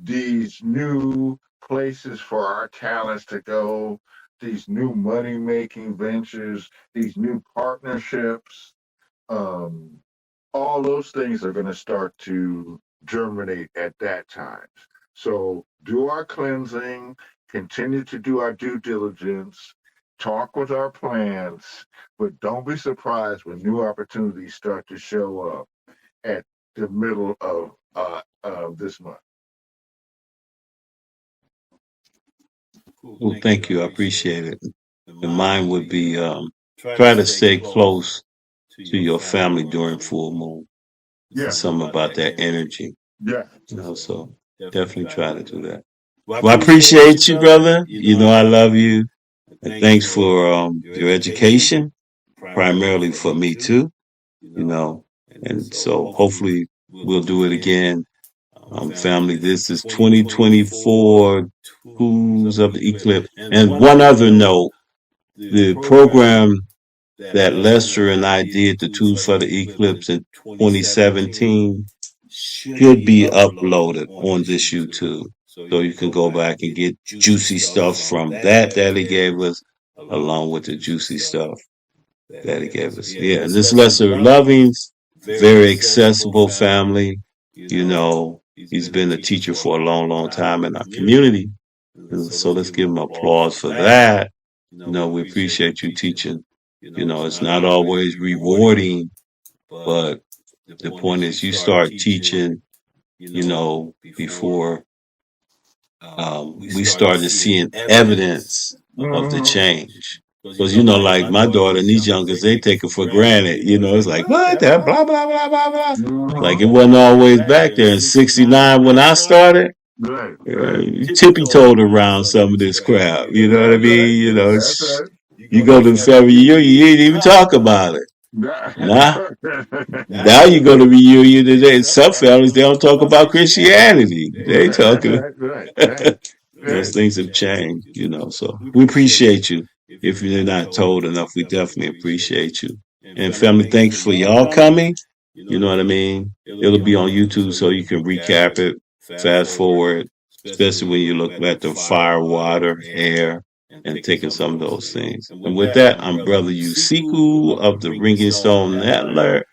these new places for our talents to go, these new money making ventures, these new partnerships. All those things are going to start to germinate at that time. So do our cleansing, continue to do our due diligence, talk with our plants, but don't be surprised when new opportunities start to show up at the middle of this month. Well, thank you. I appreciate it. And mine would be try to stay close to your family during full moon. Yeah. Something about that energy. Yeah. So definitely try to do that. Well, I appreciate you, brother. I love you. And thanks for your education, primarily for me too. And so hopefully we'll do it again. Family, this is 2024 Tools of the Eclipse. And one other note, the program that Lester and I did, the Tools for the Eclipse in 2017, should be uploaded on this YouTube. So you can go back and get juicy stuff from that he gave us, along with the juicy stuff that he gave us. Yeah, and this Lesser Loving, very accessible family. He's been a teacher for a long, long time in our community. And so let's give him applause for that. We appreciate you teaching. It's not always rewarding, but the point is you start teaching, before we started seeing evidence of the change. Because, like my daughter and these youngers, they take it for granted. It's like, what? That blah, blah, blah, blah, blah. Like it wasn't always back there. In 69, when I started, tippy-toed around some of this crap. You know what I mean? You go to the family reunion, you ain't even talk about it. Now you go to reunion today. Some families, they don't talk about Christianity. They talking. Those things have changed. So we appreciate you. If you're not told enough, we definitely appreciate you. And family, thanks for y'all coming. You know what I mean? It'll be on YouTube so you can recap it, fast forward, especially when you look at the fire, water, air, and taking some of those things. And with that, I'm Brother Yusiku of the Ringing Stone Network.